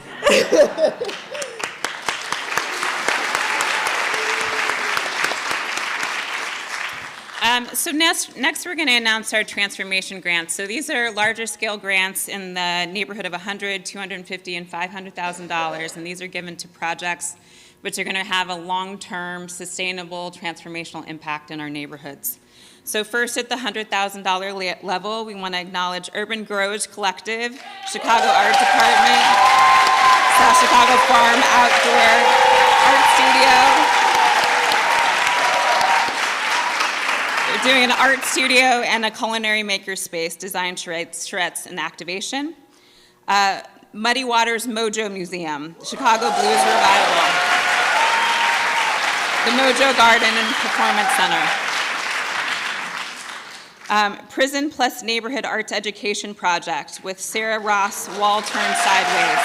So next we're going to announce our transformation grants. So these are larger scale grants in the neighborhood of $100,000, $250,000, and $500,000, and these are given to projects which are going to have a long-term, sustainable, transformational impact in our neighborhoods. So first, at the $100,000 level, we want to acknowledge Urban Growers Collective, Chicago Art Department, South Chicago Farm Outdoor Art Studio. They're doing an art studio and a culinary makerspace, design charrettes and activation. Muddy Waters Mojo Museum, Chicago Blues Revival. The Mojo Garden and Performance Center. Prison Plus Neighborhood Arts Education Project with Sarah Ross, Wall Turned Sideways.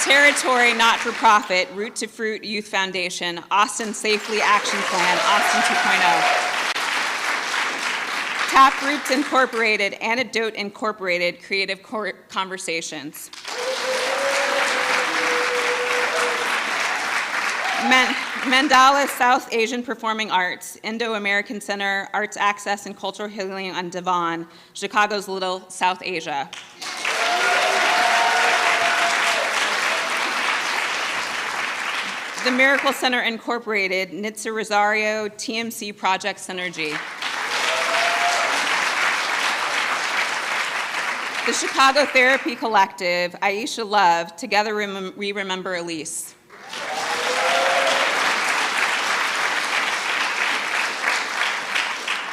Territory Not-for-Profit, Root to Fruit Youth Foundation, Austin Safely Action Plan, Austin 2.0. Taproots Incorporated, Antidote Incorporated, Creative Conversations. Mandala South Asian Performing Arts, Indo-American Center, Arts Access and Cultural Healing on Devon, Chicago's Little South Asia. The Miracle Center Incorporated, Nitsa Rosario, TMC Project Synergy. The Chicago Therapy Collective, Aisha Love, Together We Remember Elise.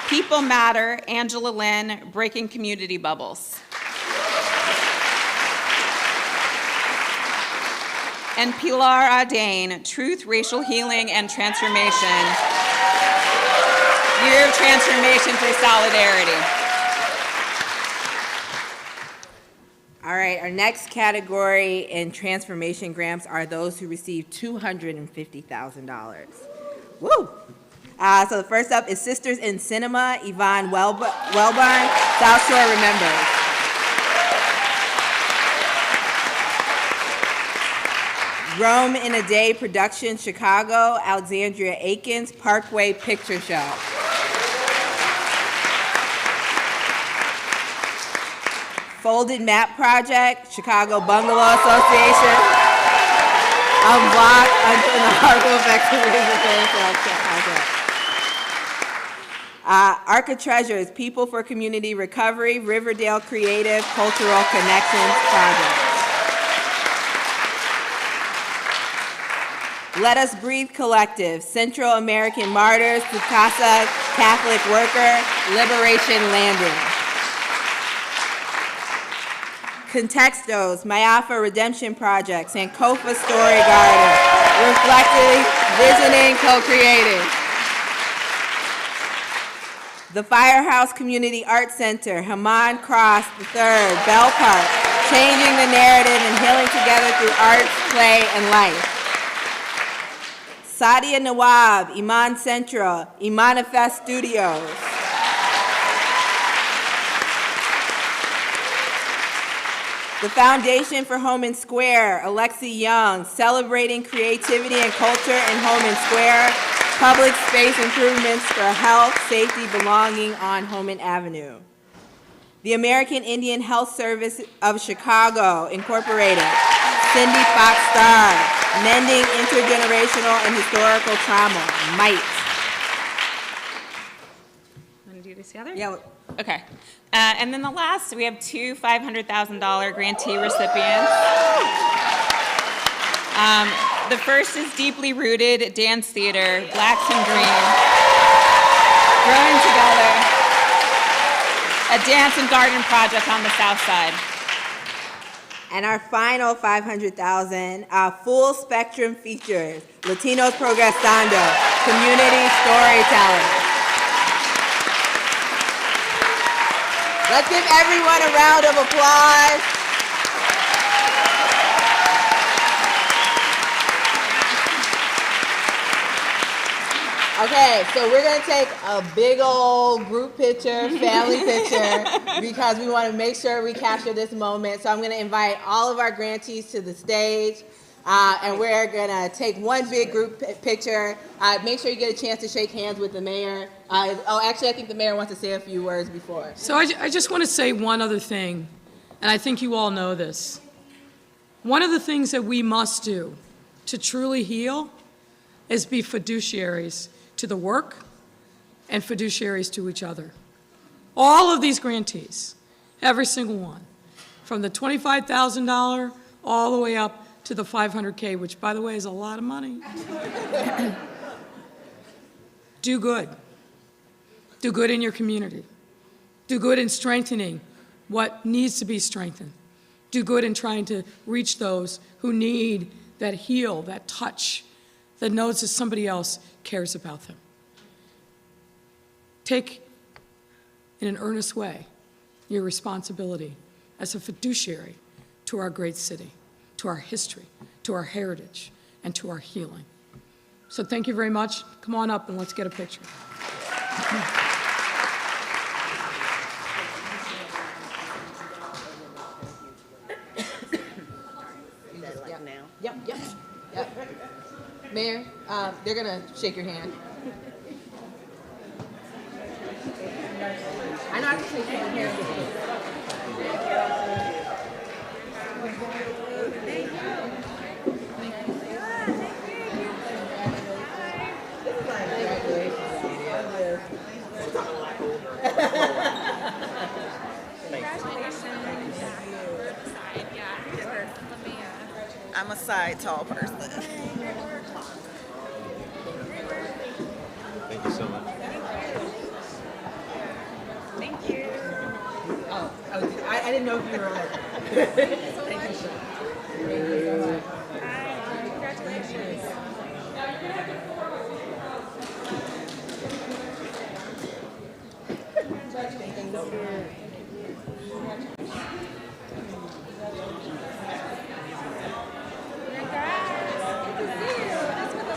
People Matter, Angela Lynn, Breaking Community Bubbles. And Pilar Adain, Truth, Racial Healing, and Transformation. Year of Transformation through Solidarity. All right, our next category in transformation grants are those who receive $250,000. Woo! So the first up is Sisters in Cinema, Yvonne Wellborn, South Shore Remembers. Rome in a Day Production, Chicago, Alexandria Akins, Parkway Picture Show. Folded Map Project, Chicago Bungalow Association. unblock until the harmful effects of Arca Treasures, People for Community Recovery, Riverdale Creative Cultural Connections Project. Let Us Breathe Collective, Central American Martyrs, Casa Catholic Worker, Liberation Landing. Contextos, Mayafa Redemption Project, Sankofa Story Garden, Reflecting, Visioning, Co-Creating. The Firehouse Community Arts Center, Haman Cross III, Bell Park, Changing the Narrative and Healing Together through Arts, Play, and Life. Sadia Nawab, Iman Central, Imanifest Studios. The Foundation for Home and Square, Alexi Young, Celebrating Creativity and Culture in Home and Square, Public Space Improvements for Health, Safety, Belonging on Homan Avenue. The American Indian Health Service of Chicago, Incorporated, Cindy Fox Starr, Mending Intergenerational and Historical Trauma, MITE. Want to do this together? Yeah. Okay. And then the last, we have two $500,000 grantee recipients. The first is Deeply Rooted Dance Theater, Blacks and Green, Growing Together, a dance and garden project on the South Side. And our final $500,000, Full Spectrum Features, Latinos Progresando, Community Storytelling. Let's give everyone a round of applause. Okay, so we're gonna take a big old group picture, family picture, because we wanna make sure we capture this moment. So I'm gonna invite all of our grantees to the stage, and we're gonna take one big group picture. Make sure you get a chance to shake hands with the mayor. Actually, I think the mayor wants to say a few words before. So I just want to say one other thing, and I think you all know this. One of the things that we must do to truly heal is be fiduciaries to the work and fiduciaries to each other. All of these grantees, every single one, from the $25,000 all the way up to the $500K, which by the way is a lot of money. Do good. Do good in your community. Do good in strengthening what needs to be strengthened. Do good in trying to reach those who need that heal, that touch, that knows that somebody else cares about them. Take, in an earnest way, your responsibility as a fiduciary to our great city, to our history, to our heritage, and to our healing. So thank you very much. Come on up and let's get a picture. Yep. Mayor, they're gonna shake your hand. I know I can shake your hand. I'm a side tall person. Thank you so much. Thank you. Oh, I didn't know if you were on. Thank you so much. Hi, congratulations.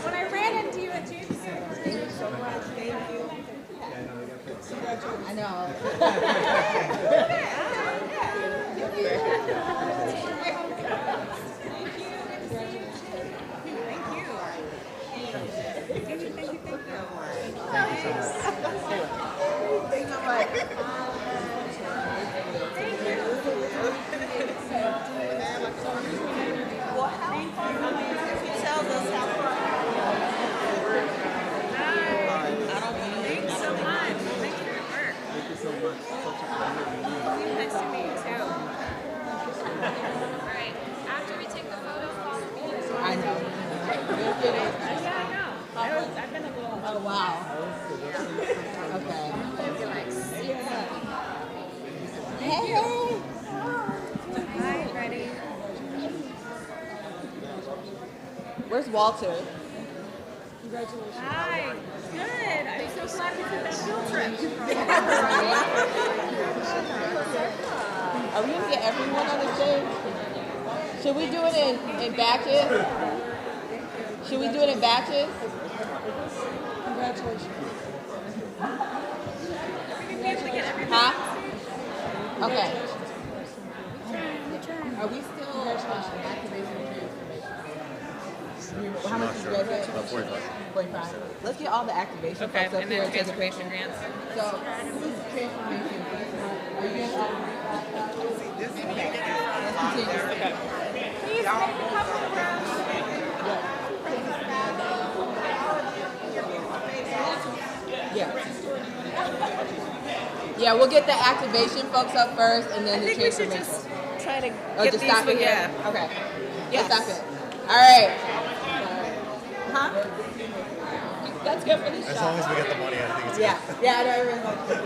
When I ran into you at JP. Thank you so much. Thank you. I know. Thank you. Hi, ready? Where's Walter? Congratulations. Hi. Good. I'm so glad we took that field trip. Are we gonna get everyone on the stage? Should we do it in batches? Should we do it in batches? Congratulations. Huh? Okay. Are we still activation How much did you guys get? 45. Let's get all the activation Okay, folks up and here then at the transportation grants. So, who's transformation? Are you guys Okay. Please make a couple of rounds. Yeah. Yeah, we'll get the activation folks up first, and then I the think we should transformation. just try to Oh, get just these stop it here? yeah. Okay. Yes. Let's stop it. All right. Huh? That's good for the shot. As long as we get the money, I think it's Yeah. good. Yeah, I know everyone's like,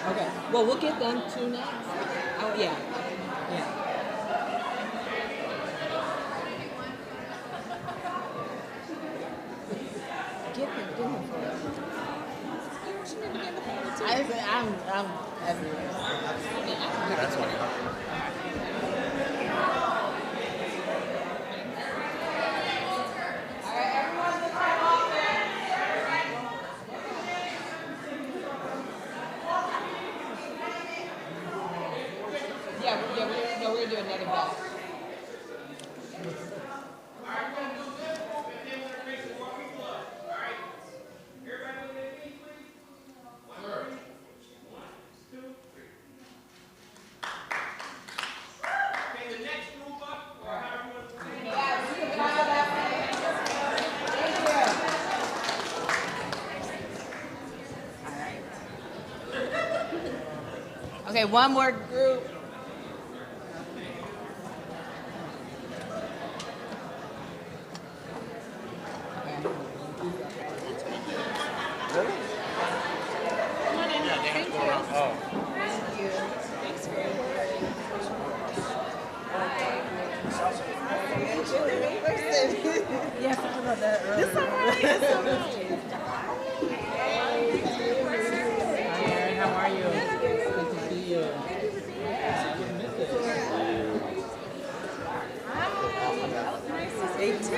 okay. Well, we'll get them two next. Oh, yeah. Yeah. Get them for us. I'm everywhere. That's funny. No, we're doing another batch. Okay, one more group. Yeah, I forgot about that earlier. It's all right. It's all right. Hi, how are you? Good to see you. Nice to see you too.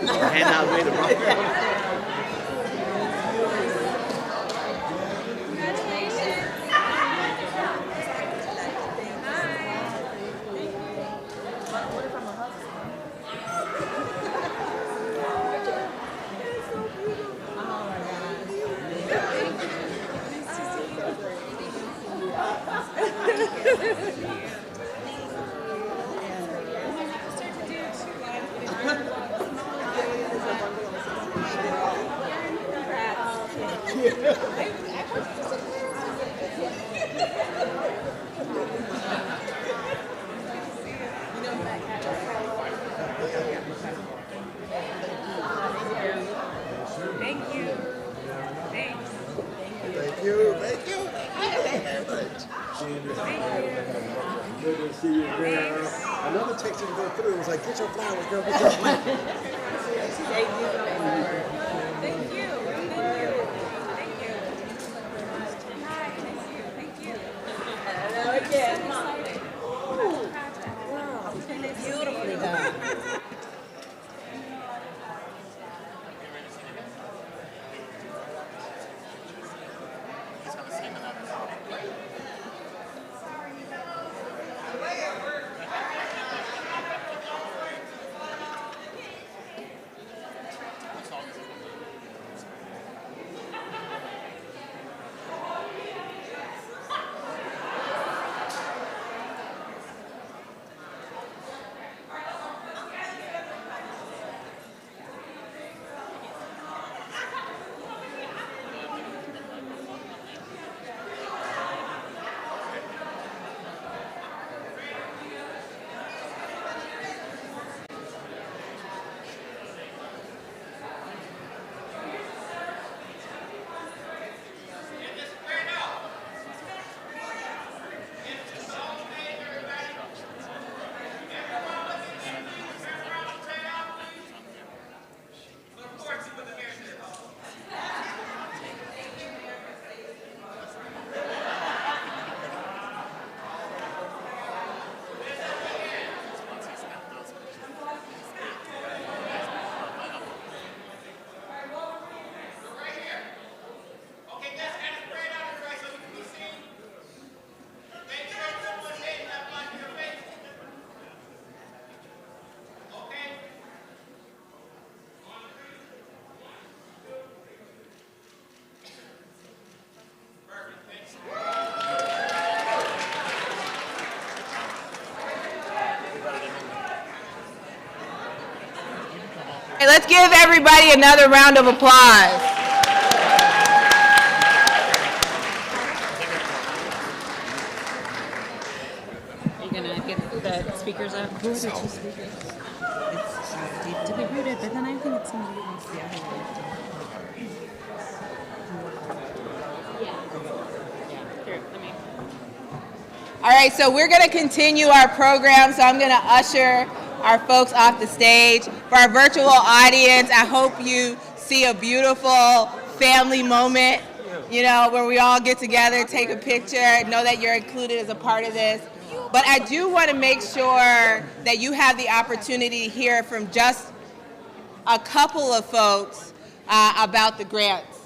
Hand out way the wrong. Thank you. Thanks. Thank you. Thank you. Good to see you, girl. Another text didn't go through. It was like, get your flowers, girl. Get your flowers. Thank you so much. Thank you. Thank you. Thank you. Hi. Thank you. Thank you. Hello again. Wow. Beautifully done. let's give everybody another round of applause. Are you gonna get the speakers up? Who are the two speakers? It's deeply rooted, but then I think it's somebody else. The other way. All right, so we're going to continue our program. So I'm going to usher our folks off the stage. For our virtual audience, I hope you see a beautiful family moment, you know, where we all get together, take a picture, know that you're included as a part of this. But I do want to make sure that you have the opportunity to hear from just a couple of folks about the grants.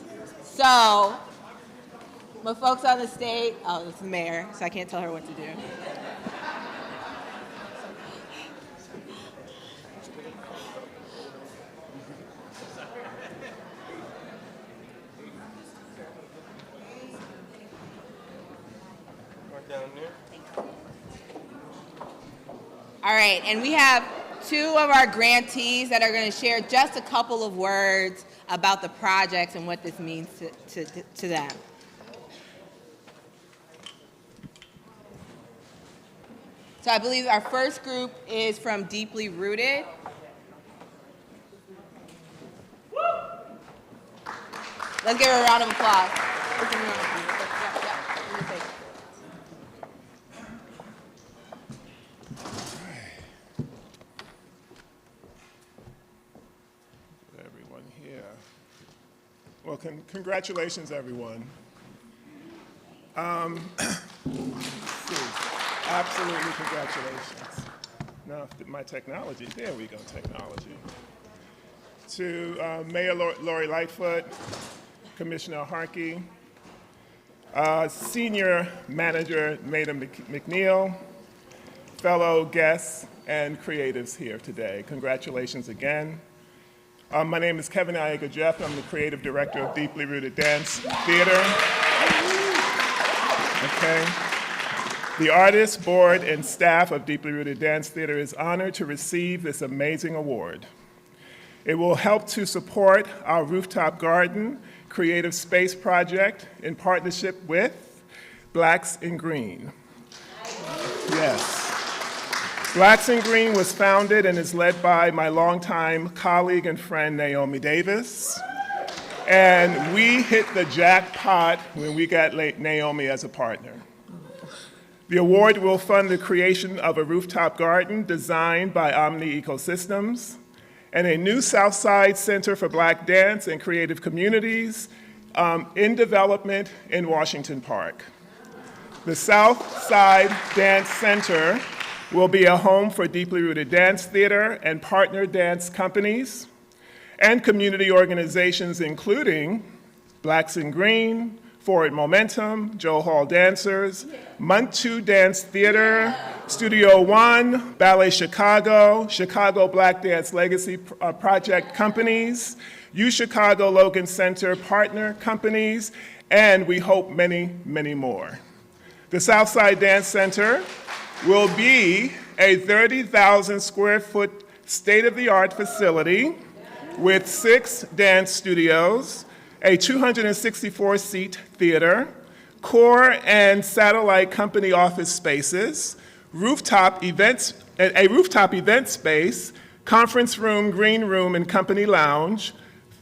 So, my folks on the stage, oh, it's the mayor, so I can't tell her what to do. All right, and we have two of our grantees that are going to share just a couple of words about the projects and what this means to them. So I believe our first group is from Deeply Rooted. Let's give her a round of applause. Everyone here. Well, congratulations, everyone. Absolutely, congratulations. Now, my technology, there we go, technology. To Mayor Lori Lightfoot, Commissioner Harkey, Senior Manager Maida McNeil, fellow guests and creatives here today. Congratulations again. My name is Kevin Iega Jeff. I'm the Creative Director of Deeply Rooted Dance Theater. Okay. The artists, board, and staff of Deeply Rooted Dance Theater is honored to receive this amazing award. It will help to support our rooftop garden creative space project in partnership with Blacks in Green. Yes. Blacks in Green was founded and is led by my longtime colleague and friend, Naomi Davis. And we hit the jackpot when we got Naomi as a partner. The award will fund the creation of a rooftop garden designed by Omni Ecosystems and a new Southside Center for Black Dance and Creative Communities in development in Washington Park. The Southside Dance Center will be a home for Deeply Rooted Dance Theater and partner dance companies and community organizations including Blacks in Green, Forward Momentum, Joe Hall Dancers, Muntu Dance Theater, Studio One, Ballet Chicago, Chicago Black Dance Legacy Project Companies, U Chicago Logan Center partner companies, and we hope many, many more. The Southside Dance Center will be a 30,000 square foot state-of-the-art facility with 6 dance studios, a 264-seat theater, core and satellite company office spaces, a rooftop event space, conference room, green room, and company lounge,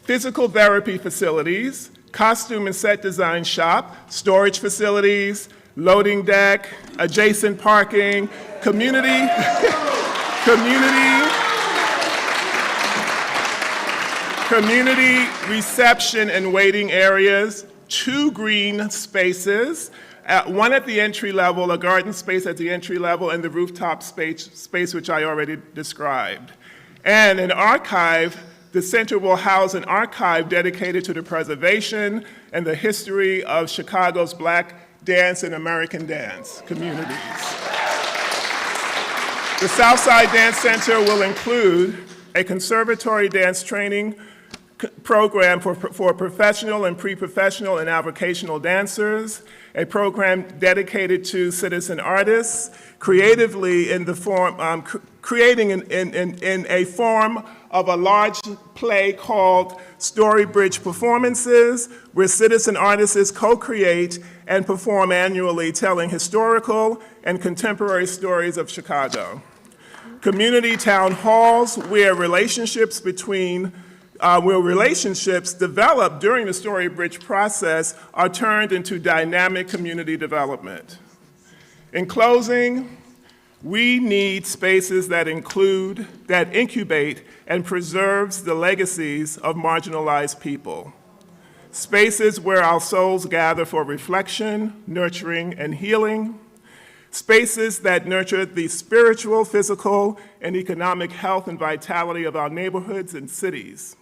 physical therapy facilities, costume and set design shop, storage facilities, loading deck, adjacent parking, community reception and waiting areas, 2 green spaces, one at the entry level, a garden space at the entry level, and the rooftop space which I already described. And an archive, the center will house an archive dedicated to the preservation and the history of Chicago's Black dance and American dance communities. The Southside Dance Center will include a conservatory dance training program for professional and pre-professional and avocational dancers, a program dedicated to citizen artists, creatively in the form, creating in a form of a large play called Story Bridge Performances, where citizen artists co-create and perform annually, telling historical and contemporary stories of Chicago. Community town halls, where relationships developed during the Story Bridge process are turned into dynamic community development. In closing, we need spaces that incubate and preserves the legacies of marginalized people. Spaces where our souls gather for reflection, nurturing, and healing. Spaces that nurture the spiritual, physical, and economic health and vitality of our neighborhoods and cities.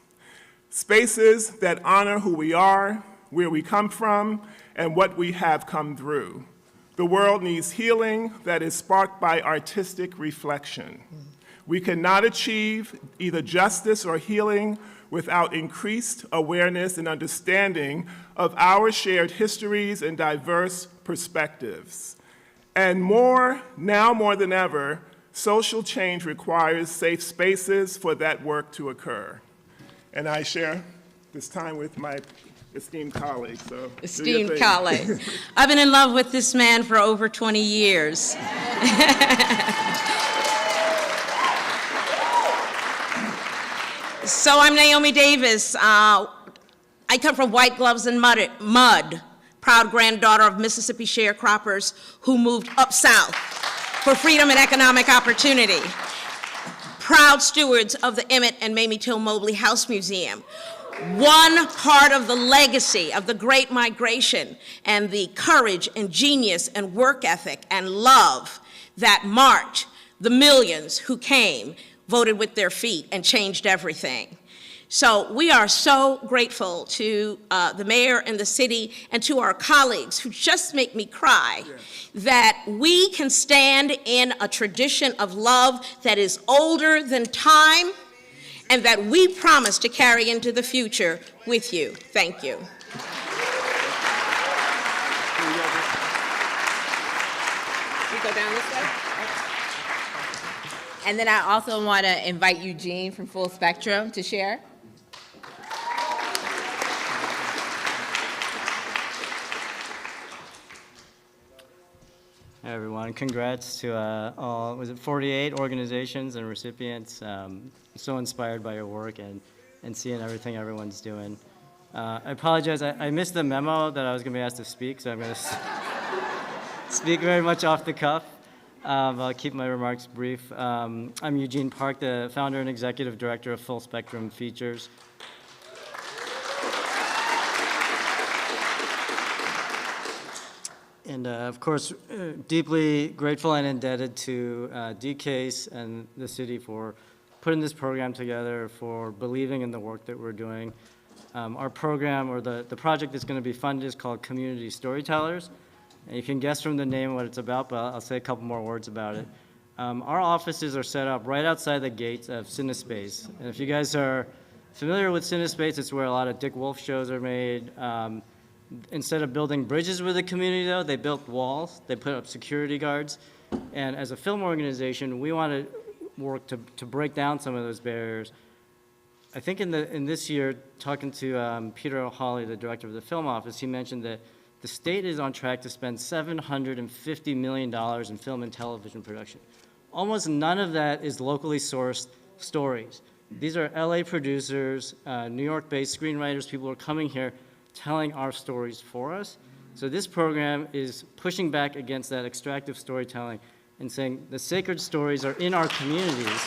Spaces that honor who we are, where we come from, and what we have come through. The world needs healing that is sparked by artistic reflection. We cannot achieve either justice or healing without increased awareness and understanding of our shared histories and diverse perspectives. And now more than ever, social change requires safe spaces for that work to occur. And I share this time with my esteemed colleague. So esteemed colleague. I've been in love with this man for over 20 years. So I'm Naomi Davis. I come from white gloves and mud, proud granddaughter of Mississippi sharecroppers who moved up south for freedom and economic opportunity. Proud stewards of the Emmett and Mamie Till Mobley House Museum. One part of the legacy of the Great Migration and the courage and genius and work ethic and love that marked the millions who came, voted with their feet, and changed everything. So we are so grateful to the mayor and the city and to our colleagues who just make me cry that we can stand in a tradition of love that is older than time and that we promise to carry into the future with you. Thank you. We go down this way? And then I also want to invite Eugene from Full Spectrum to share. Hey everyone, congrats to all, was it 48 organizations and recipients. So inspired by your work and seeing everything everyone's doing. I apologize, I missed the memo that I was gonna be asked to speak, so I'm gonna speak very much off the cuff. I'll keep my remarks brief. I'm Eugene Park, the founder and executive director of Full Spectrum Features. And of course, deeply grateful and indebted to DCASE and the city for putting this program together, for believing in the work that we're doing. Our program, or the project that's going to be funded, is called Community Storytellers. And you can guess from the name what it's about, but I'll say a couple more words about it. Our offices are set up right outside the gates of CineSpace. And if you guys are familiar with CineSpace, it's where a lot of Dick Wolf shows are made. Instead of building bridges with the community, though, they built walls. They put up security guards. And as a film organization, we want to work to break down some of those barriers. I think in this year, talking to Peter O'Hawley, the director of the film office, he mentioned that the state is on track to spend $750 million in film and television production. Almost none of that is locally sourced stories. These are LA producers, New York-based screenwriters, people who are coming here telling our stories for us. So this program is pushing back against that extractive storytelling and saying the sacred stories are in our communities.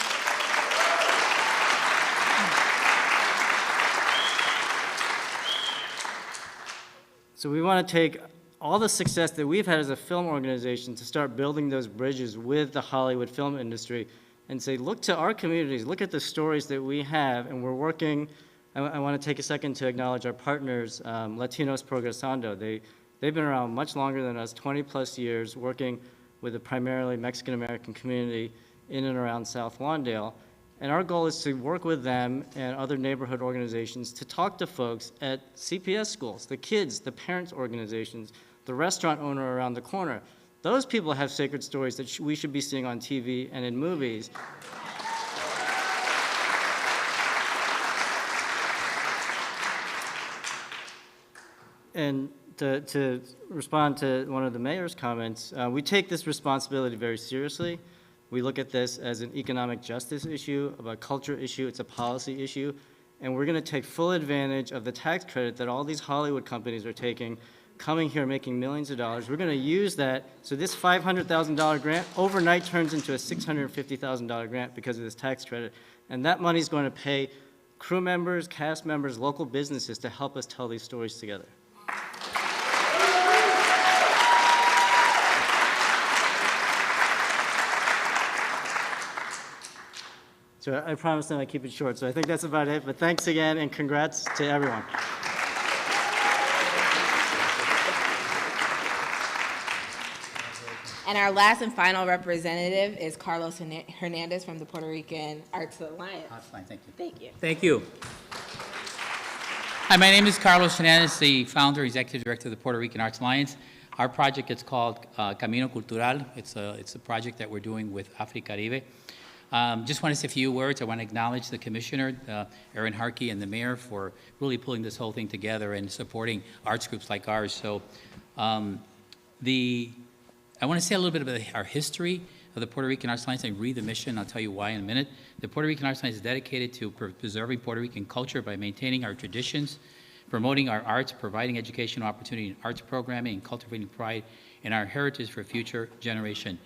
So we want to take all the success that we've had as a film organization to start building those bridges with the Hollywood film industry and say, look to our communities, look at the stories that we have, and we're working. I want to take a second to acknowledge our partners, Latinos Progresando. They've been around much longer than us, 20 plus years, working with a primarily Mexican-American community in and around South Lawndale. And our goal is to work with them and other neighborhood organizations to talk to folks at CPS schools, the kids, the parents' organizations, the restaurant owner around the corner. Those people have sacred stories that we should be seeing on TV and in movies. And to respond to one of the mayor's comments, we take this responsibility very seriously. We look at this as an economic justice issue, of a culture issue, it's a policy issue, and we're gonna take full advantage of the tax credit that all these Hollywood companies are taking, coming here making millions of dollars. We're gonna use that, so this $500,000 grant overnight turns into a $650,000 grant because of this tax credit, and that money's going to pay crew members, cast members, local businesses to help us tell these stories together. So I promised them I'd keep it short, so I think that's about it. But thanks again, and congrats to everyone. And our last and final representative is Carlos Hernandez from the Puerto Rican Arts Alliance. That's fine, thank you. Thank you. Thank you. Hi, my name is Carlos Hernandez, the founder, executive director of the Puerto Rican Arts Alliance. Our project is called Camino Cultural. It's a project that we're doing with Afri-Caribe. Just want to say a few words. I want to acknowledge the commissioner, Aaron Harkey, and the mayor for really pulling this whole thing together and supporting arts groups like ours. So I want to say a little bit about our history of the Puerto Rican Arts Alliance and read the mission. I'll tell you why in a minute. The Puerto Rican Arts Alliance is dedicated to preserving Puerto Rican culture by maintaining our traditions, promoting our arts, providing educational opportunity in arts programming, and cultivating pride in our heritage for future generation.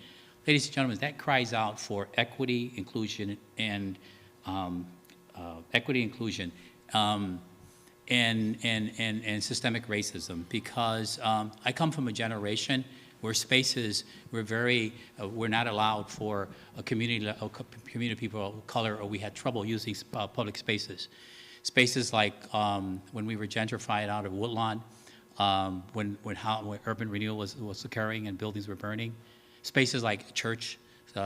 Ladies and gentlemen, that cries out for equity, inclusion, and and systemic racism. Because I come from a generation where spaces we're not allowed for a community of people of color, or we had trouble using public spaces. Spaces like when we were gentrified out of Woodlawn, when urban renewal was occurring and buildings were burning. Spaces like church,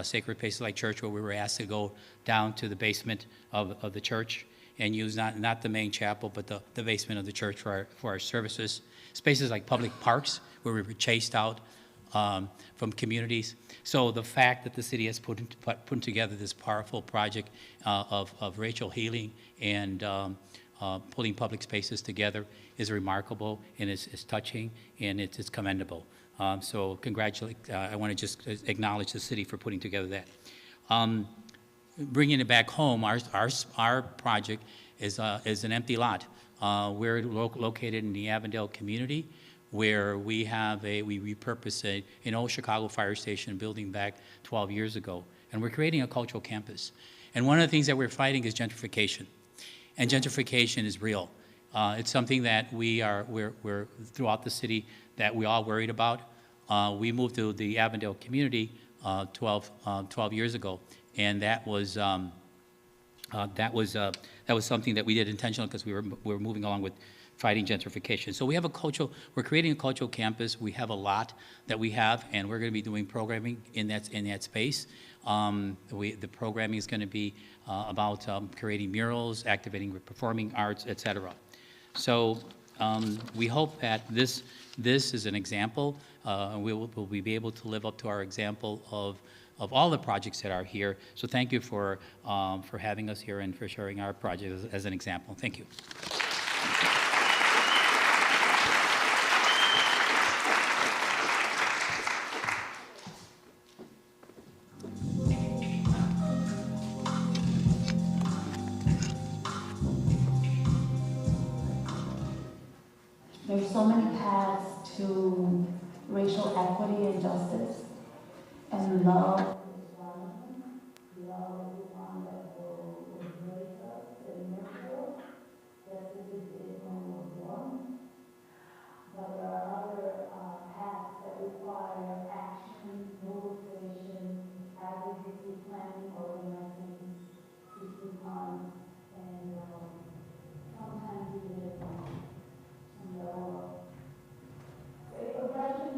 sacred places like church, where we were asked to go down to the basement of the church and use not the main chapel, but the basement of the church for our services. Spaces like public parks, where we were chased out from communities. So the fact that the city has put together this powerful project of racial healing and pulling public spaces together is remarkable, and it's touching, and it's commendable. So I want to just acknowledge the city for putting together that. Bringing it back home, our project is an empty lot. We're located in the Avondale community, where we repurposed an old Chicago fire station building back 12 years ago, and we're creating a cultural campus. And one of the things that we're fighting is gentrification, and gentrification is real. It's something that we're throughout the city that we all worried about. We moved to the Avondale community 12 years ago, and that was something that we did intentionally because we were moving along with fighting gentrification. So we have we're creating a cultural campus. We have a lot that we have, and we're going to be doing programming in that space. The programming is going to be about creating murals, activating performing arts, etc. So we hope that this is an example, and we'll be able to live up to our example of all the projects that are here. So thank you for having us here and for sharing our project as an example. Thank you. There's so many paths to racial equity and justice, and love is one of them. Love is one that will embrace us and nurture, just as it did when we were born. But there are other paths that require action, mobilization, advocacy, planning, organizing, seeking funds, and sometimes even some level of aggression.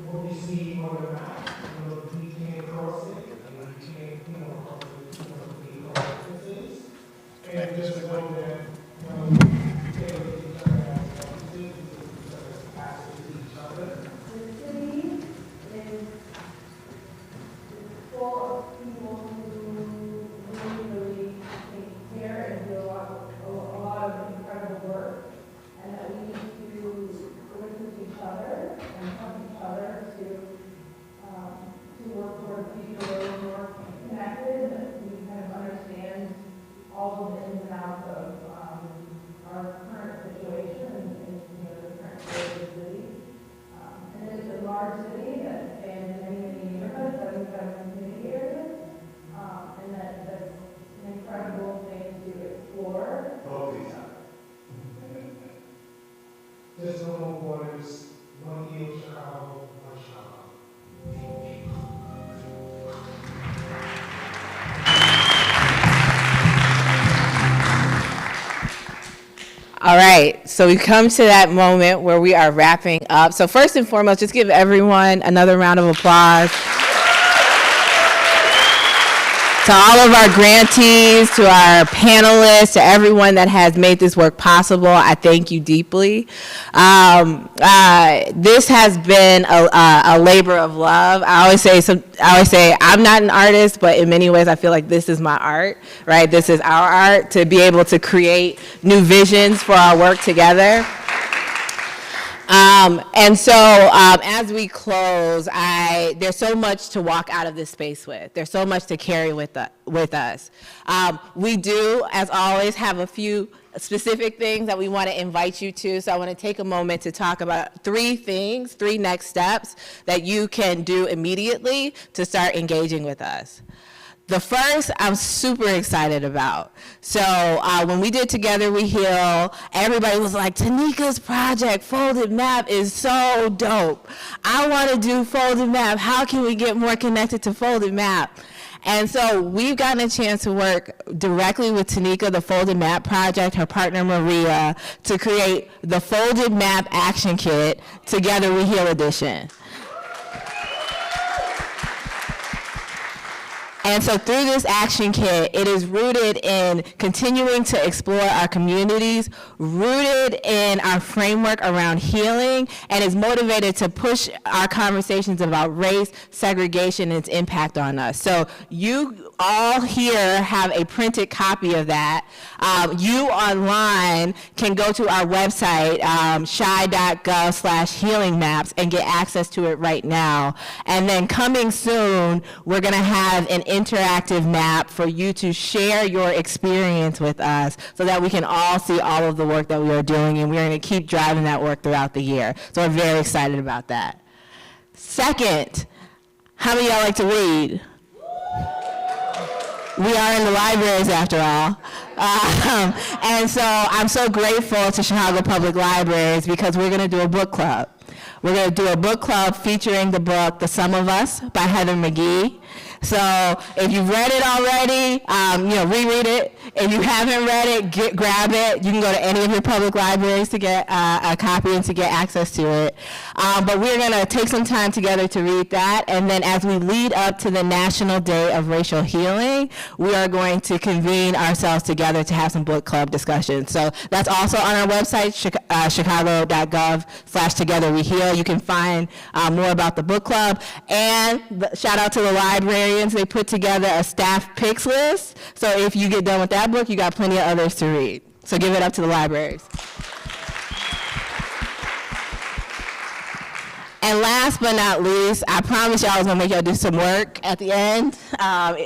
what we see on the map, we can't cross it, and we can't, cross the differences. And just know that, take each other as references, each other's capacity to each other. The city is full of people who really take care and do a lot of incredible work, and that we need to listen to each other and help each other to work toward a future where we're more connected, that we kind of understand all of the ins and outs of our current situation and the current state of the city. And it's a large city that spans many neighborhoods, 77 community areas, and that's an incredible thing to explore. There's no more borders, one heal Chicago, one Chicago. All right, so we come to that moment where we are wrapping up. So first and foremost, just give everyone another round of applause. To all of our grantees, to our panelists, to everyone that has made this work possible, I thank you deeply. This has been a labor of love. I always say I'm not an artist, but in many ways I feel like this is my art, right? This is our art, to be able to create new visions for our work together. And so as we close, there's so much to walk out of this space with. There's so much to carry with us. We do, as always, have a few specific things that we want to invite you to. So I want to take a moment to talk about three next steps that you can do immediately to start engaging with us. The first, I'm super excited about. So when we did Together We Heal, everybody was like, Tanika's project, Folded Map, is so dope. I want to do Folded Map. How can we get more connected to Folded Map? And so we've gotten a chance to work directly with Tanika, the Folded Map Project, her partner Maria, to create the Folded Map Action Kit, Together We Heal Edition. And so through this action kit, it is rooted in continuing to explore our communities, rooted in our framework around healing, and is motivated to push our conversations about race, segregation, and its impact on us. So you all here have a printed copy of that. You online can go to our website, shy.gov/healingmaps, and get access to it right now. And then coming soon, we're going to have an interactive map for you to share your experience with us so that we can all see all of the work that we are doing, and we're going to keep driving that work throughout the year. So we're very excited about that. Second, how many of y'all like to read? We are in the libraries after all. And so I'm so grateful to Chicago Public Libraries because we're going to do a book club. We're going to do a book club featuring the book The Sum of Us by Heather McGee. So if you've read it already, reread it. If you haven't read it, grab it. You can go to any of your public libraries to get a copy and to get access to it. But we're going to take some time together to read that. And then as we lead up to the National Day of Racial Healing, we are going to convene ourselves together to have some book club discussions. So that's also on our website, chicago.gov/Together We Heal. You can find more about the book club. And shout out to the librarians. They put together a staff picks list. So if you get done with that book, you got plenty of others to read. So give it up to the libraries. And last but not least, I promise y'all I was gonna make y'all do some work at the end.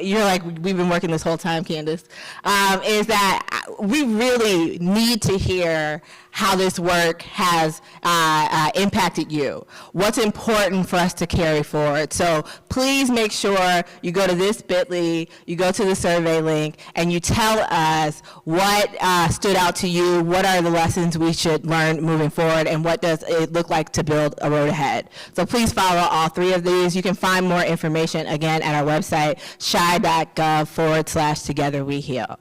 You're like, we've been working this whole time, Candace. Is that we really need to hear how this work has impacted you. What's important for us to carry forward. So please make sure you go to this bit.ly, you go to the survey link, and you tell us what stood out to you, what are the lessons we should learn moving forward, and what does it look like to build a road ahead. So please follow all three of these. You can find more information, again, at our website, shy.gov/Together We Heal.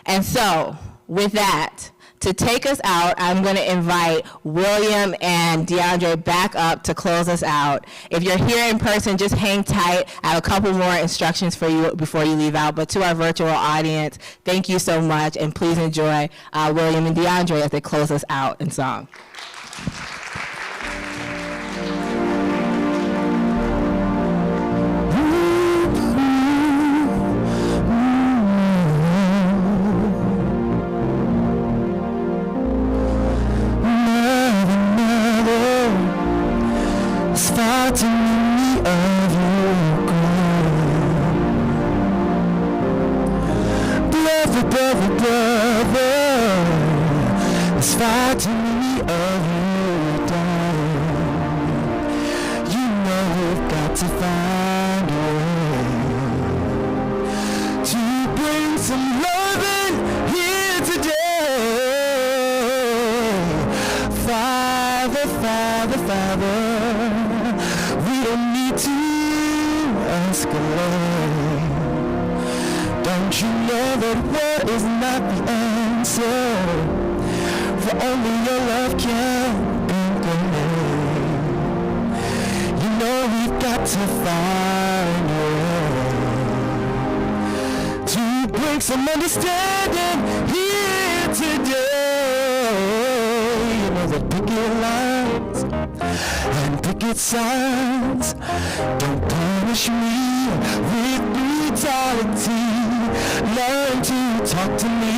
And so, with that, To take us out, I'm going to invite William and DeAndre back up to close us out. If you're here in person, just hang tight. I have a couple more instructions for you before you leave out. But to our virtual audience, thank you so much, and please enjoy William and DeAndre as they close us out in song. Some understanding here today. You know the picket lines and picket signs don't punish me with brutality. Learn to talk to me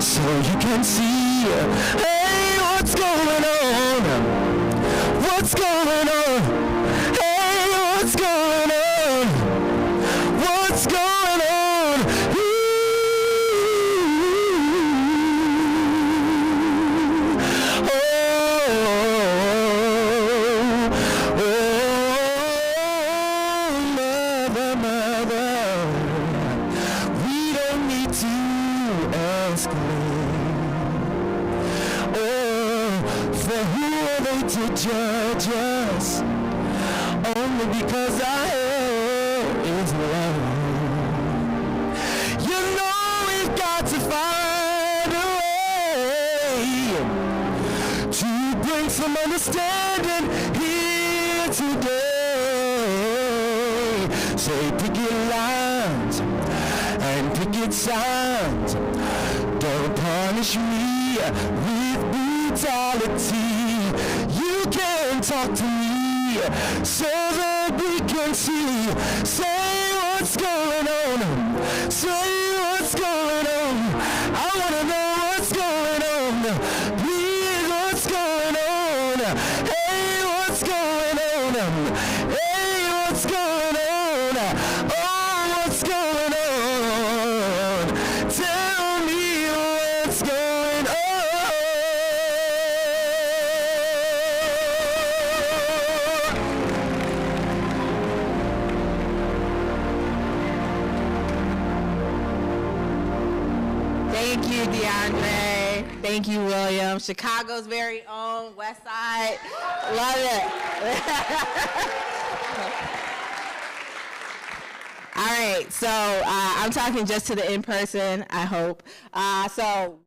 so you can see. Hey, what's going on? What's going on? Hey, what's going on? What's going on? To judge us only because our hair is long. You know we've got to find a way to bring some understanding here today. Say picket lines and picket signs don't punish me with brutality. You can talk to me so that we can see. Say what's going on. Say what's going on. I want to know what's going on. Please, what's going on? Hey, what's going on? Hey, what's going on? Oh, what's going on? Tell me what's going on. Thank you, DeAndre. Thank you, William. Chicago's very own West Side. Love it. All right, so I'm talking just to the in-person, I hope. So